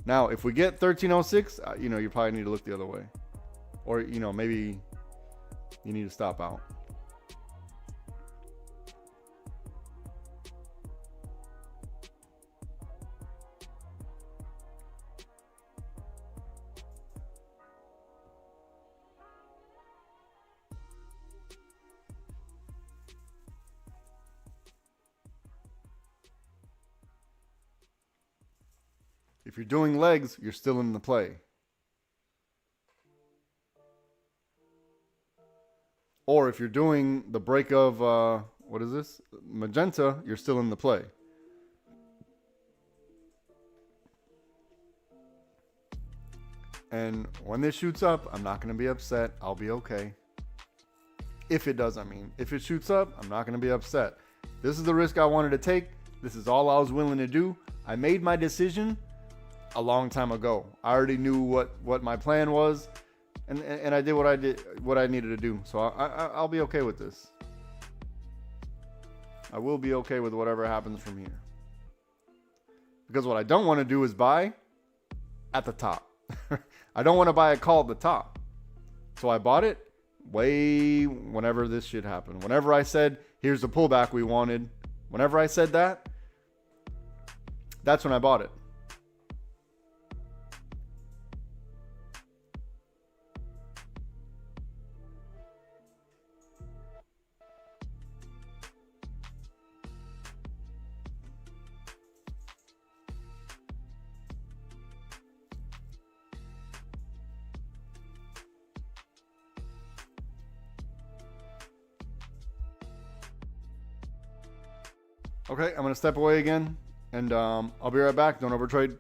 Now, if we get 1306, you probably need to look the other way. Or, maybe you need to stop out. If you're doing legs, you're still in the play. Or if you're doing the break of, what is this? Magenta, you're still in the play. And when this shoots up, I'm not going to be upset. I'll be okay. If it does, If it shoots up, I'm not going to be upset. This is the risk I wanted to take. This is all I was willing to do. I made my decision a long time ago. I already knew what my plan was, and I did what I needed to do. So I'll be okay with this. I will be okay with whatever happens from here. Because what I don't want to do is buy at the top. I don't want to buy a call at the top. So I bought it whenever this shit happened. Whenever I said, here's the pullback we wanted. Whenever I said that, that's when I bought it. Okay, I'm going to step away again, and I'll be right back. Don't overtrade.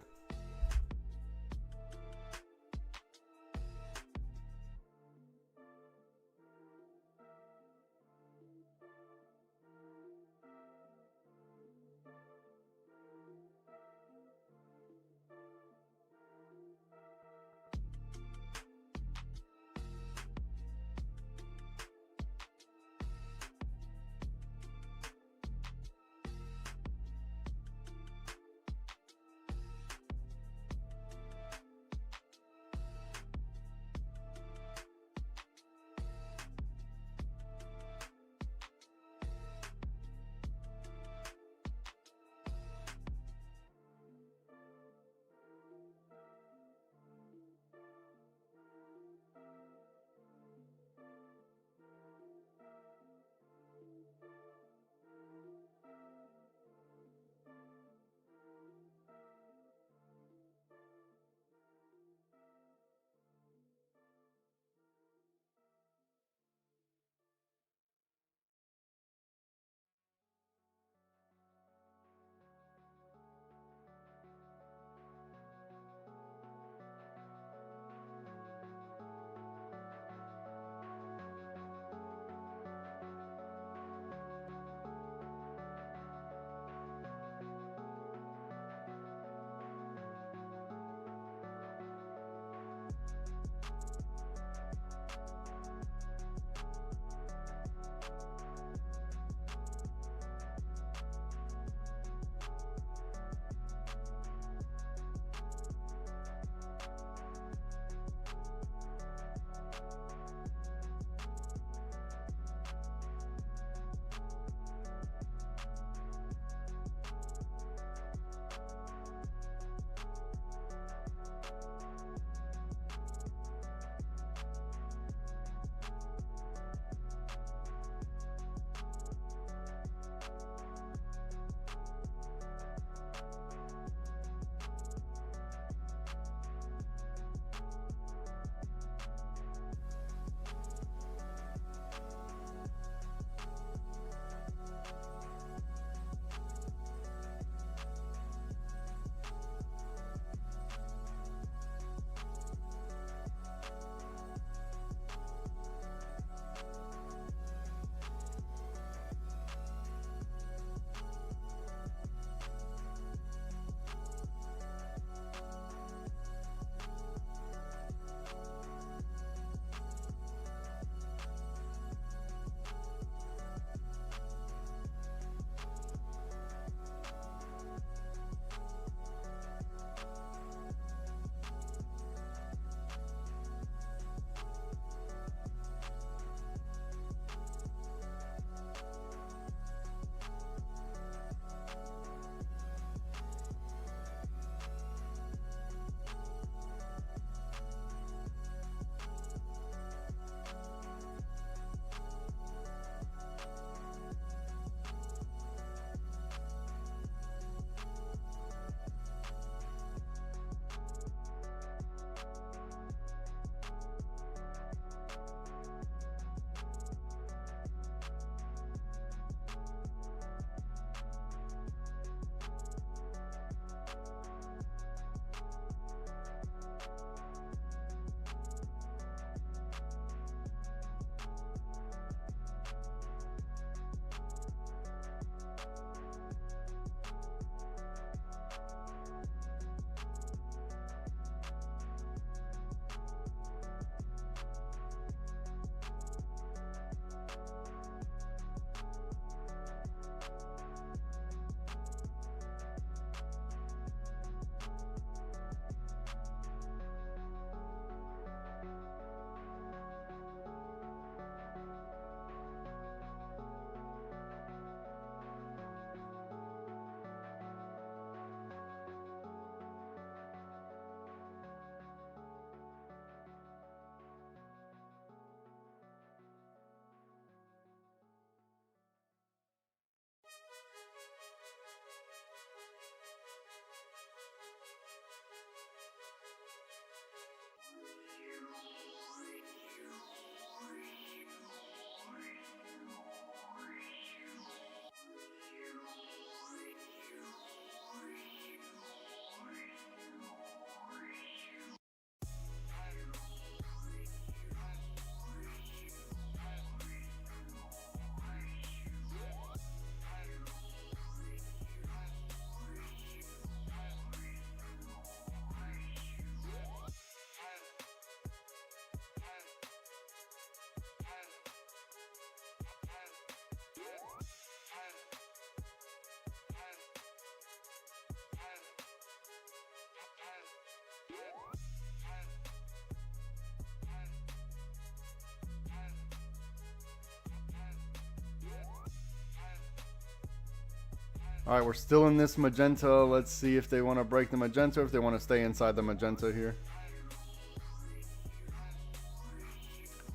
All right, we're still in this magenta. Let's see if they want to break the magenta or if they want to stay inside the magenta here.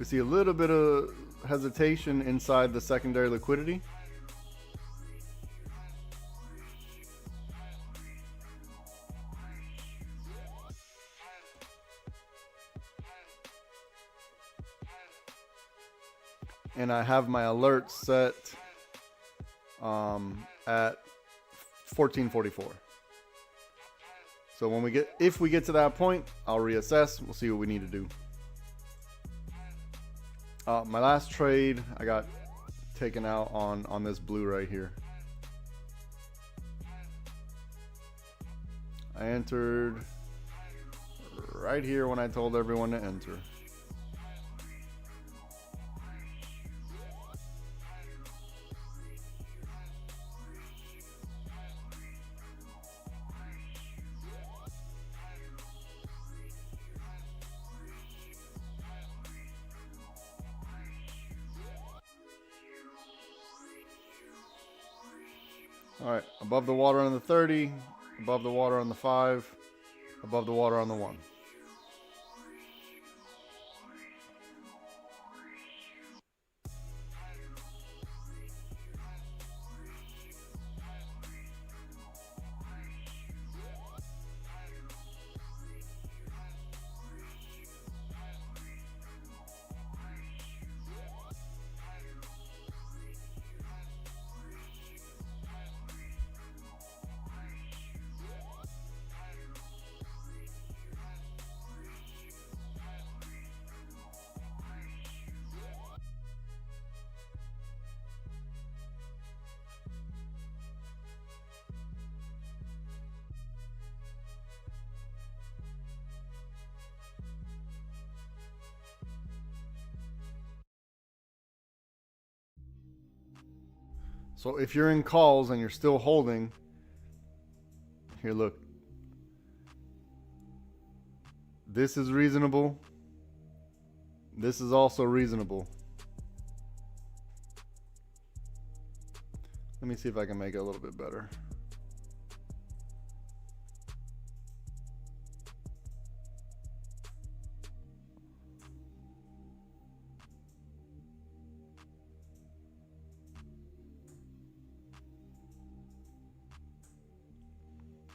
We see a little bit of hesitation inside the secondary liquidity. And I have my alert set at 1444. So when if we get to that point, I'll reassess. We'll see what we need to do. My last trade, I got taken out on this blue right here. I entered right here when I told everyone to enter. All right, above the water on the 30, above the water on the 5, above the water on the 1. So if you're in calls and you're still holding, here, look. This is reasonable. This is also reasonable. Let me see if I can make it a little bit better.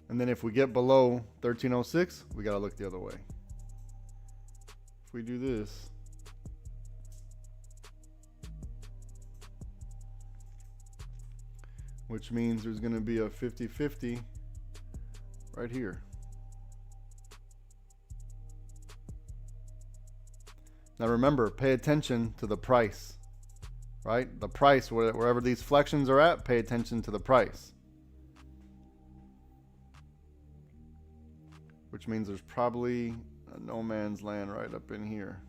And then if we get below 1306, we got to look the other way. If we do this, which means there's going to be a 50-50 right here. Now remember, pay attention to the price, right? The price, wherever these flexions are at, pay attention to the price. Which means there's probably a no man's land right up in here.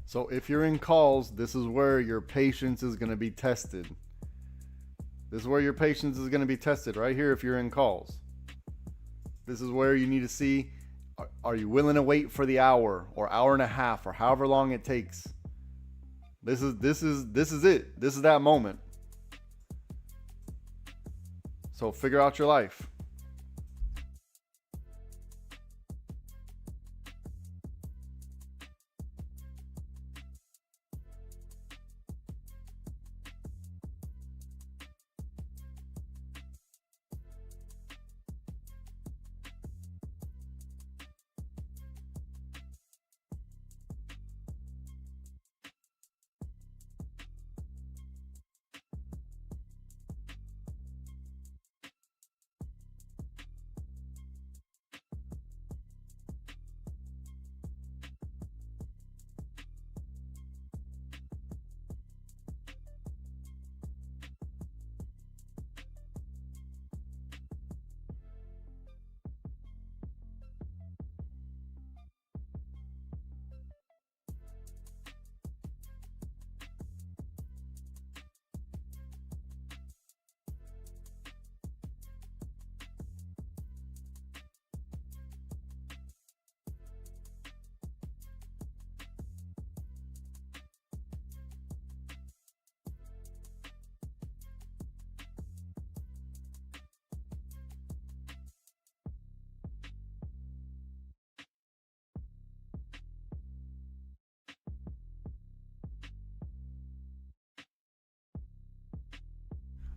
So if you're in calls, this is where your patience is going to be tested. This is where your patience is going to be tested right here if you're in calls. This is where you need to see, are you willing to wait for the hour or hour and a half or however long it takes? This is it. This is that moment. So figure out your life.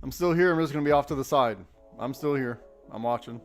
I'm still here. I'm just going to be off to the side. I'm still here. I'm watching.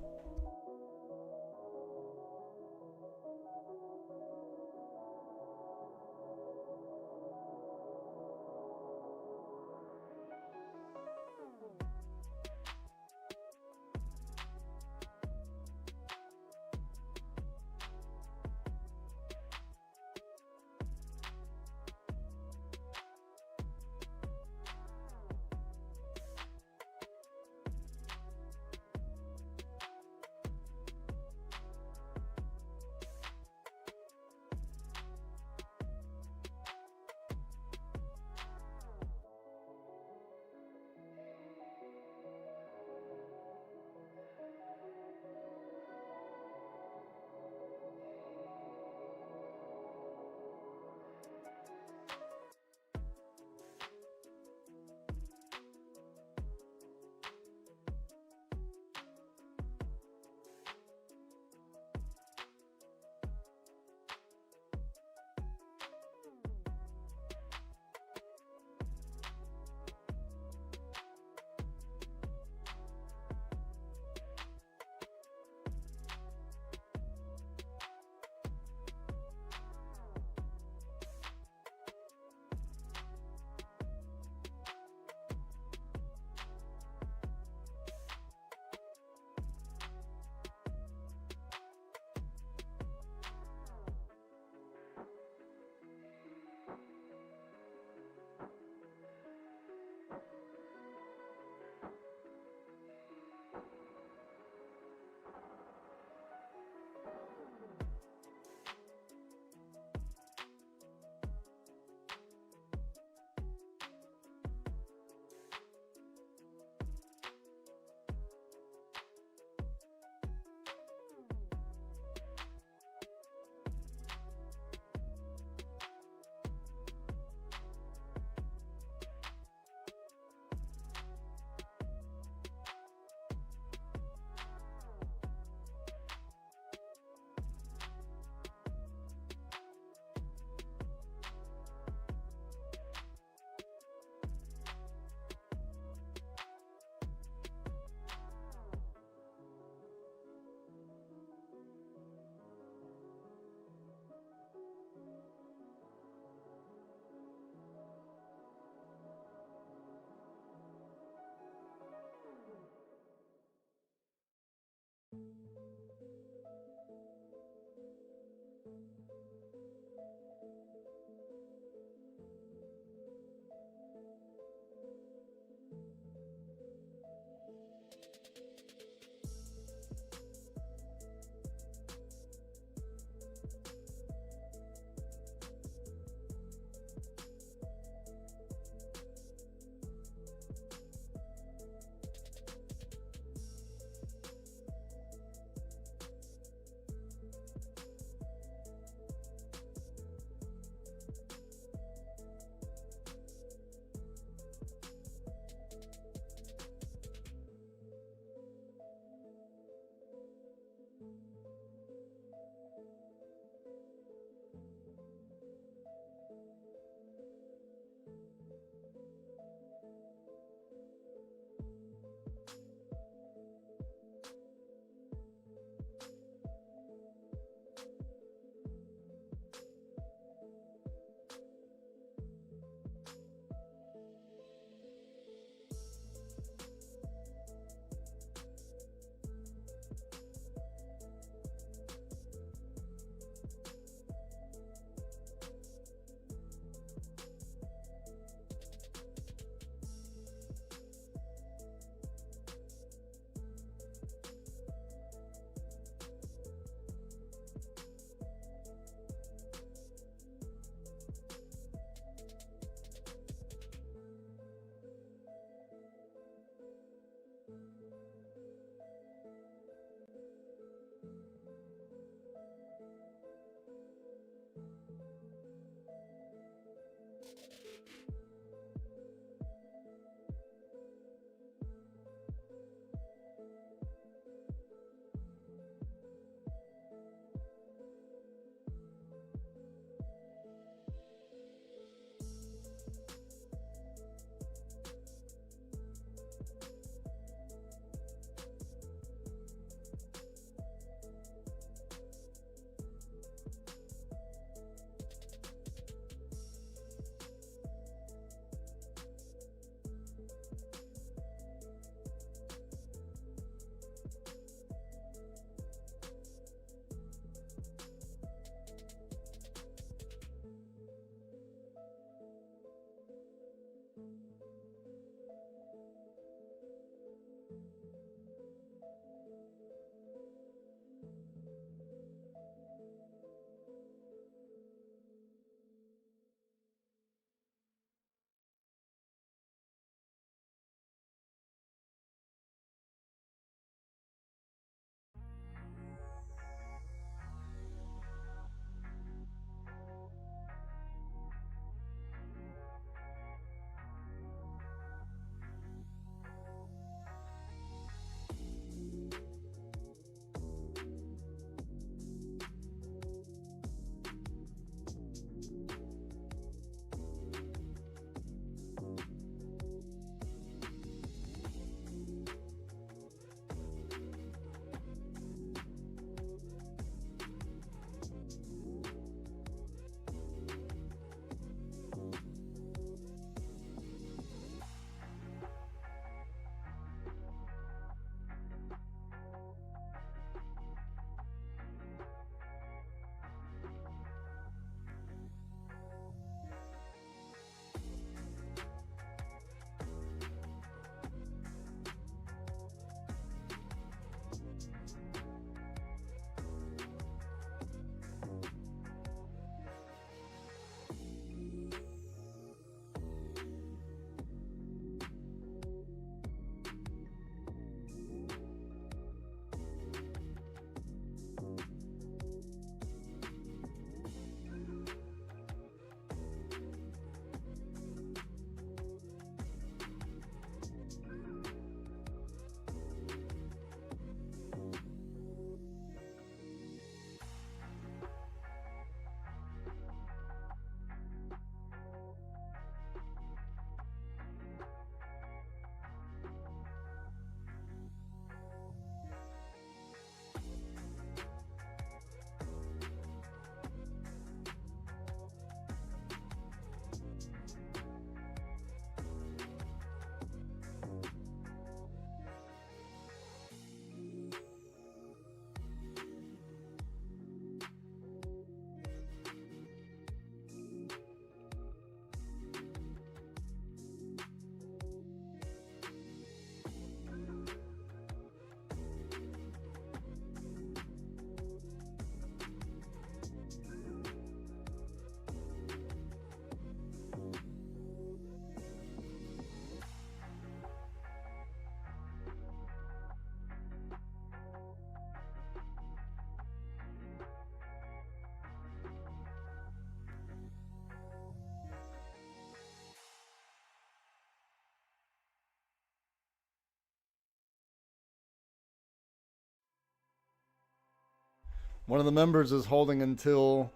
One of the members is holding until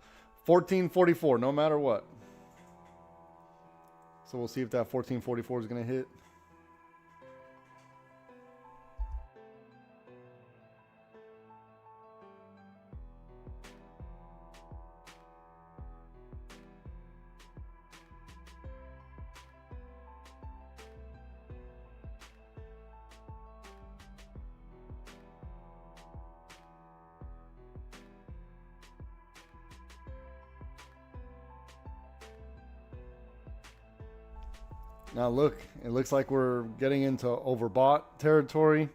1444, no matter what. So we'll see if that 1444 is going to hit. Now look, it looks like we're getting into overbought territory.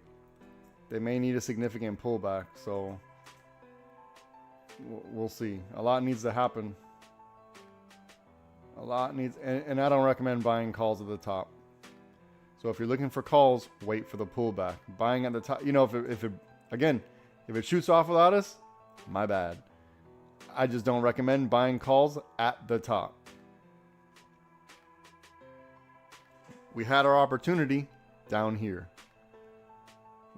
They may need a significant pullback, so we'll see. A lot needs to happen. A lot needs, and I don't recommend buying calls at the top. So if you're looking for calls, wait for the pullback. Buying at the top, you know, if it shoots off without us, my bad. I just don't recommend buying calls at the top. We had our opportunity down here.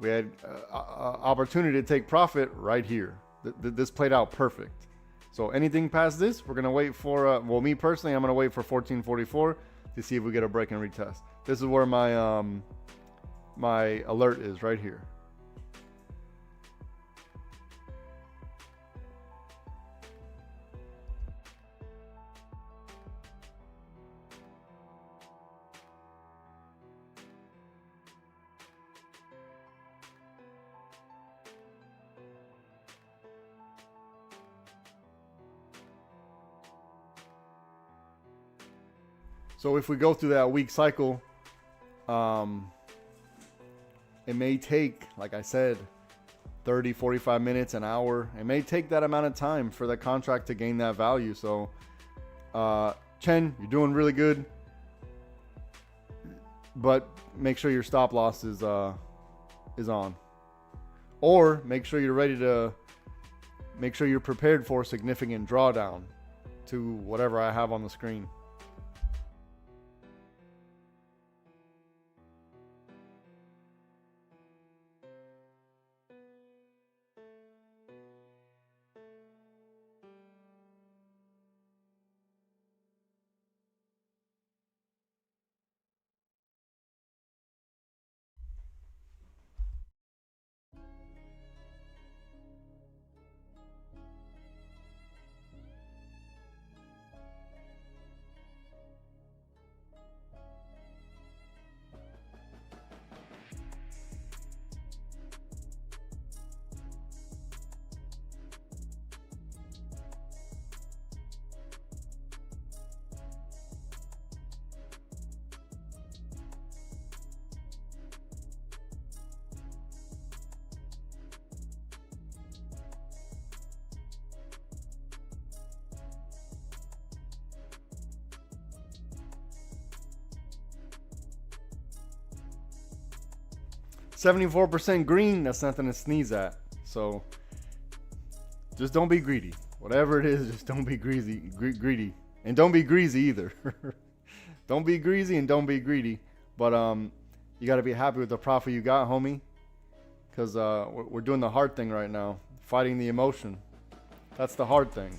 We had opportunity to take profit right here. This played out perfect. So anything past this, we're going to wait for, well, me personally, I'm going to wait for 1444 to see if we get a break and retest. This is where my, my alert is right here. So if we go through that week cycle, it may take, like I said, 30, 45 minutes, an hour. It may take that amount of time for the contract to gain that value. So, Chen, you're doing really good, but make sure your stop loss is on, or make sure you're ready to, make sure you're prepared for a significant drawdown to whatever I have on the screen. %74 green, that's nothing to sneeze at. So just don't be greedy. Whatever it is, just don't be greedy. And don't be greasy either. Don't be greasy and don't be greedy. But you got to be happy with the profit you got, homie. Because we're doing the hard thing right now. Fighting the emotion. That's the hard thing.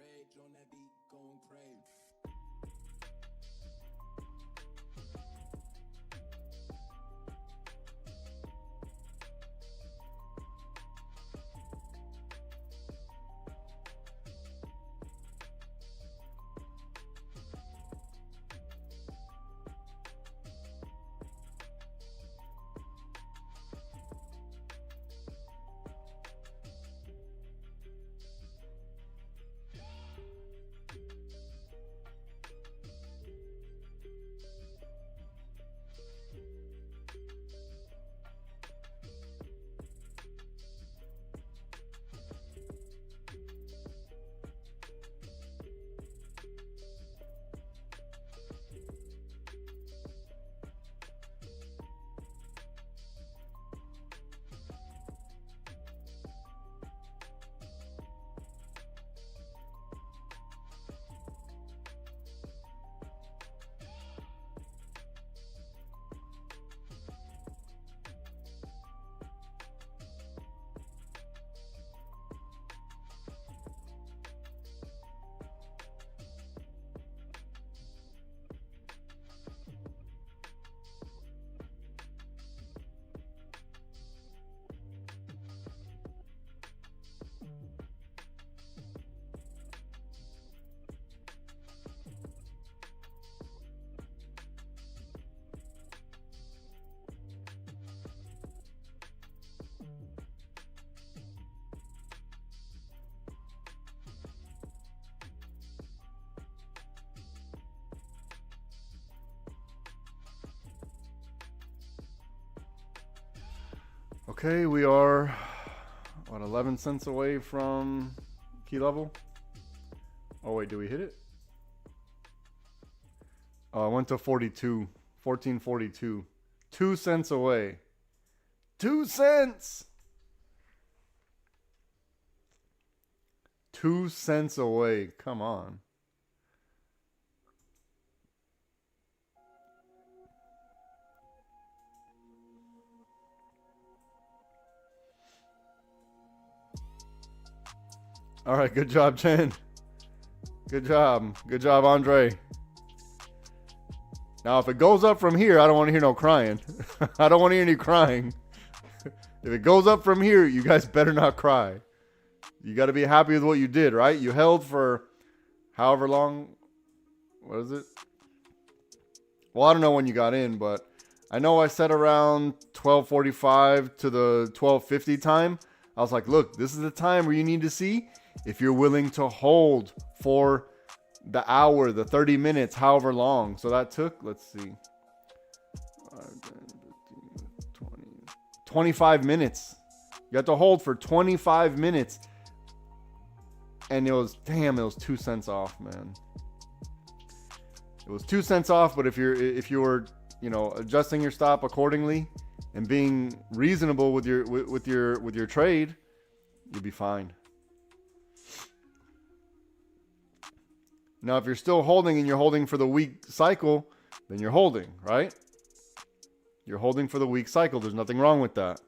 Rage on that beat, going crazy. Okay, we are, what, 11 cents away from key level? Oh, wait, did we hit it? Oh, I went to 42. 1442. 2 cents away. 2 cents! 2 cents away. Come on. All right, good job, Chen. Good job. Good job, Andre. Now, if it goes up from here, I don't want to hear no crying. I don't want to hear any crying. If it goes up from here, you guys better not cry. You got to be happy with what you did, right? You held for however long. What is it? Well, I don't know when you got in, but I know I set around 12:45 to the 12:50 time. I was like, look, this is the time where you need to see if you're willing to hold for the hour, the 30 minutes, however long. So that took, let's see, 25 minutes. You have to hold for 25 minutes. And it was 2 cents off, man. It was 2 cents off, but if you were, adjusting your stop accordingly and being reasonable with your trade, you'd be fine. Now, if you're still holding and you're holding for the week cycle, then you're holding, right? You're holding for the week cycle. There's nothing wrong with that.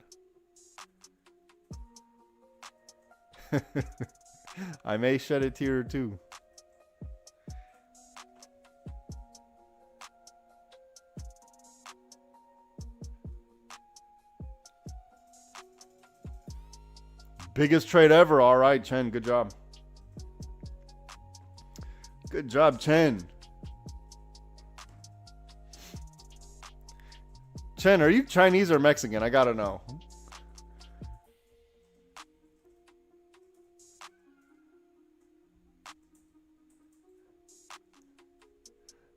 I may shed a tear or two. Biggest trade ever. All right, Chen. Good job. Good job, Chen. Chen, are you Chinese or Mexican? I gotta know.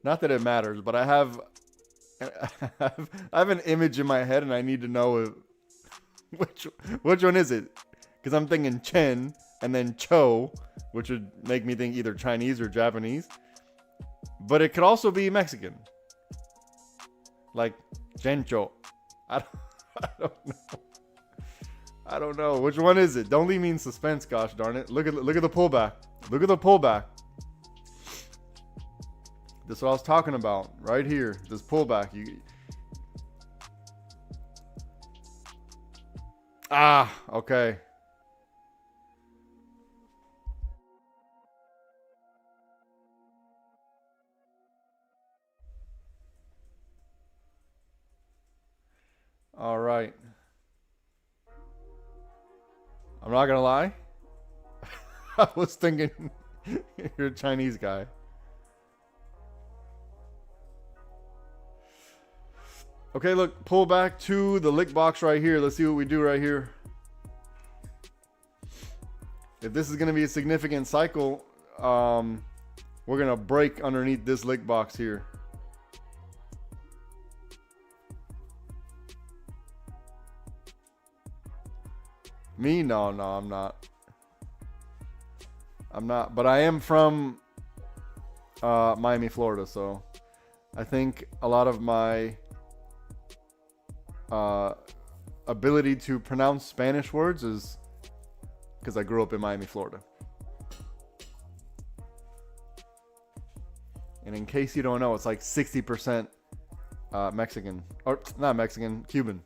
Not that it matters, but I have an image in my head, and I need to know which one is it? Because I'm thinking Chen and then Cho, which would make me think either Chinese or Japanese. But it could also be Mexican, like Gencho. I don't know. I don't know. Which one is it? Don't leave me in suspense, gosh darn it. Look at the pullback. Look at the pullback. This is what I was talking about right here. This pullback. Okay. All right. I'm not gonna lie. I was thinking you're a Chinese guy. Okay, look, pull back to the lick box right here. Let's see what we do right here. If this is gonna be a significant cycle, we're gonna break underneath this lick box here. Me? No, I'm not. I'm not, but I am from Miami, Florida, so I think a lot of my ability to pronounce Spanish words is because I grew up in Miami, Florida. And in case you don't know, it's like 60% Mexican, or not Mexican, Cuban.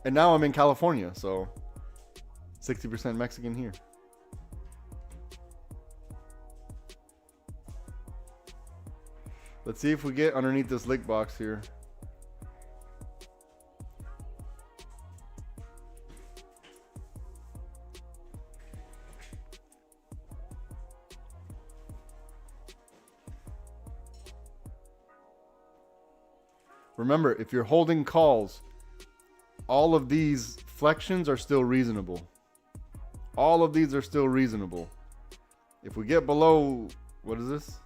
And now I'm in California, so 60% Mexican here. Let's see if we get underneath this lick box here. Remember, if you're holding calls, all of these flexions are still reasonable. All of these are still reasonable. If we get below, what is this?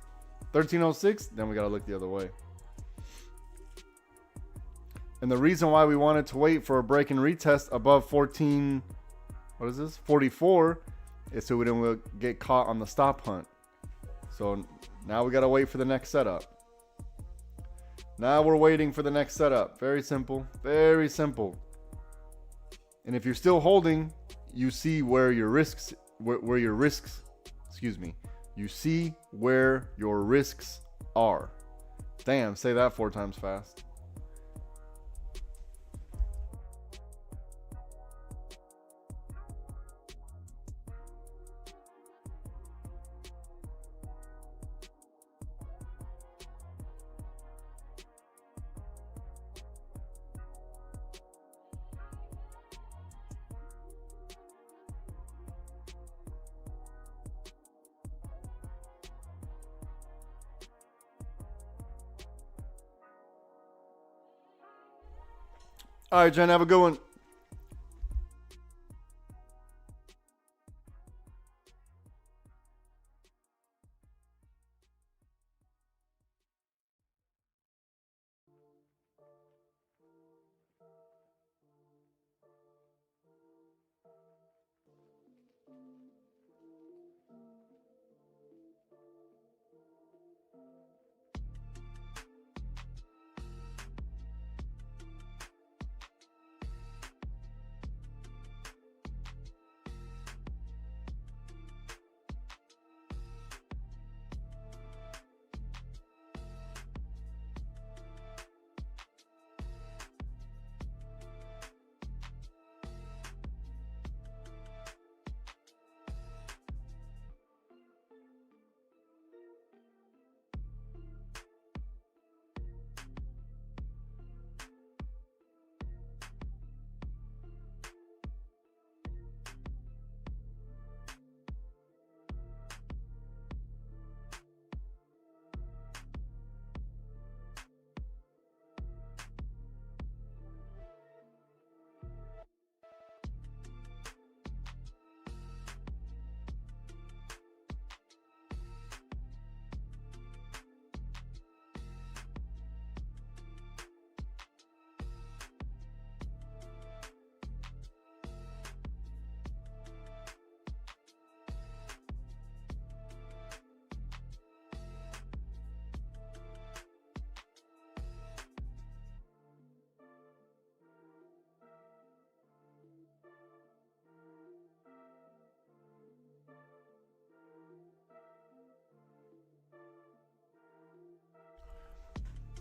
1306, then we got to look the other way. And the reason why we wanted to wait for a break and retest above 14, what is this? 44, is so we don't get caught on the stop hunt. So now we got to wait for the next setup. Now we're waiting for the next setup. Very simple. Very simple. And if you're still holding, you see where your risks, you see where your risks are. Damn, say that 4 times fast. All right, Jen, have a good one.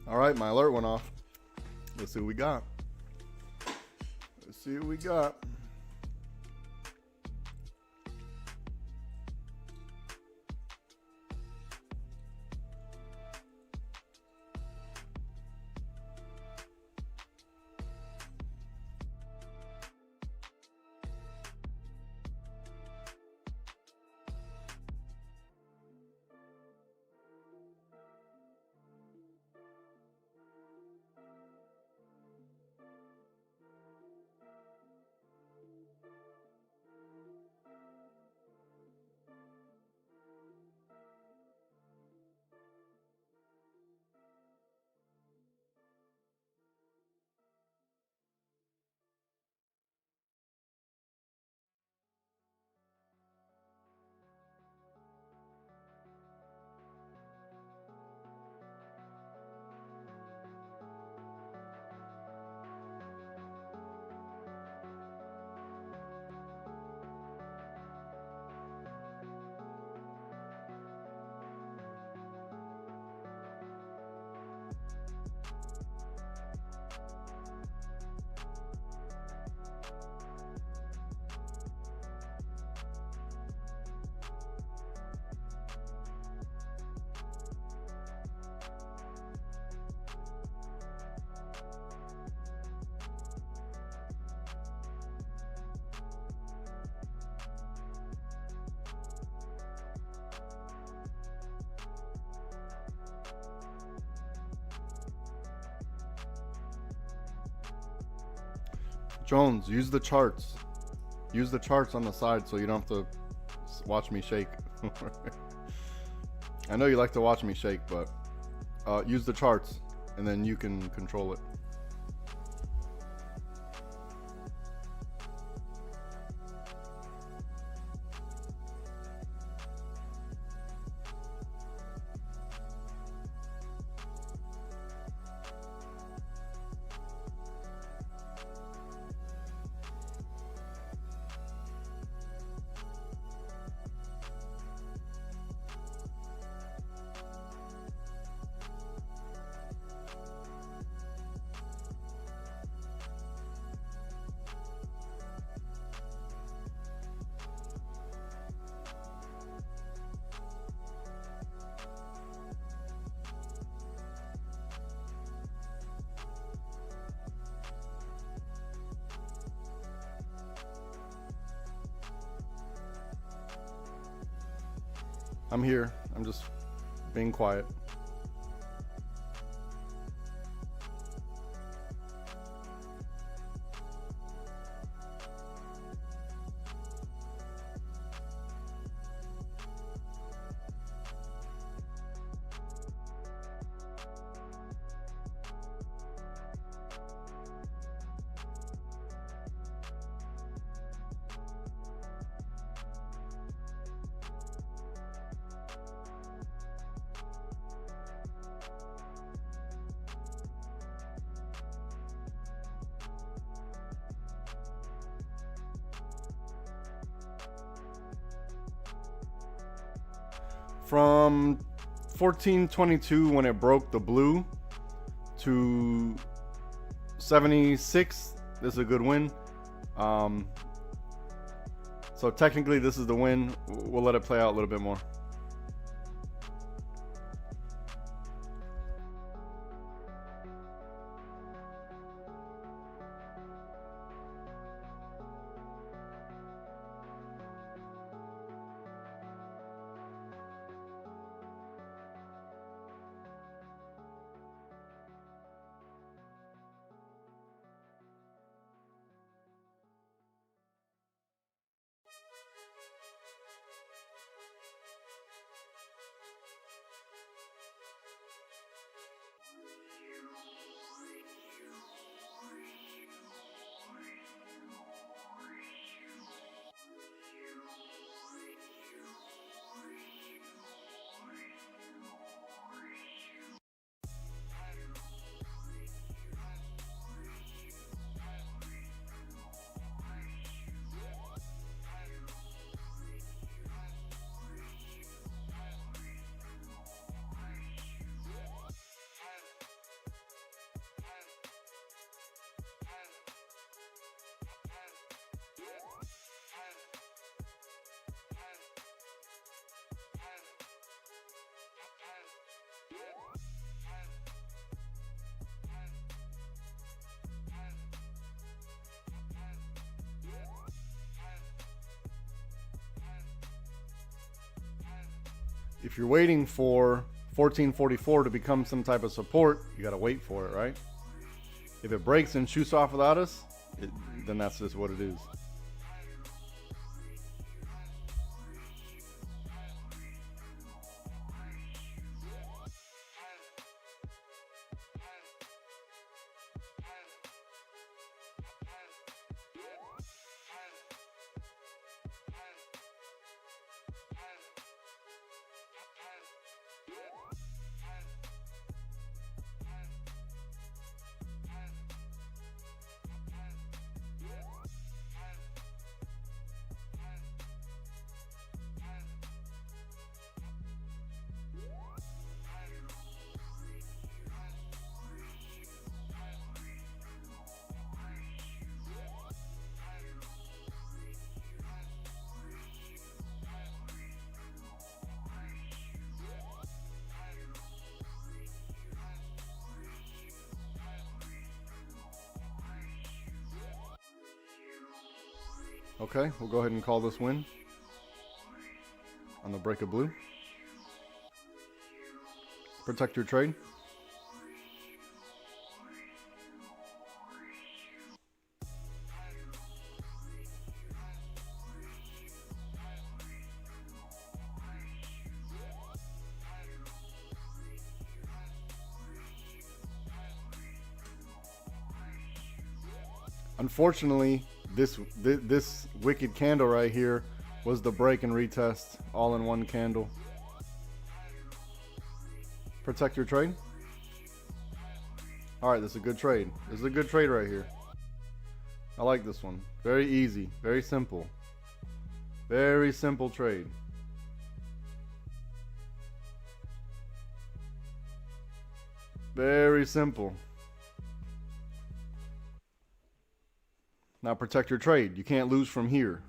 All right, my alert went off. Let's see what we got. Let's see what we got. Jones, use the charts. Use the charts on the side so you don't have to watch me shake. I know you like to watch me shake, but use the charts and then you can control it. I'm here. I'm just being quiet. From 1422 when it broke the blue to 76, this is a good win. So technically this is the win. We'll let it play out a little bit more. If you're waiting for 1444 to become some type of support, you gotta wait for it, right? If it breaks and shoots off without us, then that's just what it is. Okay, we'll go ahead and call this win on the break of blue. Protect your trade. Unfortunately, this wicked candle right here was the break and retest all in one candle. Protect your trade. All right, this is a good trade. This is a good trade right here. I like this one. Very easy, very simple. Very simple trade. Very simple. Now protect your trade. You can't lose from here.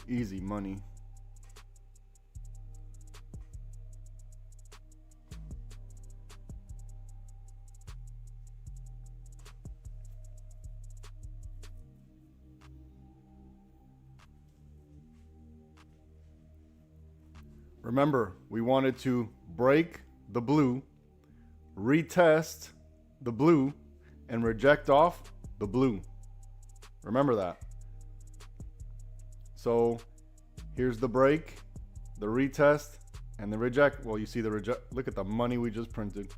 Easy money. Remember, we wanted to break the blue, retest the blue, and reject off the blue. Remember that. So here's the break, the retest, and the reject. Well, you see the reject. Look at the money we just printed.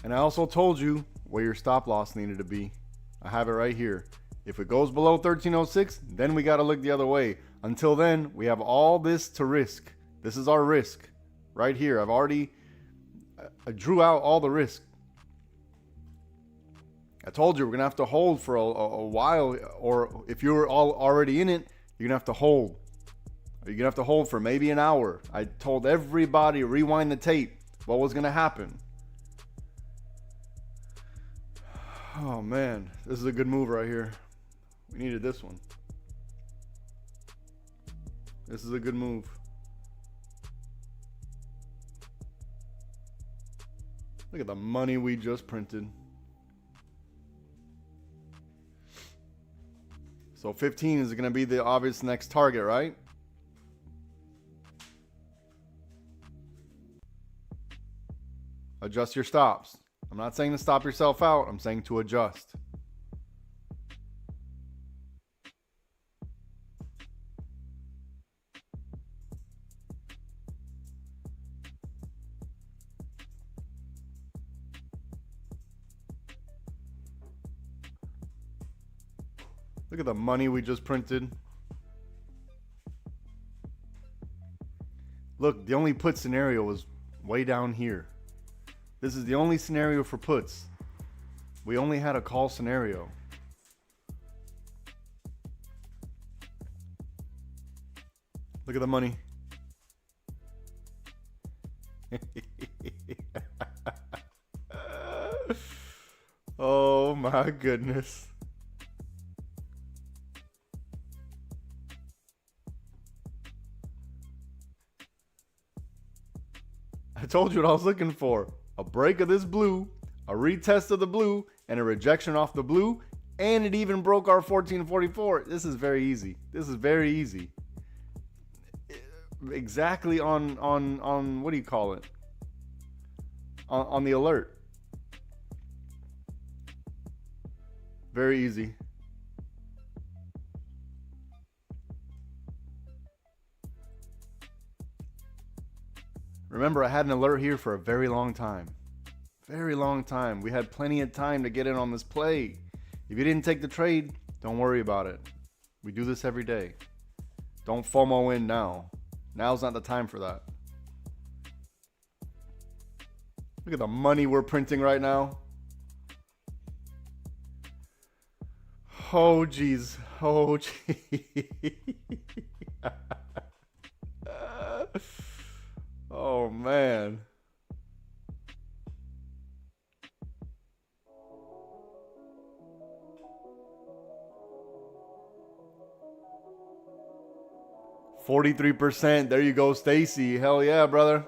And I also told you where your stop loss needed to be. I have it right here. If it goes below 1306, then we got to look the other way. Until then, we have all this to risk. This is our risk right here. I drew out all the risk. I told you we're going to have to hold for a while, or if you're already in it, you're going to have to hold. You're going to have to hold for maybe an hour. I told everybody, rewind the tape, what was going to happen. Oh man, this is a good move right here. We needed this one. This is a good move. Look at the money we just printed. So 15 is going to be the obvious next target, right? Adjust your stops. I'm not saying to stop yourself out. I'm saying to adjust. Look at the money we just printed. Look, the only put scenario was way down here. This is the only scenario for puts. We only had a call scenario. Look at the money. Oh my goodness. I told you what I was looking for. A break of this blue, a retest of the blue, and a rejection off the blue, and it even broke our 1444. This is very easy. This is very easy. Exactly on what do you call it? On the alert. Very easy. Remember, I had an alert here for a very long time. Very long time. We had plenty of time to get in on this play. If you didn't take the trade, don't worry about it. We do this every day. Don't FOMO in now. Now's not the time for that. Look at the money we're printing right now. Oh, geez. Oh, geez. Oh, man. %. There you go, Stacy. Hell yeah, brother.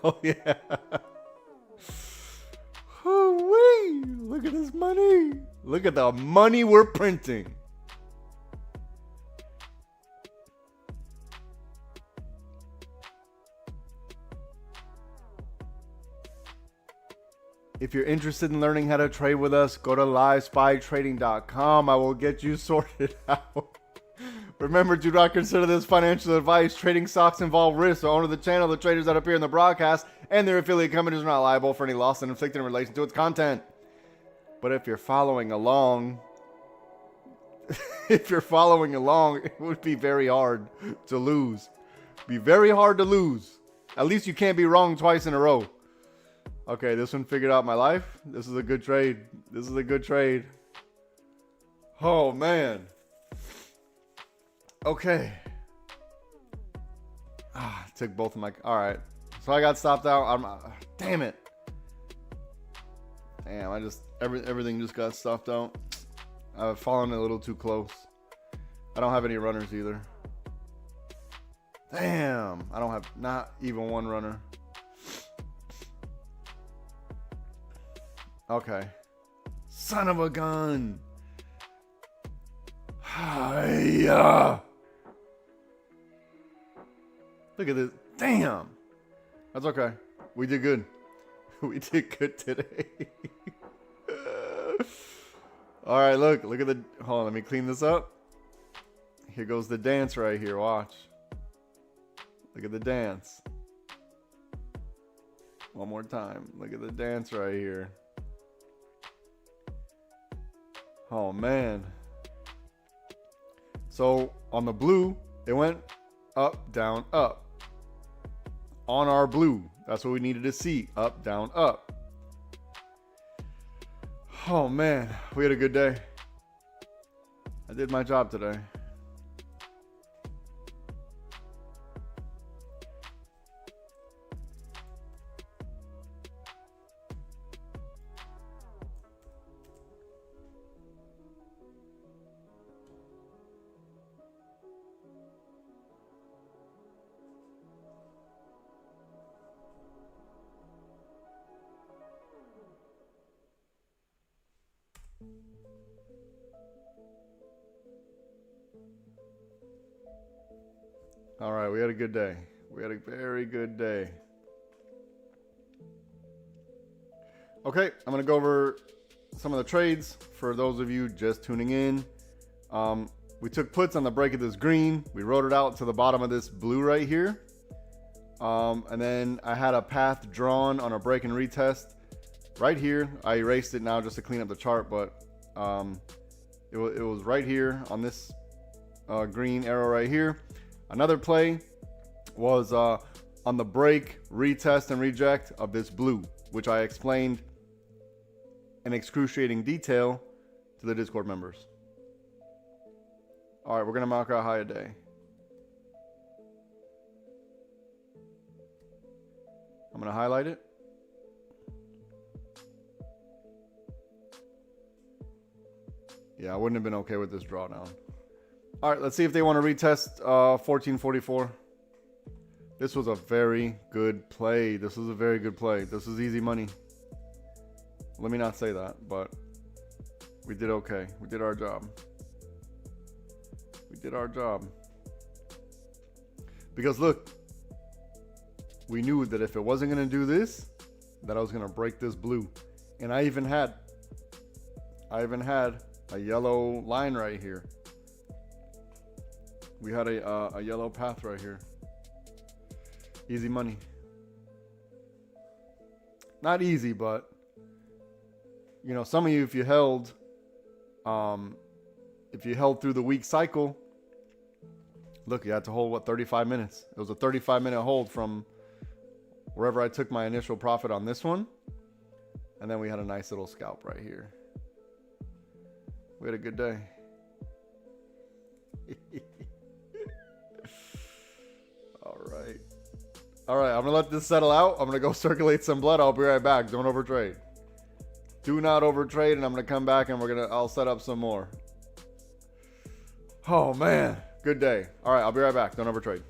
Hell yeah. Woo-wee. Look at this money. Look at the money we're printing. If you're interested in learning how to trade with us, go to livespytrading.com. I will get you sorted out. Remember, do not consider this financial advice. Trading stocks involve risks. The owner of the channel, the traders that appear in the broadcast, and their affiliate companies are not liable for any loss inflicted in relation to its content. But if you're following along, it would be very hard to lose. Be very hard to lose. At least you can't be wrong twice in a row. Okay, this one figured out my life. This is a good trade. This is a good trade. Oh, man. Okay. Took both of my... All right. So I got stopped out. Damn it. Damn, everything just got stopped out. I've fallen a little too close. I don't have any runners either. Damn. I don't have not even one runner. Okay. Son of a gun. Hiya. Look at this. Damn. That's okay. We did good. We did good today. All right, look at the, hold on, let me clean this up. Here goes the dance right here, watch. Look at the dance. One more time. Look at the dance right here. Oh, man. So, on the blue, it went up, down, up. On our blue, that's what we needed to see. Up, down, up. Oh, man. We had a good day. I did my job today. All right, we had a good day. We had a very good day. Okay, I'm going to go over some of the trades for those of you just tuning in. We took puts on the break of this green. We wrote it out to the bottom of this blue right here. And then I had a path drawn on a break and retest right here. I erased it now just to clean up the chart, but it was right here on this green arrow right here. Another play was on the break, retest, and reject of this blue, which I explained in excruciating detail to the Discord members. All right, we're going to mark our high a day. I'm going to highlight it. Yeah, I wouldn't have been okay with this drawdown. All right, let's see if they want to retest 1444. This was a very good play. This was a very good play. This is easy money. Let me not say that, but we did okay. We did our job. We did our job. Because look, we knew that if it wasn't going to do this, that I was going to break this blue. And I even had a yellow line right here. We had a yellow path right here. Easy money. Not easy, but you know, some of you, if you held through the week cycle, look, you had to hold what, 35 minutes. It was a 35-minute hold from wherever I took my initial profit on this one, and then we had a nice little scalp right here. We had a good day. All right, I'm gonna let this settle out. I'm gonna go circulate some blood. I'll be right back. Don't overtrade. Do not overtrade, and I'm gonna come back and I'll set up some more. Oh man, good day. All right, I'll be right back. Don't overtrade.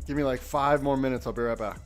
Give me like 5 more minutes. I'll be right back.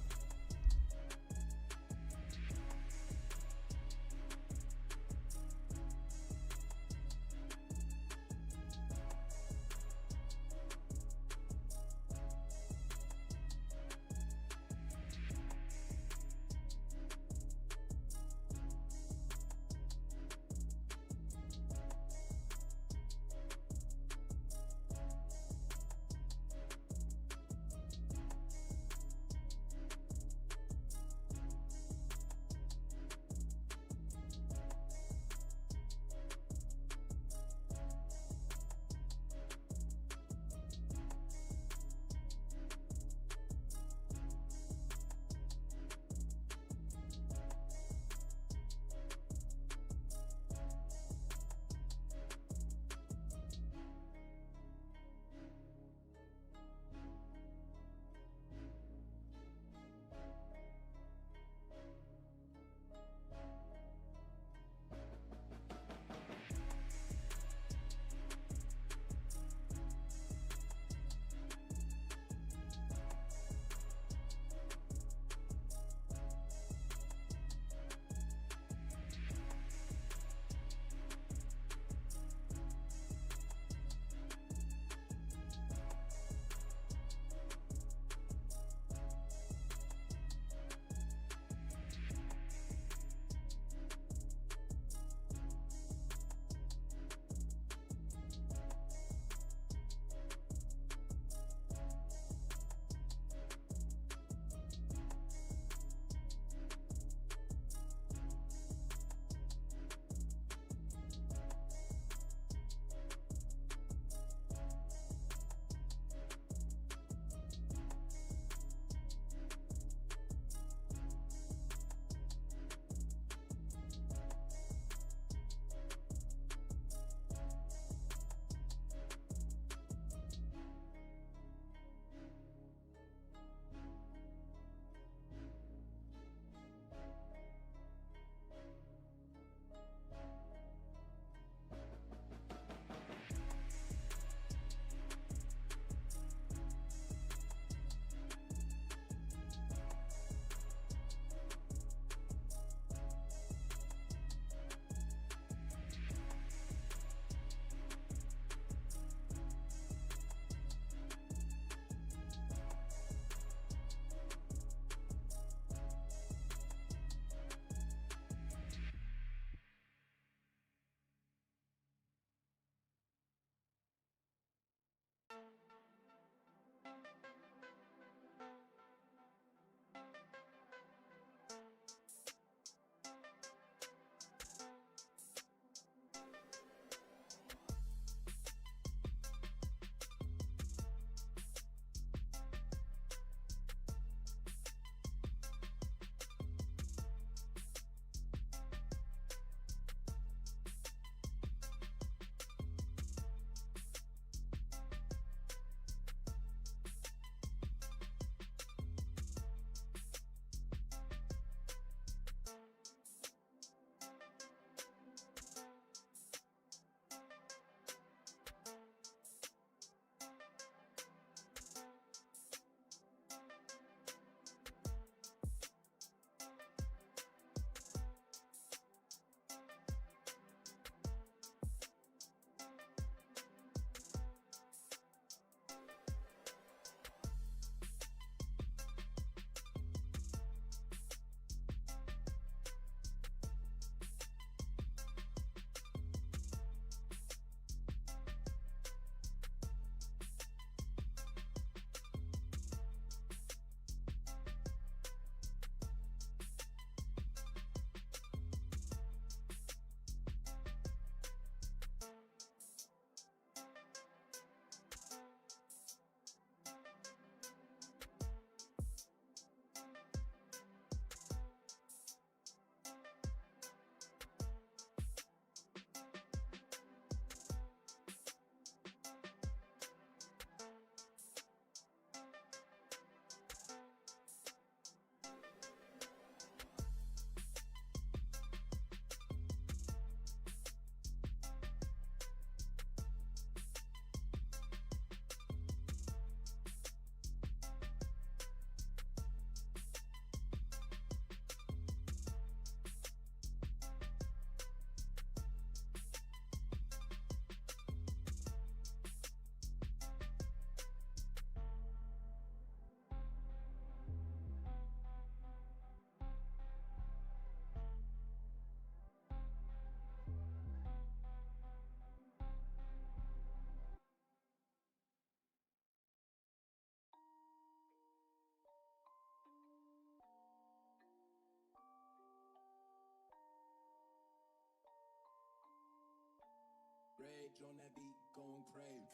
Rage on that beat, going crazy.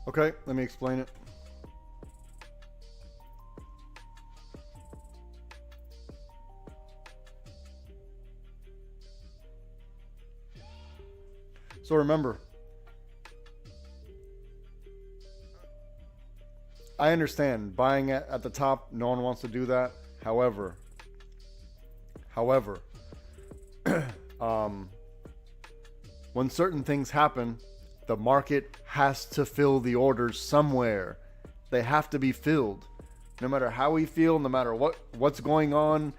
Okay, let me explain it. So remember, I understand buying at the top, no one wants to do that. However, when certain things happen, the market has to fill the orders somewhere. They have to be filled. No matter how we feel, no matter what's going on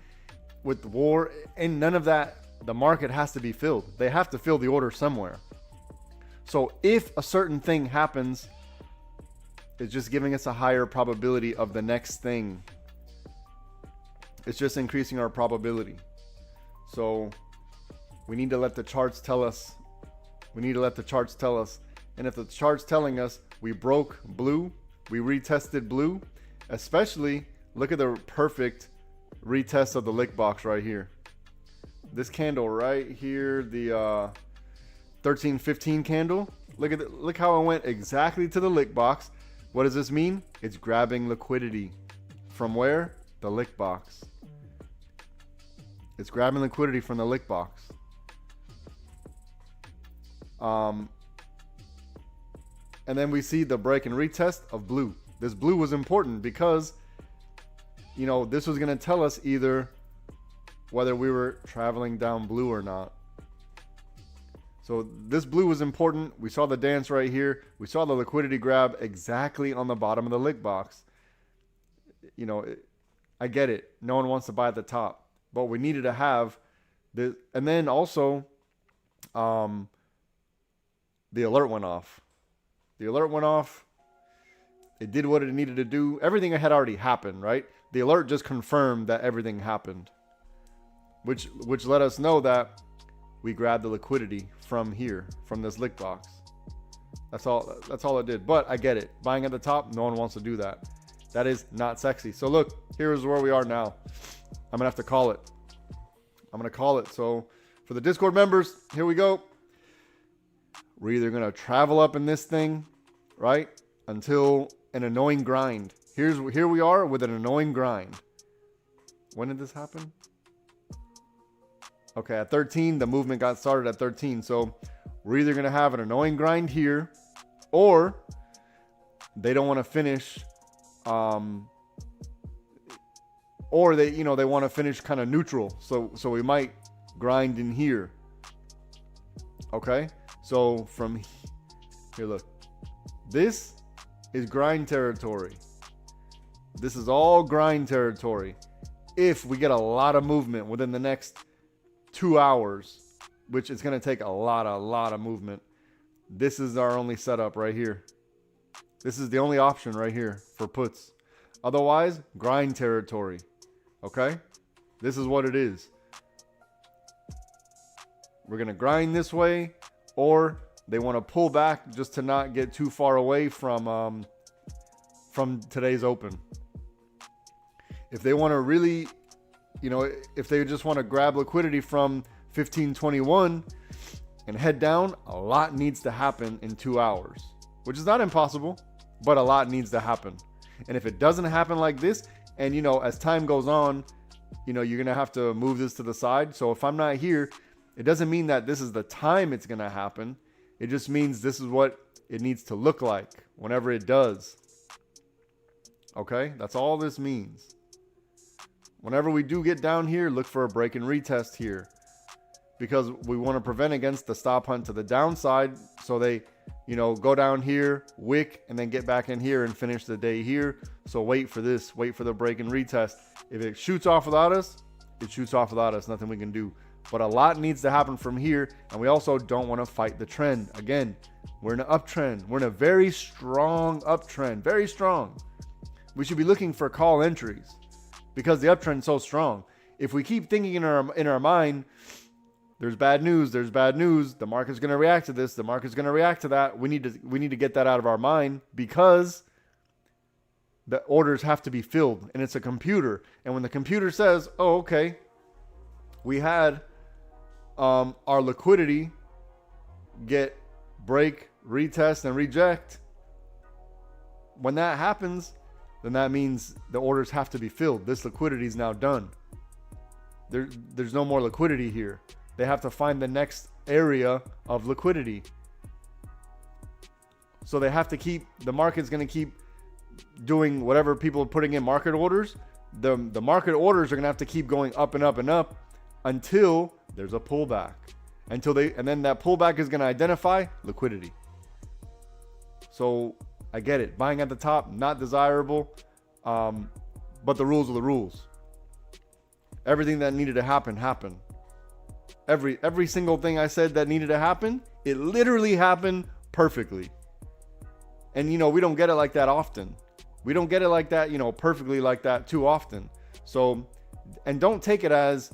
with the war, and none of that, the market has to be filled. They have to fill the order somewhere. So if a certain thing happens, it's just giving us a higher probability of the next thing. It's just increasing our probability. So we need to let the charts tell us. We need to let the charts tell us. And if the chart's telling us we broke blue, we retested blue, especially look at the perfect retest of the lick box right here. This candle right here, the 13-15 candle. Look how it went exactly to the lick box. What does this mean? It's grabbing liquidity. From where? The lick box. It's grabbing liquidity from the lick box. And then we see the break and retest of blue. This blue was important because, this was going to tell us either whether we were traveling down blue or not. So this blue was important. We saw the dance right here. We saw the liquidity grab exactly on the bottom of the lick box. I get it. No one wants to buy at the top, but we needed to have this. And then also, the alert went off. The alert went off. It did what it needed to do. Everything had already happened, right? The alert just confirmed that everything happened, which let us know that we grabbed the liquidity from here, from this lick box. That's all it did. But I get it. Buying at the top, no one wants to do that. That is not sexy. So look, here's where we are now. I'm gonna have to call it. So for the Discord members, here we go. We're either gonna travel up in this thing, right, until an annoying grind. Here we are with an annoying grind. When did this happen? Okay, at 13, the movement got started at 13. So we're either going to have an annoying grind here, or they don't want to finish, or they want to finish kind of neutral. So we might grind in here. Okay, so from here, look, this is grind territory. This is all grind territory. If we get a lot of movement within the next 2 hours, which is going to take a lot of movement, this is our only setup right here. This is the only option right here for puts. Otherwise, grind territory. Okay? This is what it is. We're going to grind this way, or they want to pull back just to not get too far away from today's open. If they want to really, if they just want to grab liquidity from 1521 and head down, a lot needs to happen in 2 hours, which is not impossible, but a lot needs to happen. And if it doesn't happen like this, and as time goes on, you're going to have to move this to the side. So if I'm not here, it doesn't mean that this is the time it's going to happen. It just means this is what it needs to look like whenever it does. Okay? That's all this means. Whenever we do get down here, look for a break and retest here, because we want to prevent against the stop hunt to the downside. So they, go down here, wick, and then get back in here and finish the day here. So wait for this, wait for the break and retest. If it shoots off without us, it shoots off without us. Nothing we can do. But a lot needs to happen from here. And we also don't want to fight the trend. Again, we're in an uptrend. We're in a very strong uptrend, very strong. We should be looking for call entries, because the uptrend is so strong. If we keep thinking in our mind, there's bad news. There's bad news. The market's going to react to this. The market's going to react to that. We need to get that out of our mind because the orders have to be filled, and it's a computer. And when the computer says, "Oh, okay, we had our liquidity break, retest, and reject," when that happens, then that means the orders have to be filled. This liquidity is now done. There's no more liquidity here. They have to find the next area of liquidity. So they have to the market's going to keep doing whatever people are putting in market orders. The market orders are going to have to keep going up and up and up until there's a pullback. And then that pullback is going to identify liquidity. So I get it. Buying at the top, not desirable. But the rules are the rules. Everything that needed to happen, happened. Every single thing I said that needed to happen, it literally happened perfectly. And, we don't get it like that often. We don't get it like that, perfectly like that too often. So, and don't take it as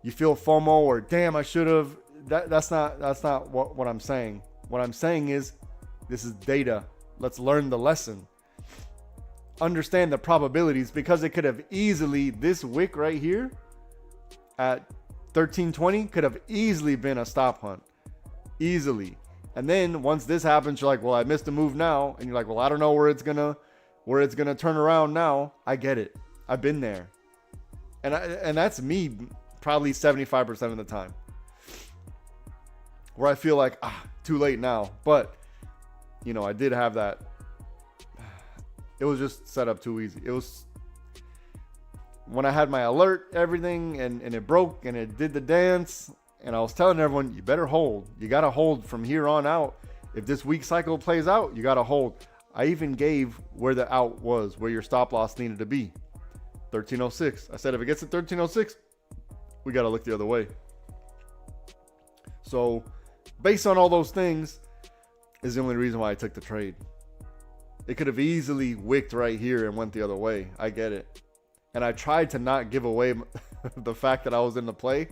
you feel FOMO or damn, I should have. That's not what I'm saying. What I'm saying is this is data. Let's learn the lesson. Understand the probabilities, because it could have easily, this wick right here at 1320 could have easily been a stop hunt. Easily. And then once this happens, you're like, well, I missed a move now. And you're like, well, I don't know where it's gonna turn around now. I get it. I've been there. And that's me probably 75% of the time. Where I feel like, too late now. But, I did have that. It was just set up too easy. It was when I had my alert, everything, and it broke and it did the dance. And I was telling everyone, you better hold. You got to hold from here on out. If this week cycle plays out, you got to hold. I even gave where the out was, where your stop loss needed to be. 1306. I said, if it gets to 1306, we got to look the other way. So based on all those things is the only reason why I took the trade. It could have easily wicked right here and went the other way. I get it. And I tried to not give away the fact that I was in the play,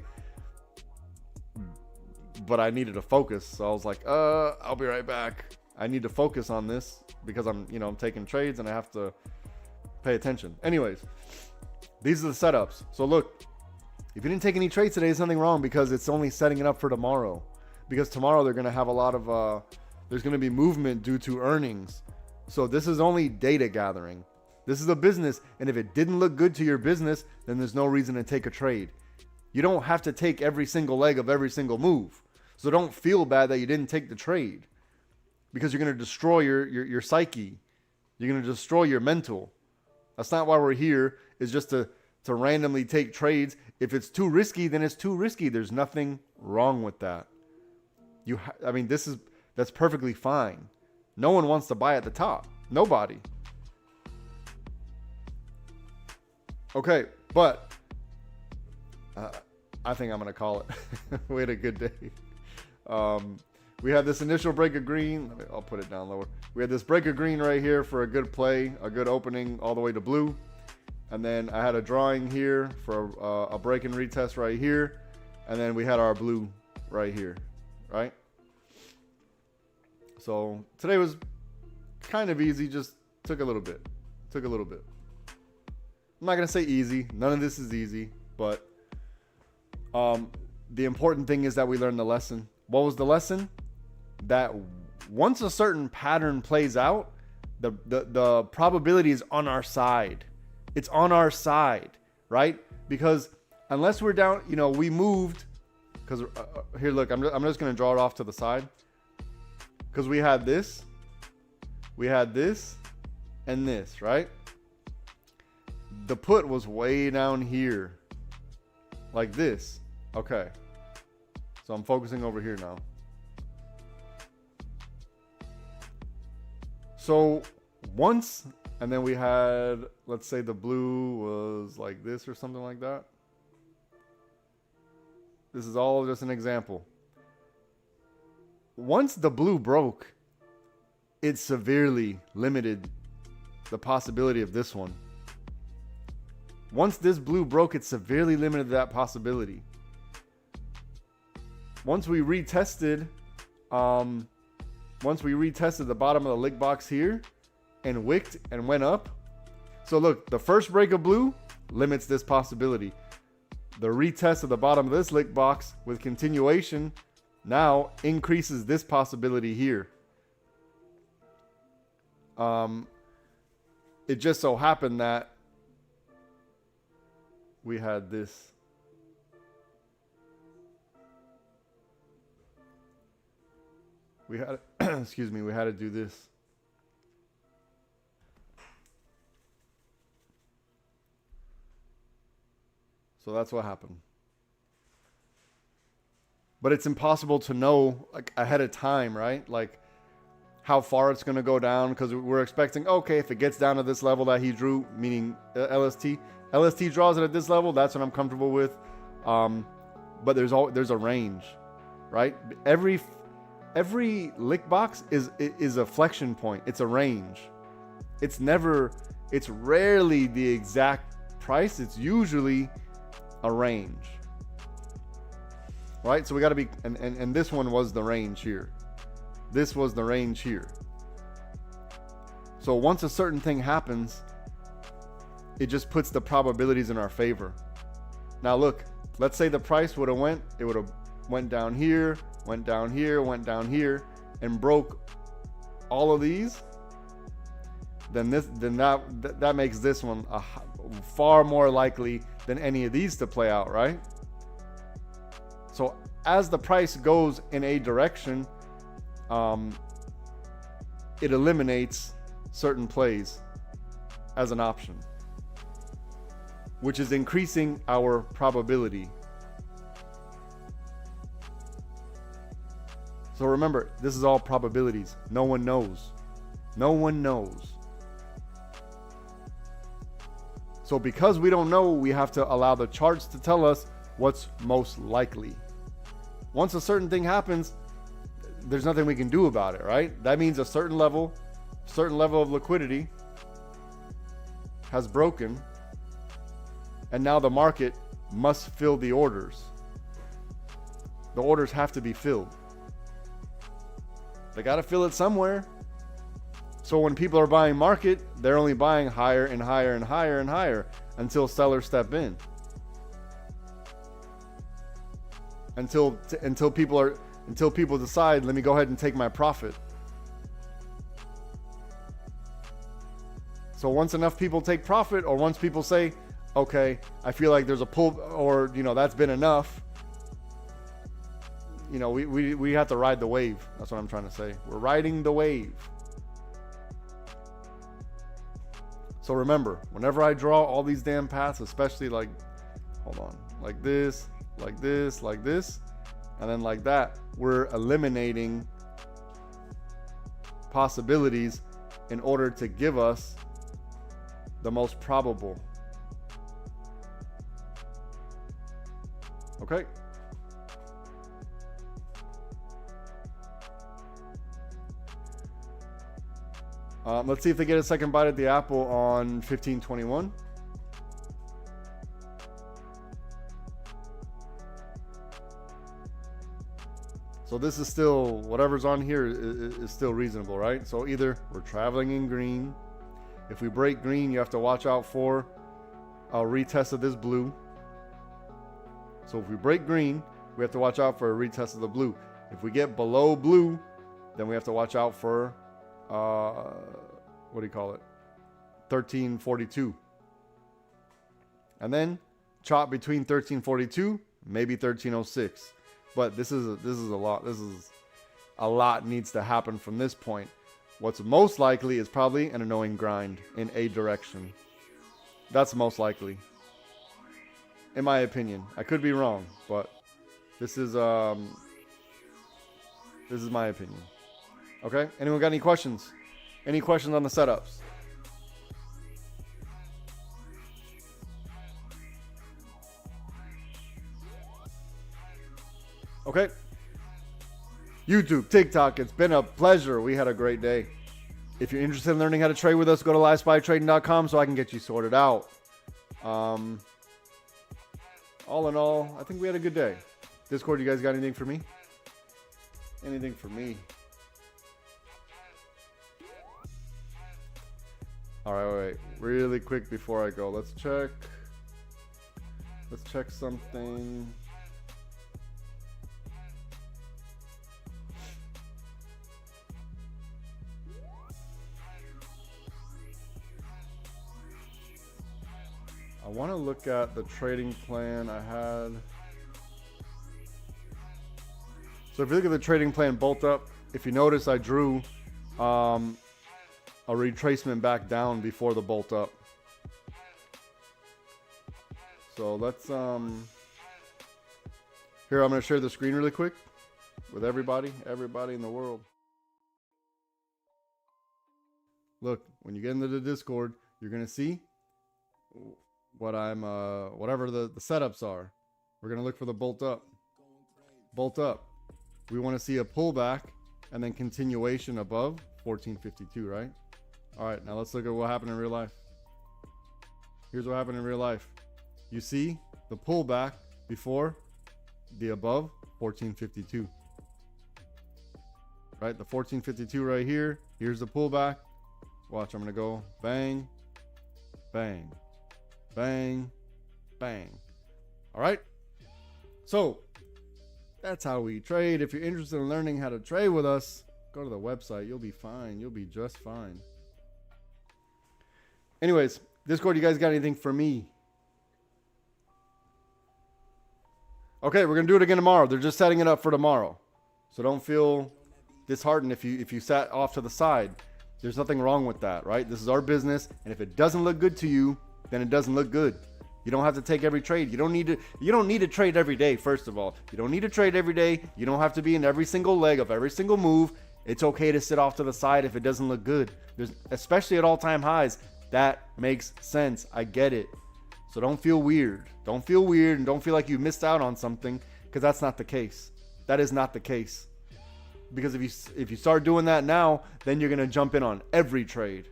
but I needed to focus. So I was like, I'll be right back. I need to focus on this because I'm taking trades and I have to pay attention. Anyways, these are the setups. So look, if you didn't take any trades today, there's nothing wrong, because it's only setting it up for tomorrow. Because tomorrow they're going to have a lot of, there's going to be movement due to earnings. So this is only data gathering. This is a business. And if it didn't look good to your business, then there's no reason to take a trade. You don't have to take every single leg of every single move. So don't feel bad that you didn't take the trade, because you're going to destroy your psyche. You're going to destroy your mental. That's not why we're here, is just to randomly take trades. If it's too risky, then it's too risky. There's nothing wrong with that. That's perfectly fine. No one wants to buy at the top. Nobody. Okay, but I think I'm going to call it. We had a good day. We had this initial break of green. I'll put it down lower. We had this break of green right here for a good play, a good opening all the way to blue. And then I had a drawing here for a break and retest right here. And then we had our blue right here, right? So today was kind of easy, just took a little bit. I'm not going to say easy. None of this is easy, but the important thing is that we learned the lesson. What was the lesson? That once a certain pattern plays out, the probability is on our side. It's on our side, right? Because unless we're down, we moved. Because here, look, I'm just going to draw it off to the side. Because we had this, and this, right? The put was way down here, like this. Okay. So I'm focusing over here now. So once, and then we had, let's say the blue was like this or something like that. This is all just an example. Once the blue broke, it severely limited the possibility of this one. Once this blue broke, it severely limited that possibility. once we retested the bottom of the lick box here and wicked and went up. So look, the first break of blue limits this possibility. The retest of the bottom of this lick box with continuation now increases this possibility here. It just so happened that we had this. We had, excuse me, we had to do this. So that's what happened. But it's impossible to know like ahead of time, right? Like how far it's going to go down, because we're expecting, okay, if it gets down to this level that he drew, meaning LST draws it at this level, that's what I'm comfortable with. But there's a range, right? Every lick box is a flexion point. It's a range. It's rarely the exact price. It's usually a range, right? So we got to be, and this one was the range here. This was the range here. So once a certain thing happens, it just puts the probabilities in our favor. Now look, let's say the price would have went down here, went down here, went down here, and broke all of these. Then that makes this one far more likely than any of these to play out, right? So as the price goes in a direction, it eliminates certain plays as an option, which is increasing our probability. So remember, this is all probabilities. No one knows. No one knows. So because we don't know, we have to allow the charts to tell us what's most likely. Once a certain thing happens, there's nothing we can do about it, right? That means a certain level of liquidity has broken, and now the market must fill the orders. The orders have to be filled. They got to fill it somewhere. So when people are buying market, they're only buying higher and higher and higher and higher until sellers step in. Until people decide, let me go ahead and take my profit. So once enough people take profit, or once people say, okay, I feel like there's a pull, or that's been enough. We have to ride the wave. That's what I'm trying to say. We're riding the wave. So remember, whenever I draw all these damn paths, especially like this, like this, like this, and then like that, we're eliminating possibilities in order to give us the most probable. Okay. Let's see if they get a second bite at the apple on 1521. So this is still, whatever's on here is still reasonable, right? So either we're traveling in green. If we break green, you have to watch out for a retest of this blue. So if we break green, we have to watch out for a retest of the blue. If we get below blue, then we have to watch out for, what do you call it? 1342. And then chop between 1342, maybe 1306. But this is a lot. This is a lot needs to happen from this point. What's most likely is probably an annoying grind in a direction. That's most likely, in my opinion. I could be wrong, but this is my opinion. Okay. Anyone got any questions? Any questions on the setups? Okay. YouTube, TikTok, it's been a pleasure. We had a great day. If you're interested in learning how to trade with us, go to livespytrading.com so I can get you sorted out. All in all, I think we had a good day. Discord, you guys got anything for me? Anything for me? All right, wait. Really quick before I go, let's check. Let's check something. I want to look at the trading plan I had. So if you look at the trading plan bolt up, if you notice I drew a retracement back down before the bolt up. So let's here, I'm going to share the screen really quick with everybody in the world. Look, when you get into the Discord, you're going to see what I'm whatever the setups are. We're going to look for the bolt up. Bolt up. We want to see a pullback and then continuation above 1452, right? All right, now let's look at what happened in real life. Here's what happened in real life. You see the pullback before the above 1452. Right? The 1452 right here. Here's the pullback. Watch, I'm going to go bang, bang, bang, bang. All right? So, that's how we trade. If you're interested in learning how to trade with us, go to the website. You'll be fine. You'll be just fine. Anyways, Discord, you guys got anything for me? Okay, we're going to do it again tomorrow. They're just setting it up for tomorrow. So don't feel disheartened if you sat off to the side. There's nothing wrong with that, right? This is our business, and if it doesn't look good to you, then it doesn't look good. You don't have to take every trade. You don't need to trade every day, first of all. You don't need to trade every day. You don't have to be in every single leg of every single move. It's okay to sit off to the side if it doesn't look good. Especially at all-time highs. That makes sense. I get it. So don't feel weird. Don't feel weird and don't feel like you missed out on something, because that's not the case. That is not the case. Because if you start doing that now, then you're going to jump in on every trade.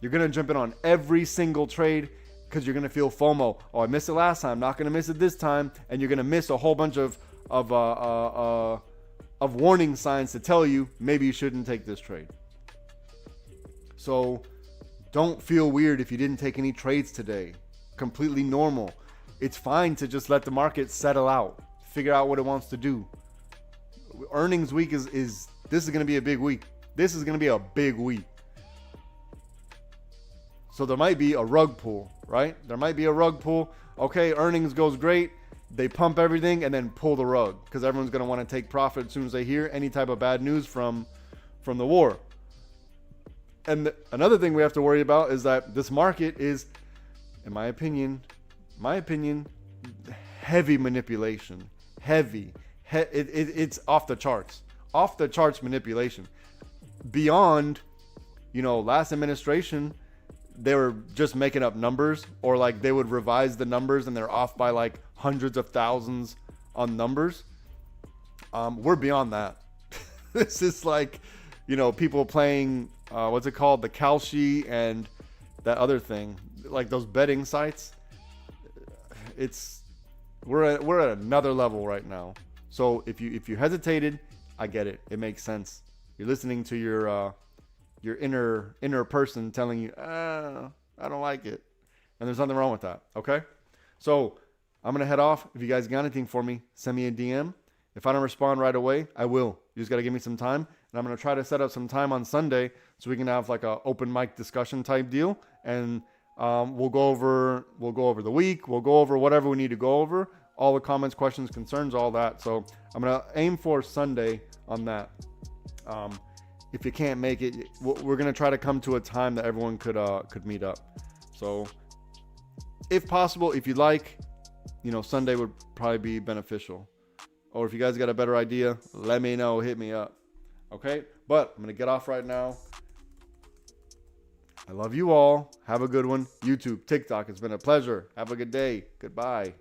You're going to jump in on every single trade because you're going to feel FOMO. Oh, I missed it last time. Not going to miss it this time. And you're going to miss a whole bunch of warning signs to tell you maybe you shouldn't take this trade. So don't feel weird if you didn't take any trades today. Completely normal. It's fine to just let the market settle out. Figure out what it wants to do. Earnings week this is going to be a big week. This is going to be a big week. So there might be a rug pull, right? There might be a rug pull. Okay, earnings goes great. They pump everything and then pull the rug because everyone's going to want to take profit as soon as they hear any type of bad news from the war. And another thing we have to worry about is that this market is, in my opinion, heavy manipulation. Heavy. It's off the charts. Off the charts manipulation. Beyond, last administration, they were just making up numbers, or like they would revise the numbers and they're off by like hundreds of thousands on numbers. We're beyond that. This is like, people playing, what's it called? The Kalshi and that other thing, like those betting sites. We're at another level right now. So if you hesitated, I get it. It makes sense. You're listening to your inner person telling you, I don't like it. And there's nothing wrong with that. Okay? So I'm going to head off. If you guys got anything for me, send me a DM. If I don't respond right away, I will. You just got to give me some time. And I'm going to try to set up some time on Sunday so we can have like a open mic discussion type deal. And we'll go over the week. We'll go over whatever we need to go over. All the comments, questions, concerns, all that. So I'm going to aim for Sunday on that. If you can't make it, we're going to try to come to a time that everyone could meet up. So if possible, if you'd like, Sunday would probably be beneficial. Or if you guys got a better idea, let me know. Hit me up. Okay? But I'm going to get off right now. I love you all. Have a good one. YouTube, TikTok, it's been a pleasure. Have a good day. Goodbye.